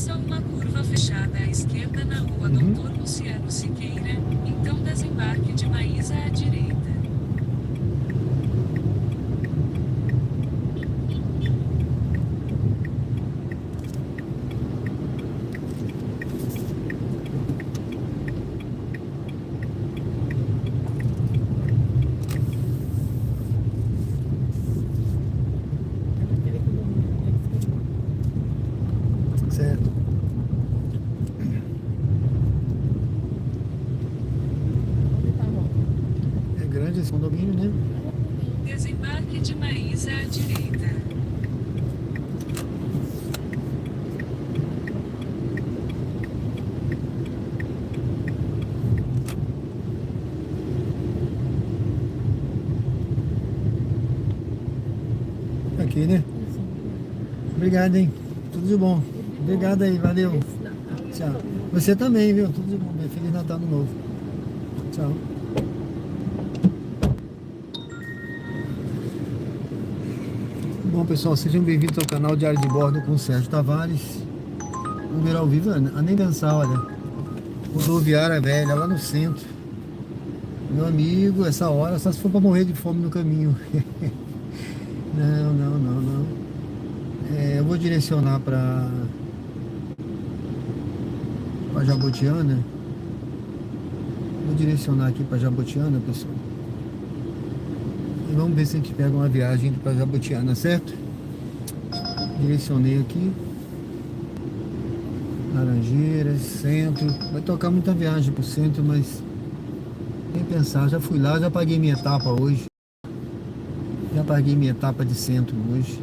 Faça uma curva fechada à esquerda na rua Uhum. Dr. Luciano Siqueira, então desembarque de Maísa à direita. Certo. É grande esse condomínio, né? Desembarque de Maísa à direita. Aqui, né? Obrigado, hein? Tudo de bom. Obrigado aí, valeu. Tchau. Você também, viu? Tudo de bom. Feliz Natal no Novo. Tchau. Bom, pessoal, sejam bem-vindos ao canal Diário de Bordo com o Sérgio Tavares. Uber ao vivo, a nem dançar, olha. Rodoviária velha, lá no centro. Meu amigo, essa hora, só se for pra morrer de fome no caminho. Não. Eu vou direcionar para Jabotiana. Vou direcionar aqui para Jabotiana, pessoal. E vamos ver se a gente pega uma viagem para Jabotiana, certo? Direcionei aqui. Laranjeiras, centro. Vai tocar muita viagem pro centro, mas nem pensar. Já fui lá, já paguei minha etapa hoje. Já paguei minha etapa de centro hoje.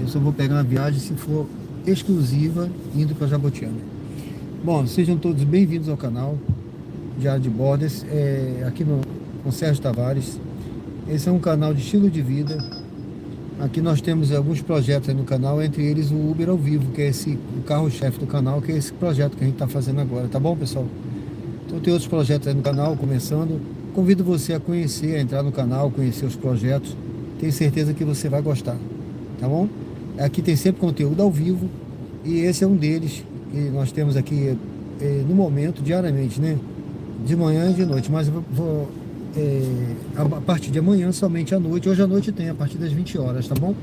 Eu só vou pegar uma viagem se for exclusiva indo para Jabotiana. Bom, sejam todos bem-vindos ao canal Diário de Bordo, aqui com Sérgio Tavares. Esse é um canal de estilo de vida. Aqui nós temos alguns projetos aí no canal, entre eles o Uber ao vivo, que é o carro-chefe do canal, que é esse projeto que a gente está fazendo agora, tá bom, pessoal? Então tem outros projetos aí no canal começando. Convido você a conhecer, a entrar no canal, conhecer os projetos. Tenho certeza que você vai gostar, tá bom? Aqui tem sempre conteúdo ao vivo e esse é um deles que nós temos aqui no momento, diariamente, né? De manhã e de noite, mas eu vou a partir de amanhã somente à noite. Hoje à noite tem, a partir das 20 horas, tá bom?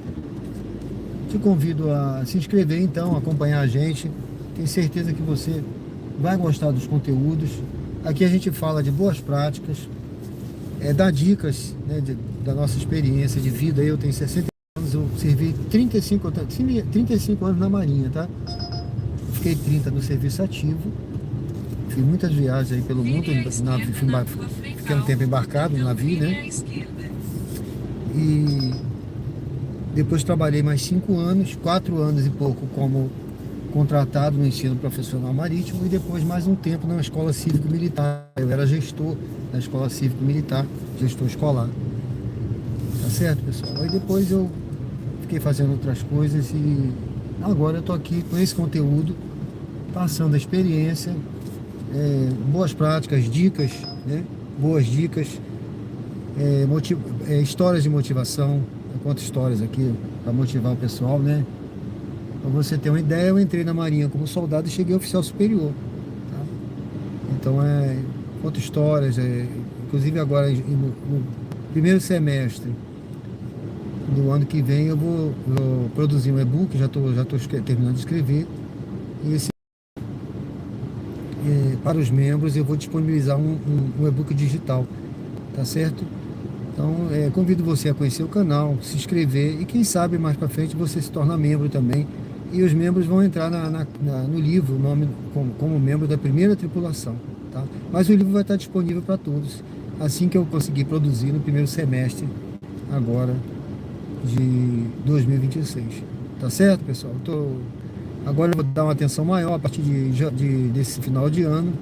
Te convido a se inscrever então, acompanhar a gente. Tenho certeza que você vai gostar dos conteúdos. Aqui a gente fala de boas práticas, dá dicas, né, da nossa experiência de vida. Eu tenho 60 anos, eu servi 35 anos na Marinha, tá? Fiquei 30 no serviço ativo. Fiz muitas viagens aí pelo mundo, fiquei um tempo embarcado no navio, né? E depois trabalhei mais 5 anos, 4 anos e pouco como contratado no ensino profissional marítimo e depois mais um tempo na escola cívico-militar. Eu era gestor da escola cívico-militar, gestor escolar. Tá certo, pessoal? Aí depois eu fiquei fazendo outras coisas e agora eu tô aqui com esse conteúdo, passando a experiência, boas práticas, dicas, né? Boas dicas, histórias de motivação. Eu conto histórias aqui para motivar o pessoal, né? Para você ter uma ideia, eu entrei na Marinha como soldado e cheguei oficial superior, tá? Então conto histórias, inclusive agora no primeiro semestre do ano que vem eu vou produzir um e-book, já tô terminando de escrever, e esse para os membros eu vou disponibilizar um e-book digital, tá certo? Então convido você a conhecer o canal, se inscrever e quem sabe mais para frente você se torna membro também. E os membros vão entrar no livro, o nome como membro da primeira tripulação, tá? Mas o livro vai estar disponível para todos, assim que eu conseguir produzir no primeiro semestre agora de 2026. Tá certo, pessoal? Agora eu vou dar uma atenção maior a partir desse final de ano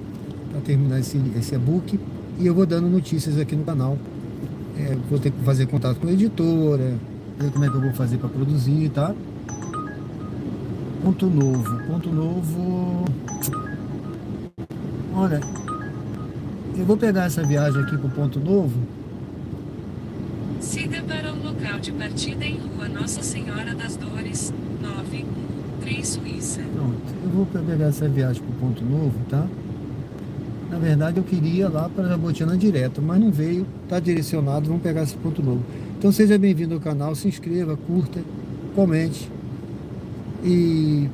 para terminar esse e-book e eu vou dando notícias aqui no canal. Vou ter que fazer contato com a editora, ver como é que eu vou fazer para produzir, tá? Ponto Novo. Olha, eu vou pegar essa viagem aqui pro Ponto Novo. Siga para o local de partida em Rua Nossa Senhora das Dores, 913 Suíça. Pronto, eu vou pegar essa viagem para o Ponto Novo, tá? Na verdade eu queria lá para Jabotiana direto, mas não veio, tá direcionado, vamos pegar esse Ponto Novo. Então seja bem-vindo ao canal, se inscreva, curta, comente. E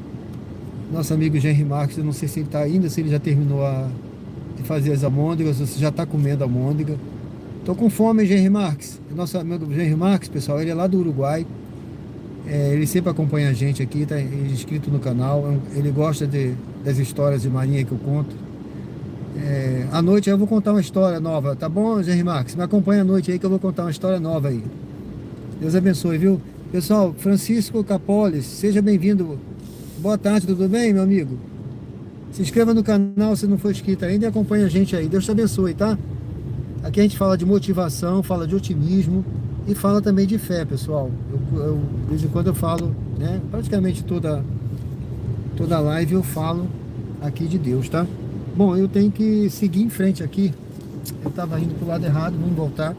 nosso amigo Henry Marques, eu não sei se ele está ainda, se ele já terminou de fazer as almôndegas, ou se já está comendo almôndega. Tô com fome, Henry Marques. Nosso amigo Henry Marques, pessoal, ele é lá do Uruguai. Ele sempre acompanha a gente aqui, tá inscrito no canal. Ele gosta das histórias de marinha que eu conto. À noite eu vou contar uma história nova, tá bom, Henry Marques? Me acompanha à noite aí que eu vou contar uma história nova aí. Deus abençoe, viu? Pessoal, Francisco Capoles, seja bem-vindo. Boa tarde, tudo bem, meu amigo? Se inscreva no canal se não for inscrito ainda e acompanha a gente aí. Deus te abençoe, tá? Aqui a gente fala de motivação, fala de otimismo e fala também de fé, pessoal. De vez em quando eu falo, né? Praticamente toda live eu falo aqui de Deus, tá? Bom, eu tenho que seguir em frente aqui. Eu estava indo pro lado errado, vamos voltar.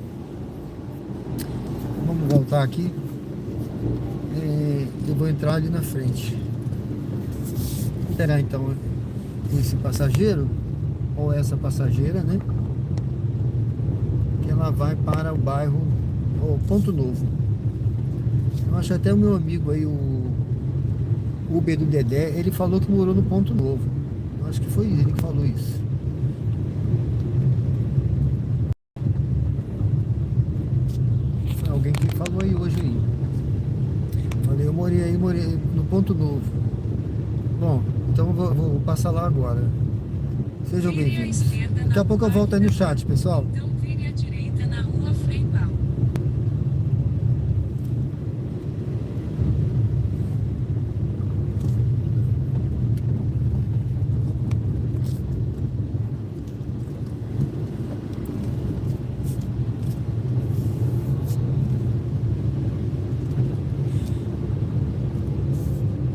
Vamos voltar aqui. Eu vou entrar ali na frente. Terá então esse passageiro, ou essa passageira, né? Que ela vai para o bairro, ou Ponto Novo. Eu acho até o meu amigo aí, o Uber do Dedé, ele falou que morou no Ponto Novo. Eu acho que foi ele que falou isso. Foi alguém que falou aí hoje aí. Falei, eu morei no Ponto Novo. Bom, então eu vou passar lá agora. Sejam bem-vindos. Daqui a pouco eu volto aí no chat, pessoal. Então vire à direita na Rua Frei Paulo.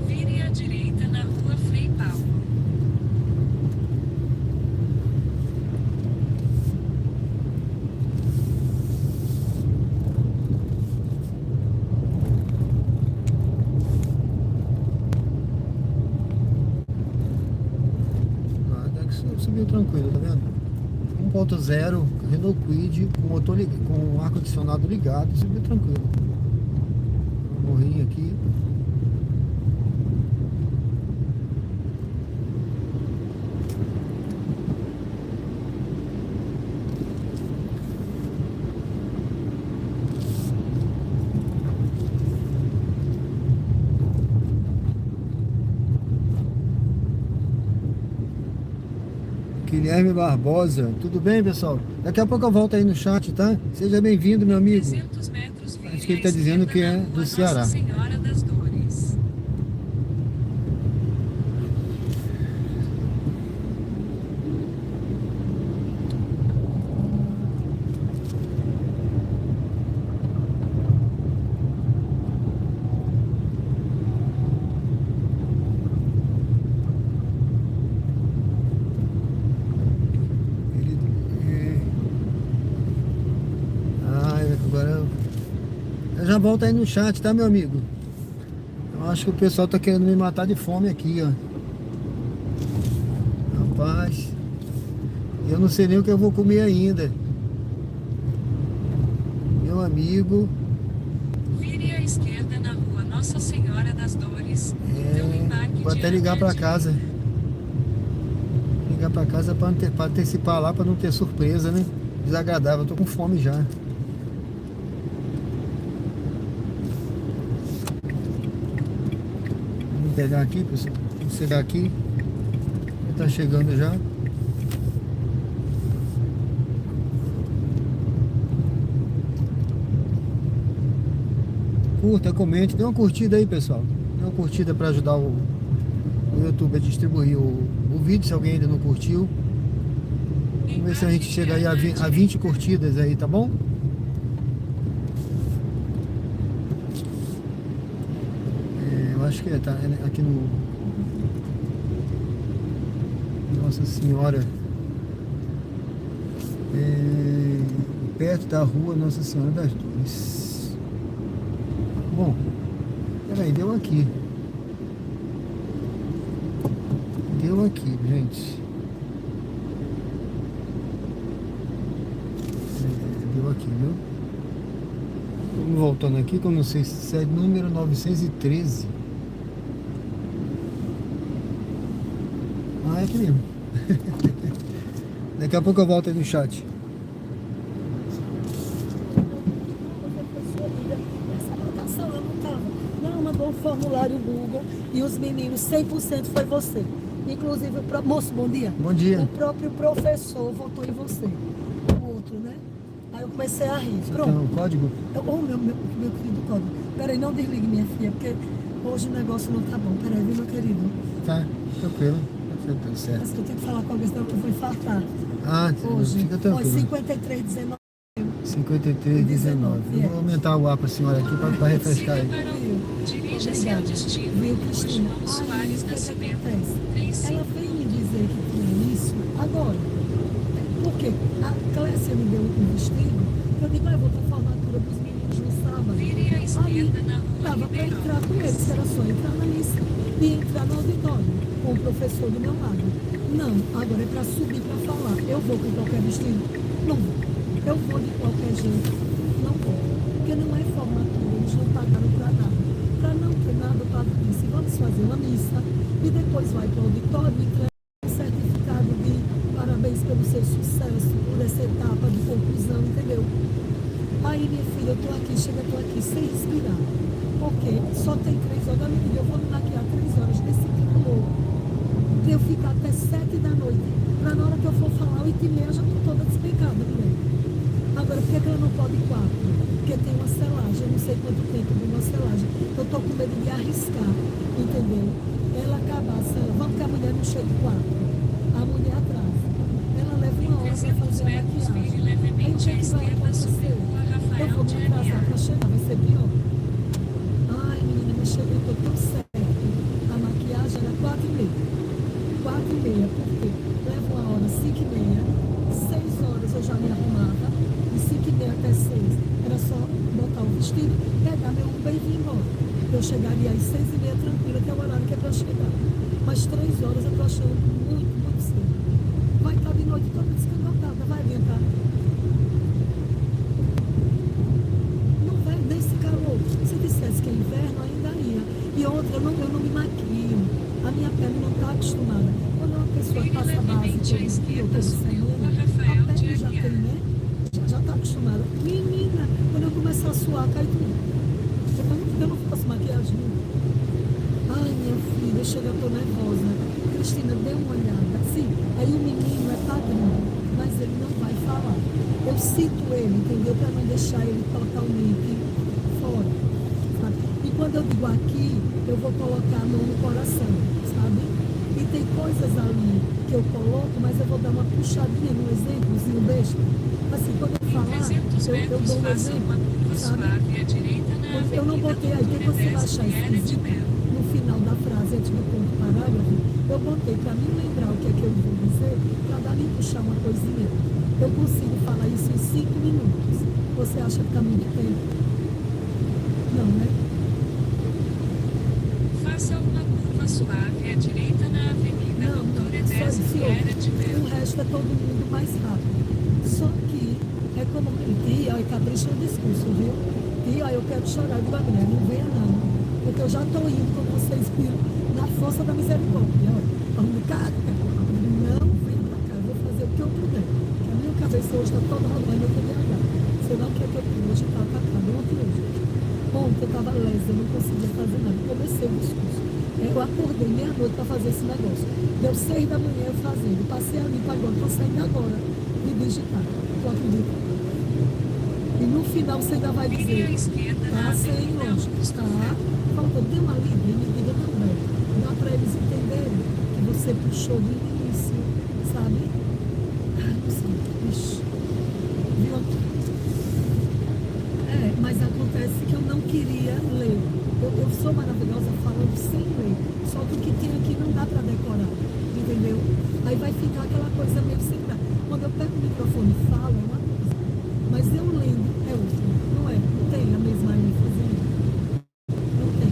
Vire à direita na Rua Frei Paulo. Subiu tranquilo, tá vendo? 1.0, Renault Kwid, com o ar-condicionado ligado, subiu tranquilo. Morrinho aqui. Guilherme Barbosa, tudo bem, pessoal? Daqui a pouco eu volto aí no chat, tá? Seja bem-vindo, meu amigo. 300 metros, vire Acho que ele tá à dizendo que é esquerda na do Rua Ceará. Nossa Senhora das Dores. Agora eu já volto aí no chat, tá, meu amigo? Eu acho que o pessoal tá querendo me matar de fome aqui, ó. Rapaz, eu não sei nem o que eu vou comer ainda. Meu amigo. Vire à esquerda na Rua Nossa Senhora das Dores. Então embarque Vou até diante ligar à pra direita. casa. Ligar pra casa pra antecipar lá, pra não ter surpresa, né? Desagradável, eu tô com fome já. Vamos pegar aqui, pessoal. Vamos chegar aqui. Ele tá chegando já. Curta, comente, dê uma curtida aí, pessoal. Dê uma curtida para ajudar o YouTube a distribuir o vídeo, se alguém ainda não curtiu. Vamos ver se a gente chega aí a 20 curtidas aí, tá bom? Eu acho que tá aqui no Nossa Senhora, perto da Rua Nossa Senhora das Dores. Peraí, deu aqui. Deu aqui, gente. Deu aqui, viu? Vamos voltando aqui, que eu não sei se é número 913. Ah, é aqui mesmo. Daqui a pouco eu volto aí no chat. Essa anotação eu não estava. Não, mandou um formulário Google e os meninos, 100% foi você. Inclusive, moço, bom dia. Bom dia. O próprio professor votou em você. O outro, né? Aí eu comecei a rir. Você Pronto. tem um código? Meu querido código. Peraí, não desligue, minha filha, porque hoje o negócio não tá bom. Peraí, viu, meu querido? Tá, tranquilo. Tá tudo certo. Mas que eu tenho que falar com alguém, senão eu vou infartar. Ah, Hoje. fica Olha, tranquilo. 5319. 53,19. Eu vou aumentar o ar para a senhora aqui para refrescar aí. Dirija-se ao destino. Viu, Rua Cristina? João Soares O que Nascimento. acontece? 35. Ela veio me dizer que tinha isso agora. Por quê? A Clécia me deu um vestido. Eu digo, eu vou ter formatura dos meninos no sábado. Vire à esquerda na rua Tava para Ribeirão. entrar com eles, era só entrar na missa e entrar no auditório com o professor do meu lado. Não, agora é para subir para falar. Eu vou com qualquer vestido? Não vou. Eu vou de qualquer jeito? Não vou. Porque não é formatura, eles não pagaram para nada. Para não ter nada, o padre disse, vamos fazer uma missa e depois vai para o auditório e entrega um certificado de parabéns pelo seu sucesso, por essa etapa de conclusão, entendeu? Aí, minha filha, eu tô aqui, chega, eu tô aqui sem respirar. Porque só tem 3 horas da manhã, eu vou me maquiar 3 horas nesse calor. De eu ficar até 7 da noite. Pra na hora que eu for falar 8h30, eu já tô toda despecada, mulher. Agora, por que ela não pode 4? Porque tem uma selagem, eu não sei quanto tempo de uma selagem. Eu tô com medo de arriscar, entendeu? Ela acabar, vamos que a mulher não chega 4. A mulher atrasa. Ela leva 1 hora pra 300 fazer a metros, vire maquiagem. Aí o levemente que à é que vai esquerda, acontecer? subindo a Eu Rafael vou me de atrasar Aguiar. para chegar, vai ser pior. Ai, menina, mas cheguei, eu tô tão certa. A maquiagem era 4h30. 4h30, por quê? Leva 1 hora, 5h30. 6 horas eu já me arrumava. De 5h30 até 6 era só botar o vestido, pegar meu Uber e vir embora. Eu chegaria às 6h30 tranquila, que é o horário que é para chegar. Mas 3 horas eu tô achando muito, muito cedo. Vai estar de noite toda descangotada, vai adiantar. Não vai nesse calor. Se dissesse que é inverno, ainda ia. E outra, eu não me maquio. A minha pele não está acostumada. Quando uma pessoa Vire passa a base levemente à todo dia, esquerda, toda subindo semana, a Rafael a de pele já Aguiar. tem, né? Já está acostumada. Menina, quando eu começar a suar, cai tudo. Eu não faço maquiagem nunca. Ai, minha filha, chega, eu tô nervosa. Cristina, dê uma olhada. Sim, aí o menino é padrinho, mas ele não vai falar. Eu cito ele, entendeu? Para não deixar ele totalmente fora, sabe? E quando eu digo aqui, eu vou colocar a mão no coração, sabe? E tem coisas ali que eu coloco, mas eu vou dar uma puxadinha no exemplozinho besta. Assim, quando eu Em falar, 300 eu metros, dou um faça uma exemplo, curva sabe? suave à direita na Eu não Avenida botei aí, porque Doutor você vai Edésio achar Vieira de esquisito. Mello. No final da frase, antes do ponto parágrafo, eu botei para mim lembrar o que é que eu vou dizer, para dar me puxar uma coisinha. Eu consigo falar isso em 5 minutos. Você acha que está muito tempo? Não, né? Faça uma curva suave à direita na Avenida Não, Doutor só Edésio esse Vieira de outro. Mello. O resto é todo mundo mais rápido. Só que é como tia, olha, capricha no discurso, viu? Tia, olha, eu quero chorar. Eu digo, a mulher, não venha não. Porque eu já estou indo, como vocês viram, na força da misericórdia. Olha, vamos cá, não vem pra cá, eu vou fazer o que eu puder. A minha cabeça hoje está toda rolando, eu tô DH. Você não quer que eu pude, hoje está atacada, ontem hoje. Ontem eu estava lesa, eu não conseguia fazer nada. Comecei o discurso. Eu acordei meia-noite para fazer esse negócio. Deu 6 da manhã eu fazendo. Passei ali para agora, estou saindo agora de digitar. Tu acredita? E no final você ainda vai Vire à dizer, esquerda na tá sem Avenida longe, Augusto tá? Freire. Falta, dê uma lida e me diga também. Dá para eles entenderem que você puxou do início, sabe? Ai, não sei, bicho. Viu? É, mas acontece que eu não queria ler. Eu sou maravilhosa falando sem ler. Só que o que tem aqui não dá para decorar, entendeu? Aí vai ficar aquela coisa meio sem graça. Quando eu pego o microfone e falo, é uma coisa. Mas eu lendo é outra. Não é? Não tem a mesma ênfase. Não tem.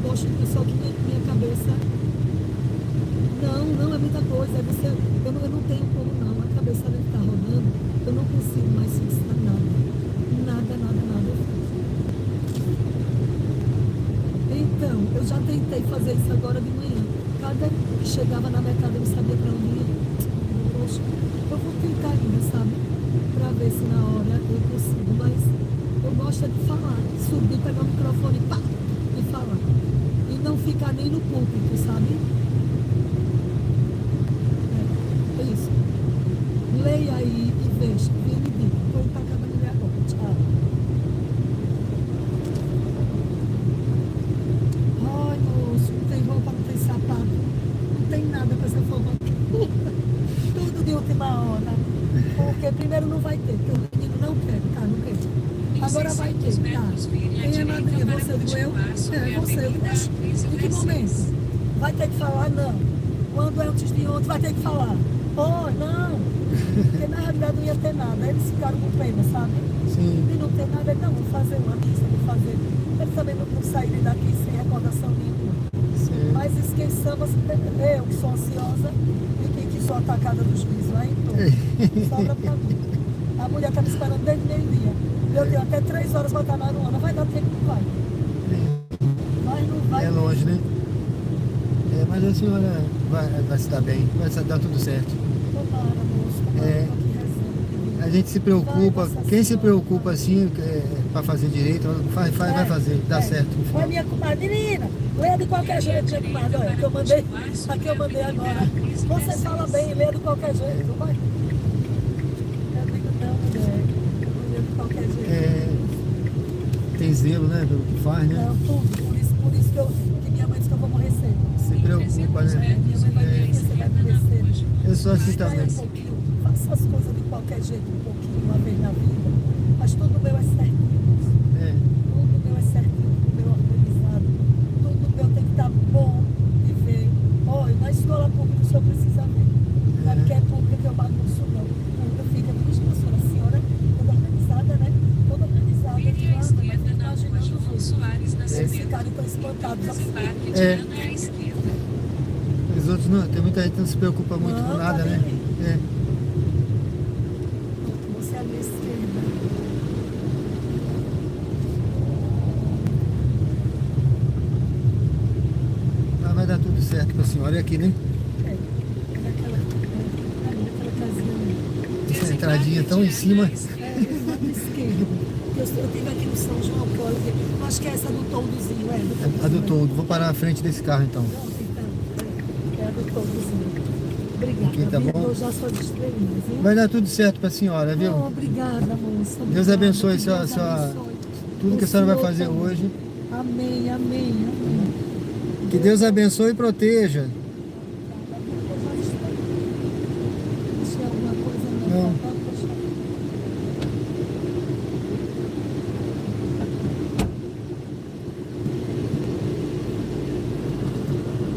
gosto, só que minha cabeça. Não é muita coisa. Eu não tenho como não. A cabeça deve estar rodando. Eu não consigo mais fixar nada. Nada. Então, eu já tentei fazer isso agora de manhã. Cada que chegava na minha casa eu não sabia para onde ir. Poxa, eu vou tentar ainda, sabe? Para ver se na hora eu consigo. Mas eu gosto de falar. Subir, pegar o microfone pá, e falar. E não ficar nem no púlpito, sabe? É isso. Leia aí e veja. E me diga. Vou ir para casa da mulher agora. Tchau. Ai, moço, não tem roupa, não tem sapato. Não tem nada com essa formatura. Tudo de última hora. Porque primeiro não vai ter, porque o menino não quer, tá? Não quer. Agora vai ter, tá? Quem é madrinha? Você doeu? Você. Em que momento? Vai ter que falar? Não. Quando é antes de ontem, vai ter que falar. Oh, não. Porque na realidade não ia ter nada. Eles ficaram com pena, sabe? Sim. E não tem nada, ele não, vou fazer uma missa, vou fazer. Eles também não saírem daqui sem recordação nenhuma. Sim. Mas esqueçamos, eu que sou ansiosa e que sou atacada do juízo, aí pronto, sobra pra mim. A mulher tá me esperando desde meio-dia. Eu tenho até 3 horas pra estar na Aruana, vai dar tempo, não vai. Não vai. É longe, né? É, mas a senhora vai se dar bem, vai se dar tudo certo. Tomara, moço, tomara, É. tô aqui rezando. A gente se preocupa, Vai, Nossa quem se Senhora. preocupa assim para fazer direito, vai fazer, dá certo no Olha final. minha comadre, menina, leia de qualquer jeito, minha comadre, olha, que eu mandei, aqui eu mandei agora. Você fala bem, leia de qualquer jeito, vai. Eu digo, não, mulher, eu leio de qualquer jeito. É, tem zelo, né, pelo que faz, né? Não, tudo, por isso que minha mãe disse que eu vou morrer cedo. Se preocupa, né? Minha mãe vai morrer, você vai morrer cedo. Eu sou assim Mas vai também. um pouquinho, faça as coisas de qualquer jeito, um pouquinho, uma vez na vida, mas tudo meu é certinho. É, Tudo meu é certinho, tudo meu é organizado. Tudo meu tem que estar bom de ver. Olha, na escola pública o senhor precisa ver. Não é porque é pública que eu bagunço, não. Pública fica, a senhora toda organizada, né? Toda organizada. Vire à Mas esquerda fica na rua imaginando João os outros. Soares Eles Nascimento. ficaram tão espantados assim. Desembarque de É. Ana à esquerda. os outros não, tem muita gente que não se preocupa muito Não, com nada, tá né? bem. É. Você ali à esquerda. Mas vai dar tudo certo com a senhora. E aqui, né? Naquela casinha ali. Essa entradinha tão em cima. Do lado esquerdo. Eu tive aqui no São João, acho que é essa do toldozinho, A do todo. Vou parar à frente desse carro então. Pronto, então, é a do toldozinho. Obrigada, Aqui, tá viu? bom? Eu já sou de estrelinhas, viu? Vai dar tudo certo pra senhora, viu? Oh, obrigada, moça. Deus Obrigada, abençoe que sua- Deus sua- abençoe. Tudo que a O senhora vai Senhor fazer também. hoje. Amém, amém, amém. Que Deus abençoe e proteja. Deixa eu alguma coisa Não. não.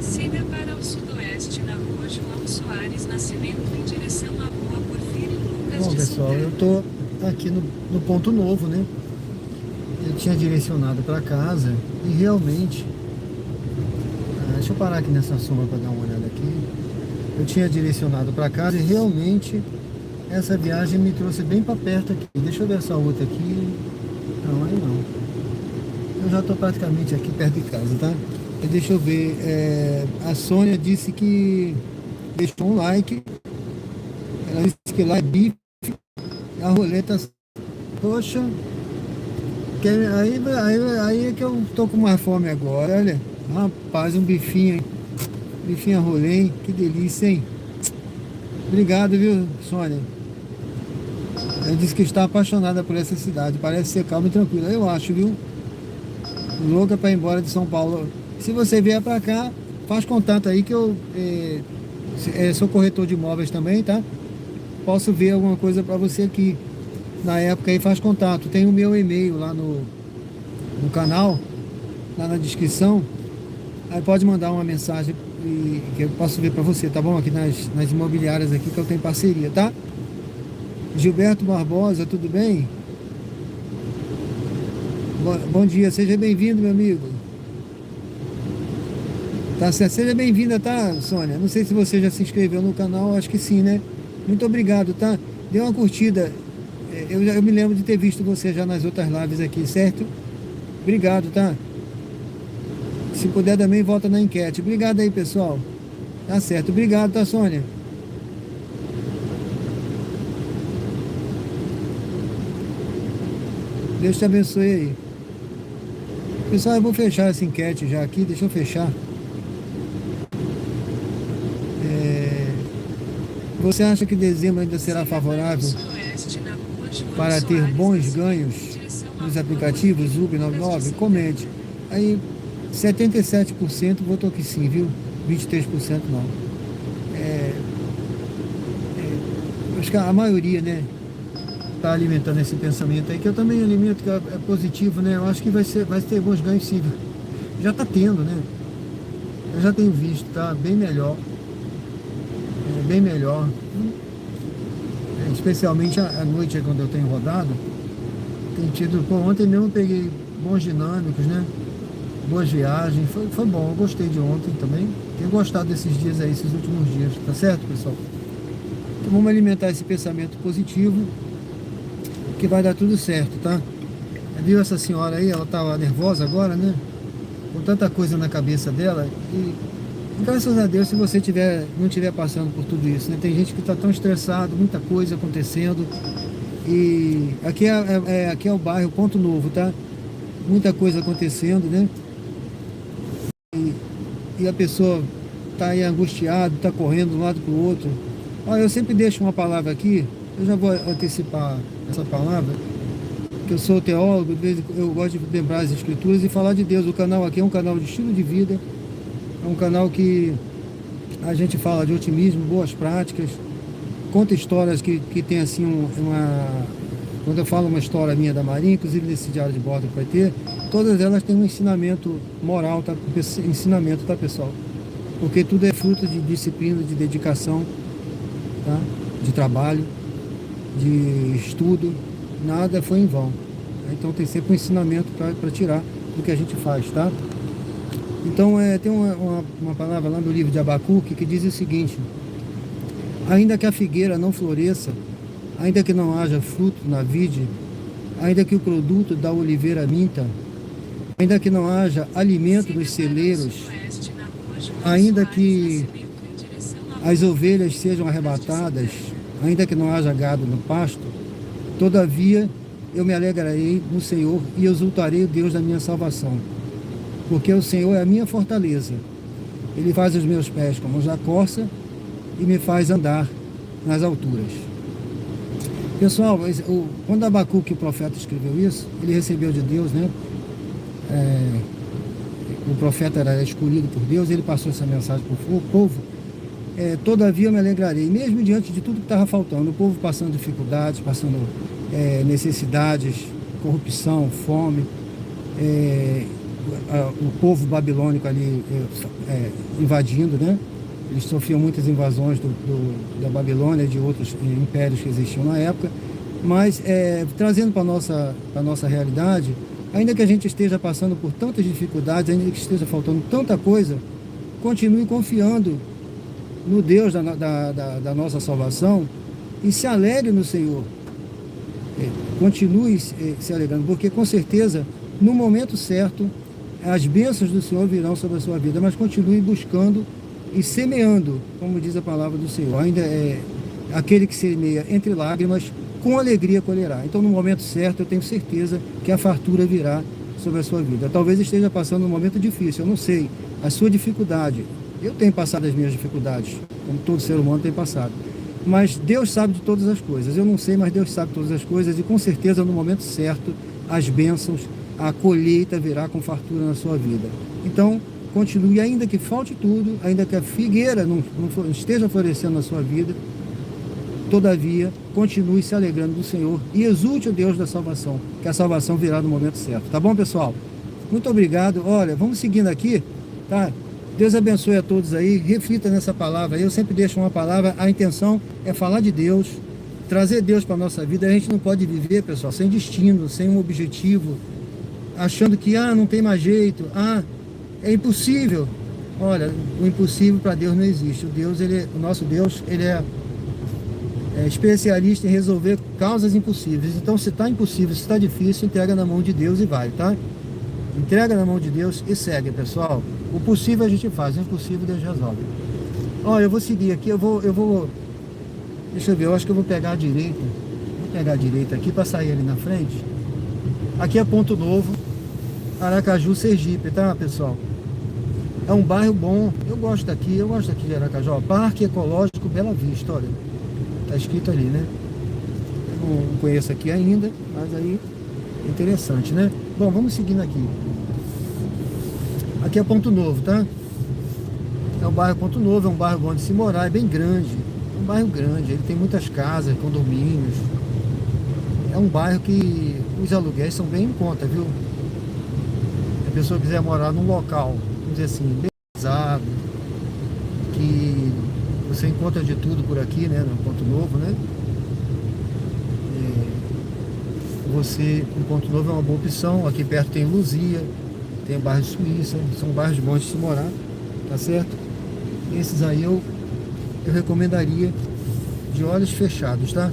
Siga para o sudoeste na rua João Soares Nascimento em direção à rua Porfírio Lucas Bom, de pessoal, Souza. eu tô aqui no ponto novo, né? Eu tinha direcionado para casa e realmente... deixa eu parar aqui nessa sombra para dar uma olhada aqui. Eu tinha direcionado para casa e realmente essa viagem me trouxe bem para perto aqui. Deixa eu ver essa outra aqui. Não, aí não. Eu já estou praticamente aqui perto de casa, tá? E deixa eu ver. A Sônia disse que deixou um like. Ela disse que lá é bife. A roleta. Poxa. Aí é que eu tô com mais fome agora, olha. Rapaz, um bifinho. Bifinho a rolê, hein? Que delícia, hein? Obrigado, viu, Sônia? Ela disse que está apaixonada por essa cidade. Parece ser calma e tranquila. Eu acho, viu? Louca para ir embora de São Paulo. Se você vier para cá, faz contato aí que eu sou corretor de imóveis também, tá? Posso ver alguma coisa para você aqui. Na época aí faz contato. Tem o meu e-mail lá no canal, lá na descrição. Aí pode mandar uma mensagem que eu posso ver para você, tá bom? Aqui nas imobiliárias aqui que eu tenho parceria, tá? Gilberto Barbosa, tudo bem? Bom dia, seja bem-vindo, meu amigo. Tá certo, seja bem-vinda, tá, Sônia? Não sei se você já se inscreveu no canal, acho que sim, né? Muito obrigado, tá? Dê uma curtida. Eu me lembro de ter visto você já nas outras lives aqui, certo? Obrigado, tá? Se puder também, volta na enquete. Obrigado aí, pessoal. Tá certo, obrigado, tá, Sônia? Deus te abençoe aí. Pessoal, eu vou fechar essa enquete já aqui, deixa eu fechar. Você acha que dezembro ainda será favorável para ter bons ganhos nos aplicativos Uber 99? Comente. Aí 77% votou que sim, viu? 23% não. Acho que a maioria, né, está alimentando esse pensamento aí, que eu também alimento, que é positivo, né? Eu acho que vai ter bons ganhos sim. Já está tendo, né? Eu já tenho visto, tá bem melhor. Bem melhor. Especialmente à noite, quando eu tenho rodado. Tem tido, ontem mesmo eu peguei bons dinâmicos, né? Boas viagens, foi bom, eu gostei de ontem também. Tenho gostado desses dias aí, esses últimos dias, tá certo, pessoal? Então vamos alimentar esse pensamento positivo, que vai dar tudo certo, tá? Viu essa senhora aí, ela tava nervosa agora, né? Com tanta coisa na cabeça dela, e graças a Deus, se você não estiver passando por tudo isso, né? Tem gente que está tão estressado, muita coisa acontecendo. E aqui aqui é o bairro Ponto Novo, tá? Muita coisa acontecendo, né? E a pessoa está aí angustiada, está correndo de um lado para o outro. Olha, eu sempre deixo uma palavra aqui, eu já vou antecipar essa palavra, que eu sou teólogo, eu gosto de lembrar as escrituras e falar de Deus. O canal aqui é um canal de estilo de vida. É um canal que a gente fala de otimismo, boas práticas, conta histórias que tem assim Quando eu falo uma história minha da Marinha, inclusive nesse diário de bordo que vai ter, todas elas têm um ensinamento moral, tá? Ensinamento, tá, pessoal? Porque tudo é fruto de disciplina, de dedicação, tá? De trabalho, de estudo, nada foi em vão. Então tem sempre um ensinamento para tirar do que a gente faz, tá? Então tem uma palavra lá no livro de Abacuque que diz o seguinte: ainda que a figueira não floresça, ainda que não haja fruto na vide, ainda que o produto da oliveira minta, ainda que não haja alimento nos celeiros, ainda que as ovelhas sejam arrebatadas, ainda que não haja gado no pasto, todavia eu me alegrarei no Senhor e exultarei o Deus da minha salvação. Porque o Senhor é a minha fortaleza. Ele faz os meus pés como da corça e me faz andar nas alturas. Pessoal, quando Abacuque, o profeta, escreveu isso, ele recebeu de Deus, né? O profeta era escolhido por Deus, ele passou essa mensagem para o povo. Todavia eu me alegrarei, mesmo diante de tudo que estava faltando, o povo passando dificuldades, passando necessidades, corrupção, fome, o povo babilônico ali invadindo, né? Eles sofriam muitas invasões da Babilônia e de outros impérios que existiam na época, mas trazendo para a nossa realidade, ainda que a gente esteja passando por tantas dificuldades, ainda que esteja faltando tanta coisa, continue confiando no Deus da nossa salvação e se alegre no Senhor. Continue se alegrando, porque com certeza, no momento certo, as bênçãos do Senhor virão sobre a sua vida, mas continue buscando e semeando, como diz a palavra do Senhor. Ainda aquele que semeia entre lágrimas, com alegria colherá. Então, no momento certo, eu tenho certeza que a fartura virá sobre a sua vida. Talvez esteja passando um momento difícil, eu não sei, a sua dificuldade. Eu tenho passado as minhas dificuldades, como todo ser humano tem passado. Mas Deus sabe de todas as coisas. Eu não sei, mas Deus sabe de todas as coisas. E com certeza, no momento certo, as bênçãos, a colheita virá com fartura na sua vida. Então, continue, ainda que falte tudo, ainda que a figueira não esteja florescendo na sua vida, todavia, continue se alegrando do Senhor e exulte o Deus da salvação, que a salvação virá no momento certo. Tá bom, pessoal? Muito obrigado. Olha, vamos seguindo aqui, tá? Deus abençoe a todos aí, reflita nessa palavra. Eu sempre deixo uma palavra, a intenção é falar de Deus, trazer Deus para a nossa vida. A gente não pode viver, pessoal, sem destino, sem um objetivo, achando que não tem mais jeito, é impossível. Olha, o impossível para Deus não existe. O nosso Deus, ele é especialista em resolver causas impossíveis. Então, se está impossível, se está difícil, entrega na mão de Deus e vai, tá? Entrega na mão de Deus e segue, pessoal. O possível a gente faz, o impossível Deus resolve. Ó, eu vou seguir aqui, deixa eu ver, eu acho que eu vou pegar a direita. Vou pegar a direita aqui para sair ali na frente. Aqui é Ponto Novo, Aracaju, Sergipe, tá, pessoal? É um bairro bom, eu gosto daqui de Aracaju. Ó, Parque Ecológico Bela Vista, olha. Tá escrito ali, né? Eu não conheço aqui ainda, mas aí é interessante, né? Bom, vamos seguindo aqui. Aqui é Ponto Novo, tá? É um bairro Ponto Novo, é um bairro bom de se morar, é bem grande. É um bairro grande, ele tem muitas casas, condomínios. É um bairro que os aluguéis são bem em conta, viu? Se a pessoa quiser morar num local, vamos dizer assim, bem pesado, que você encontra de tudo por aqui, né? No Ponto Novo, né? O Ponto Novo é uma boa opção. Aqui perto tem Luzia, tem o bairro Suíça, são bairros bons de se morar, tá certo? Esses aí eu recomendaria de olhos fechados, tá?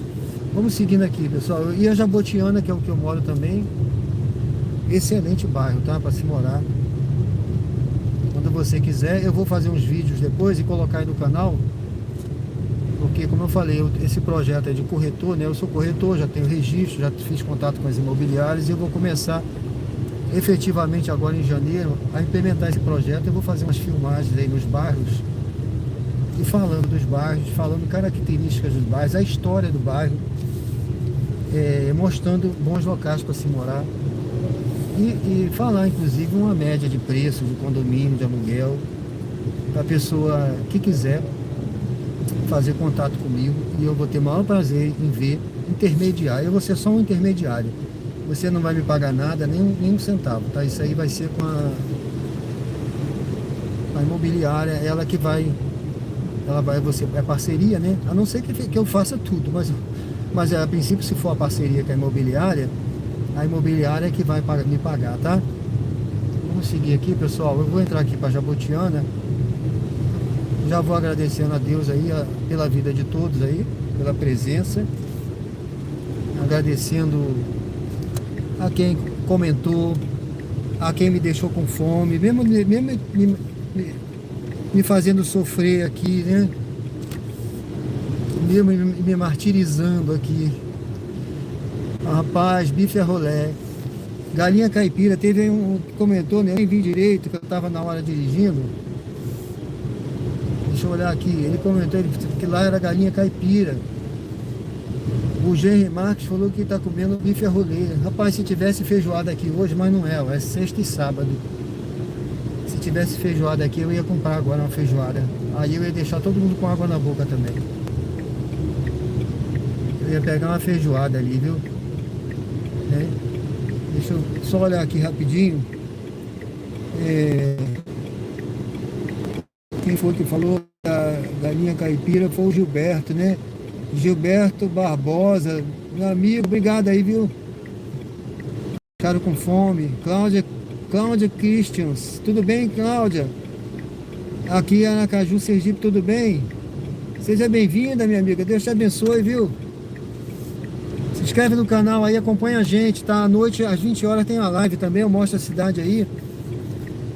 Vamos seguindo aqui, pessoal. E a Jabotiana, que é o que eu moro também, excelente bairro, tá? Para se morar. Quando você quiser, eu vou fazer uns vídeos depois e colocar aí no canal, porque, como eu falei, esse projeto é de corretor, né? Eu sou corretor, já tenho registro, já fiz contato com as imobiliárias e eu vou começar efetivamente agora em janeiro a implementar esse projeto. Eu vou fazer umas filmagens aí nos bairros e falando dos bairros, falando características dos bairros, a história do bairro, mostrando bons locais para se morar e falar inclusive uma média de preço de condomínio, de aluguel, para a pessoa que quiser fazer contato comigo, e eu vou ter o maior prazer em ver intermediário. Eu vou ser só um intermediário, você não vai me pagar nada, nem um centavo, tá? Isso aí vai ser com a imobiliária, ela que vai, você é parceria, né? A não ser que eu faça tudo, mas a princípio, se for a parceria com a imobiliária é que vai me pagar, tá? Vamos seguir aqui, pessoal. Eu vou entrar aqui para Jabotiana. Já vou agradecendo a Deus aí pela vida de todos aí, pela presença. Agradecendo a quem comentou, a quem me deixou com fome, mesmo me fazendo sofrer aqui, né? Mesmo me martirizando aqui. Rapaz, bife a rolé, galinha caipira. Teve um que comentou, né? Eu nem vi direito, que eu estava na hora dirigindo. Deixa eu olhar aqui. Ele comentou que lá era galinha caipira. O Henry Marques falou que está comendo bife a rolê. Rapaz, se tivesse feijoada aqui hoje, mas não é sexta e sábado. Se tivesse feijoada aqui, eu ia comprar agora uma feijoada. Aí eu ia deixar todo mundo com água na boca também. Eu ia pegar uma feijoada ali, viu? Né? Deixa eu só olhar aqui rapidinho. Quem foi que falou da galinha caipira foi o Gilberto, né? Gilberto Barbosa, meu amigo, obrigado aí, viu? Ficaram com fome. Cláudia Christians, tudo bem, Cláudia? Aqui é Aracaju, Sergipe, tudo bem? Seja bem-vinda, minha amiga, Deus te abençoe, viu? Se inscreve no canal aí, acompanha a gente, tá? À noite, às 20 horas tem a live também, eu mostro a cidade aí.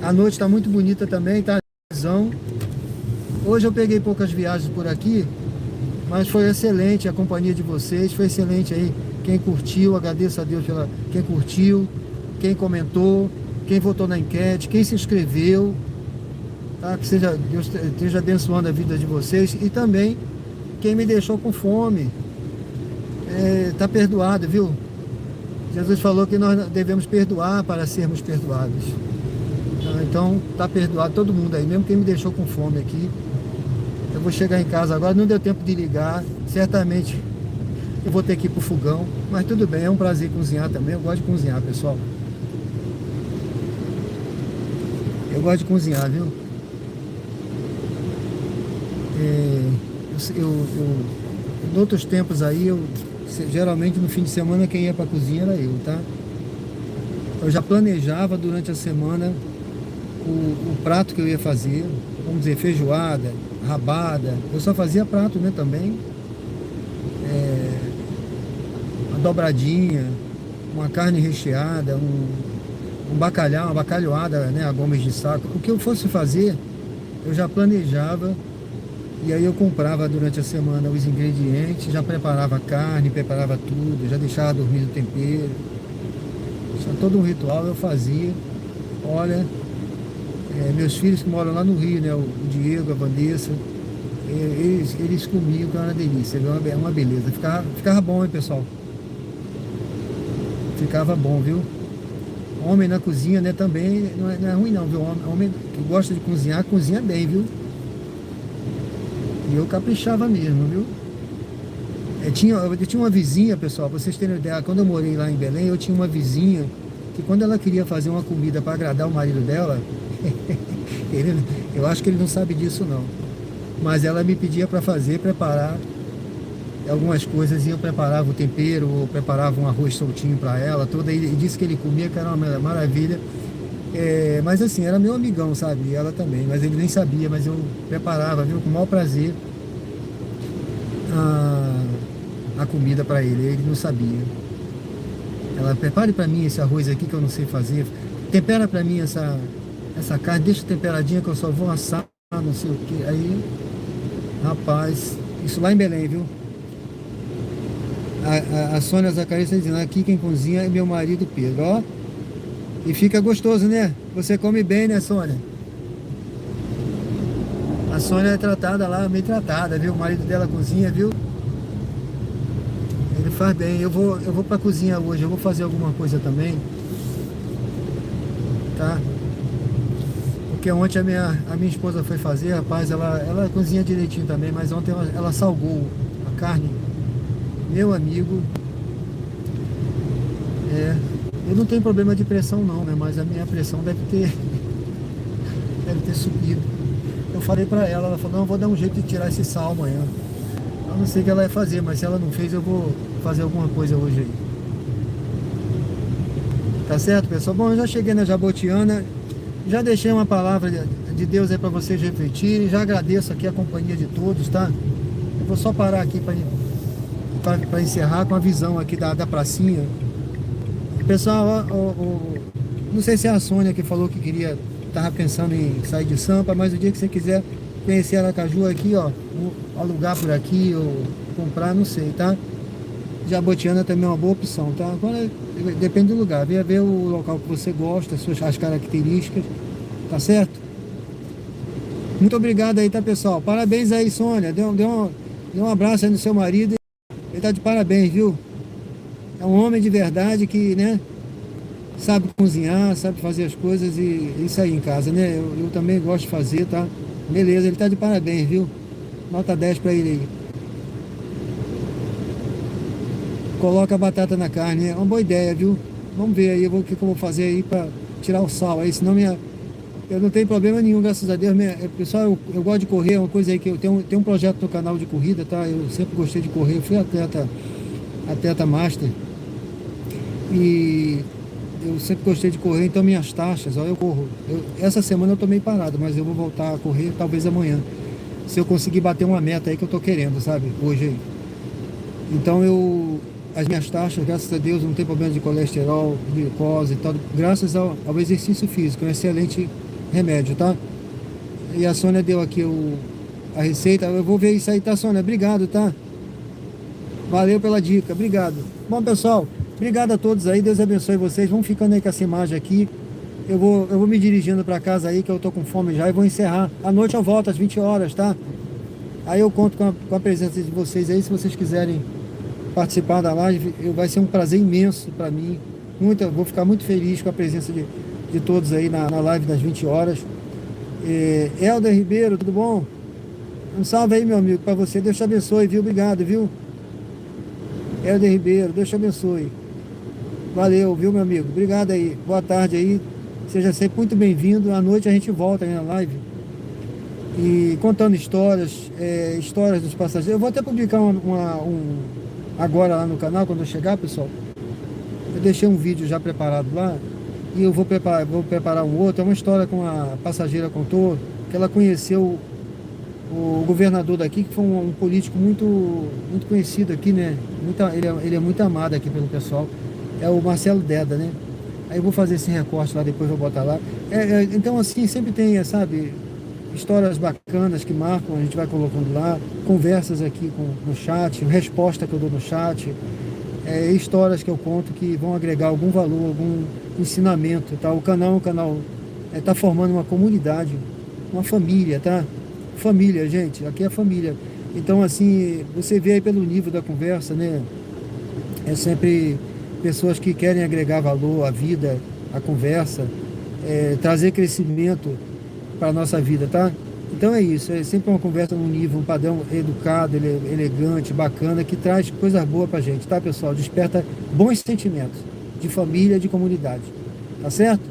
A noite tá muito bonita também, tá? Hoje eu peguei poucas viagens por aqui, mas foi excelente a companhia de vocês, foi excelente aí. Quem curtiu, agradeço a Deus pela quem curtiu, quem comentou, quem votou na enquete, quem se inscreveu, tá? Que Deus esteja abençoando a vida de vocês, e também quem me deixou com fome. Tá perdoado, viu? Jesus falou que nós devemos perdoar para sermos perdoados. Então tá perdoado todo mundo aí, mesmo quem me deixou com fome aqui. Eu vou chegar em casa agora, não deu tempo de ligar, certamente eu vou ter que ir pro fogão, mas tudo bem, é um prazer cozinhar também. Eu gosto de cozinhar, pessoal. Eu gosto de cozinhar, viu? Em outros tempos aí, geralmente no fim de semana quem ia pra cozinha era eu, tá? Eu já planejava durante a semana o prato que eu ia fazer, vamos dizer, feijoada, rabada, eu só fazia prato, né, também. Uma dobradinha, uma carne recheada, um bacalhau, uma bacalhoada, né, a gomes de saco. O que eu fosse fazer, eu já planejava, e aí eu comprava durante a semana os ingredientes, já preparava a carne, preparava tudo, já deixava dormir no tempero. Tinha todo um ritual, eu fazia. Olha, meus filhos que moram lá no Rio, né, o Diego, a Vanessa, eles comiam, que era uma delícia, é uma beleza. Ficava bom, hein, pessoal? Ficava bom, viu? Homem na cozinha, né, também não é ruim não, viu? Homem que gosta de cozinhar, cozinha bem, viu? E eu caprichava mesmo, viu? Eu tinha uma vizinha, pessoal, pra vocês terem ideia, quando eu morei lá em Belém, eu tinha uma vizinha que quando ela queria fazer uma comida para agradar o marido dela, eu acho que ele não sabe disso não, mas ela me pedia para preparar algumas coisas, e eu preparava o tempero, ou preparava um arroz soltinho para ela, toda, e disse que ele comia, que era uma maravilha. Mas assim, era meu amigão, sabe? E ela também, mas ele nem sabia, mas eu preparava, viu? Com o maior prazer a comida para ele não sabia. Ela: prepare para mim esse arroz aqui que eu não sei fazer, tempera para mim essa carne, deixa temperadinha que eu só vou assar, não sei o que. Aí, rapaz, isso lá em Belém, viu? A Sônia Zacarias está dizendo: aqui quem cozinha é meu marido Pedro, ó. E fica gostoso, né? Você come bem, né, Sônia? A Sônia é tratada lá, bem tratada, viu? O marido dela cozinha, viu? Ele faz bem. Eu vou pra cozinha hoje, eu vou fazer alguma coisa também. Tá? Porque ontem a minha esposa foi fazer, rapaz, ela cozinha direitinho também, mas ontem ela salgou a carne. Meu amigo, eu não tenho problema de pressão não, né? Mas a minha pressão deve ter subido. Eu falei pra ela falou: não, vou dar um jeito de tirar esse sal amanhã. Eu não sei o que ela vai fazer, mas se ela não fez, eu vou fazer alguma coisa hoje aí. Tá certo, pessoal? Bom, eu já cheguei na Jabotiana, já deixei uma palavra de Deus aí pra vocês refletirem, já agradeço aqui a companhia de todos, tá? Eu vou só parar aqui para encerrar com a visão aqui da pracinha. Pessoal, não sei se é a Sônia que falou que tava pensando em sair de Sampa, mas o dia que você quiser conhecer Aracaju aqui, ó, alugar por aqui ou comprar, não sei, tá? Jabotiana também é uma boa opção, tá? Agora depende do lugar, venha ver o local que você gosta, as características, tá certo? Muito obrigado aí, tá, pessoal? Parabéns aí, Sônia, dê um abraço aí no seu marido, ele tá de parabéns, viu? É um homem de verdade que, né, sabe cozinhar, sabe fazer as coisas e isso aí em casa, né? Eu também gosto de fazer, tá? Beleza, ele tá de parabéns, viu? Nota 10 pra ele aí. Coloca a batata na carne, é uma boa ideia, viu? Vamos ver aí o que eu vou fazer aí pra tirar o sal aí, senão eu não tenho problema nenhum, graças a Deus. Pessoal, eu gosto de correr, é uma coisa aí que eu tenho um projeto no canal de corrida, tá? Eu sempre gostei de correr, eu fui atleta master. E eu sempre gostei de correr, então minhas taxas, ó, eu corro. Essa semana eu tô meio parado, mas eu vou voltar a correr talvez amanhã. Se eu conseguir bater uma meta aí que eu tô querendo, sabe? Hoje aí. Então as minhas taxas, graças a Deus, não tem problema de colesterol, glicose e tal. Graças ao exercício físico, é um excelente remédio, tá? E a Sônia deu aqui a receita. Eu vou ver isso aí, tá, Sônia? Obrigado, tá? Valeu pela dica, obrigado. Bom, pessoal, obrigado a todos aí, Deus abençoe vocês. Vamos ficando aí com essa imagem aqui. Eu vou me dirigindo para casa aí, que eu tô com fome já, e vou encerrar. À noite eu volto às 20 horas, tá? Aí eu conto com a presença de vocês aí, se vocês quiserem participar da live, vai ser um prazer imenso para mim. Vou ficar muito feliz com a presença de todos aí na live das 20 horas. Helder Ribeiro, tudo bom? Um salve aí, meu amigo, para você. Deus te abençoe, viu? Obrigado, viu? Helder Ribeiro, Deus te abençoe. Valeu, viu, meu amigo? Obrigado aí. Boa tarde aí. Seja sempre muito bem-vindo. À noite a gente volta aí na live. E contando histórias dos passageiros. Eu vou até publicar agora lá no canal, quando eu chegar, pessoal. Eu deixei um vídeo já preparado lá. e eu vou preparar um outro. É uma história que uma passageira contou, que ela conheceu o governador daqui, que foi um político muito conhecido aqui, né? Ele é muito amado aqui pelo pessoal. É o Marcelo Deda, né? Aí eu vou fazer esse recorte lá, depois vou botar lá. Então, assim, sempre tem, sabe, histórias bacanas que marcam, a gente vai colocando lá, conversas aqui no chat, resposta que eu dou no chat, histórias que eu conto que vão agregar algum valor, algum ensinamento, tá? O canal tá formando uma comunidade, uma família, tá? Família, gente, aqui é família. Então, assim, você vê aí pelo nível da conversa, né? É sempre pessoas que querem agregar valor à vida, à conversa, trazer crescimento para a nossa vida, tá? Então é isso, é sempre uma conversa num nível, um padrão educado, elegante, bacana, que traz coisas boas pra gente, tá, pessoal? Desperta bons sentimentos de família, de comunidade, tá certo?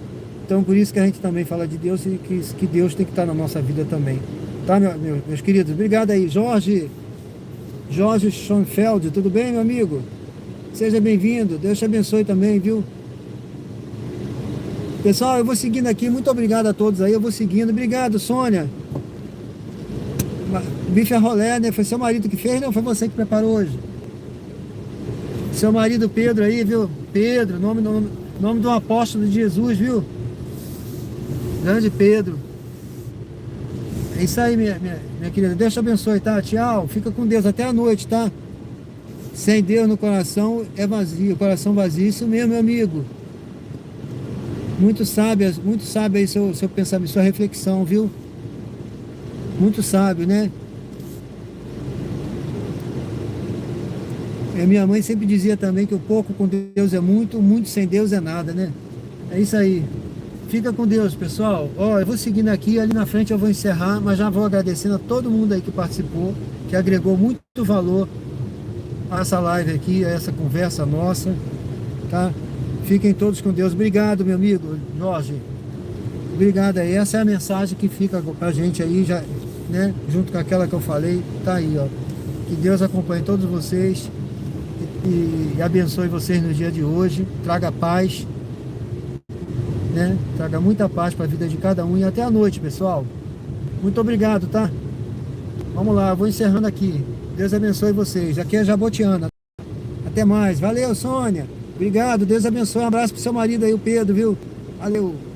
Então por isso que a gente também fala de Deus e que Deus tem que estar na nossa vida também, tá, meus queridos? Obrigado aí, Jorge Schoenfeld, tudo bem, meu amigo? Seja bem-vindo, Deus te abençoe também, viu? Pessoal, eu vou seguindo aqui, muito obrigado a todos aí, eu vou seguindo. Obrigado, Sônia. Bife a rolé, né? Foi seu marido que fez, não? Foi você que preparou hoje? Seu marido Pedro aí, viu? Pedro, nome do apóstolo de Jesus, viu? Grande Pedro. É isso aí, minha querida. Deus te abençoe, tá? Tchau. Fica com Deus até a noite, tá? Sem Deus no coração é vazio, coração vazio. Isso mesmo, meu amigo. Muito sábio aí seu pensamento, sua reflexão, viu? Muito sábio, né? E minha mãe sempre dizia também que o pouco com Deus é muito, muito sem Deus é nada, né? É isso aí. Fica com Deus, pessoal. Ó, eu vou seguindo aqui, ali na frente eu vou encerrar, mas já vou agradecendo a todo mundo aí que participou, que agregou muito valor a essa live aqui, a essa conversa nossa, tá? Fiquem todos com Deus. Obrigado, meu amigo Jorge. Obrigado aí. Essa é a mensagem que fica pra gente aí, já, né? Junto com aquela que eu falei, tá aí, ó. Que Deus acompanhe todos vocês e abençoe vocês no dia de hoje. Traga paz, né? Traga muita paz para a vida de cada um e até a noite, pessoal. Muito obrigado, tá? Vamos lá, vou encerrando aqui. Deus abençoe vocês. Aqui é Jabotiana. Até mais. Valeu, Sônia. Obrigado. Deus abençoe. Um abraço pro seu marido aí, o Pedro, viu? Valeu.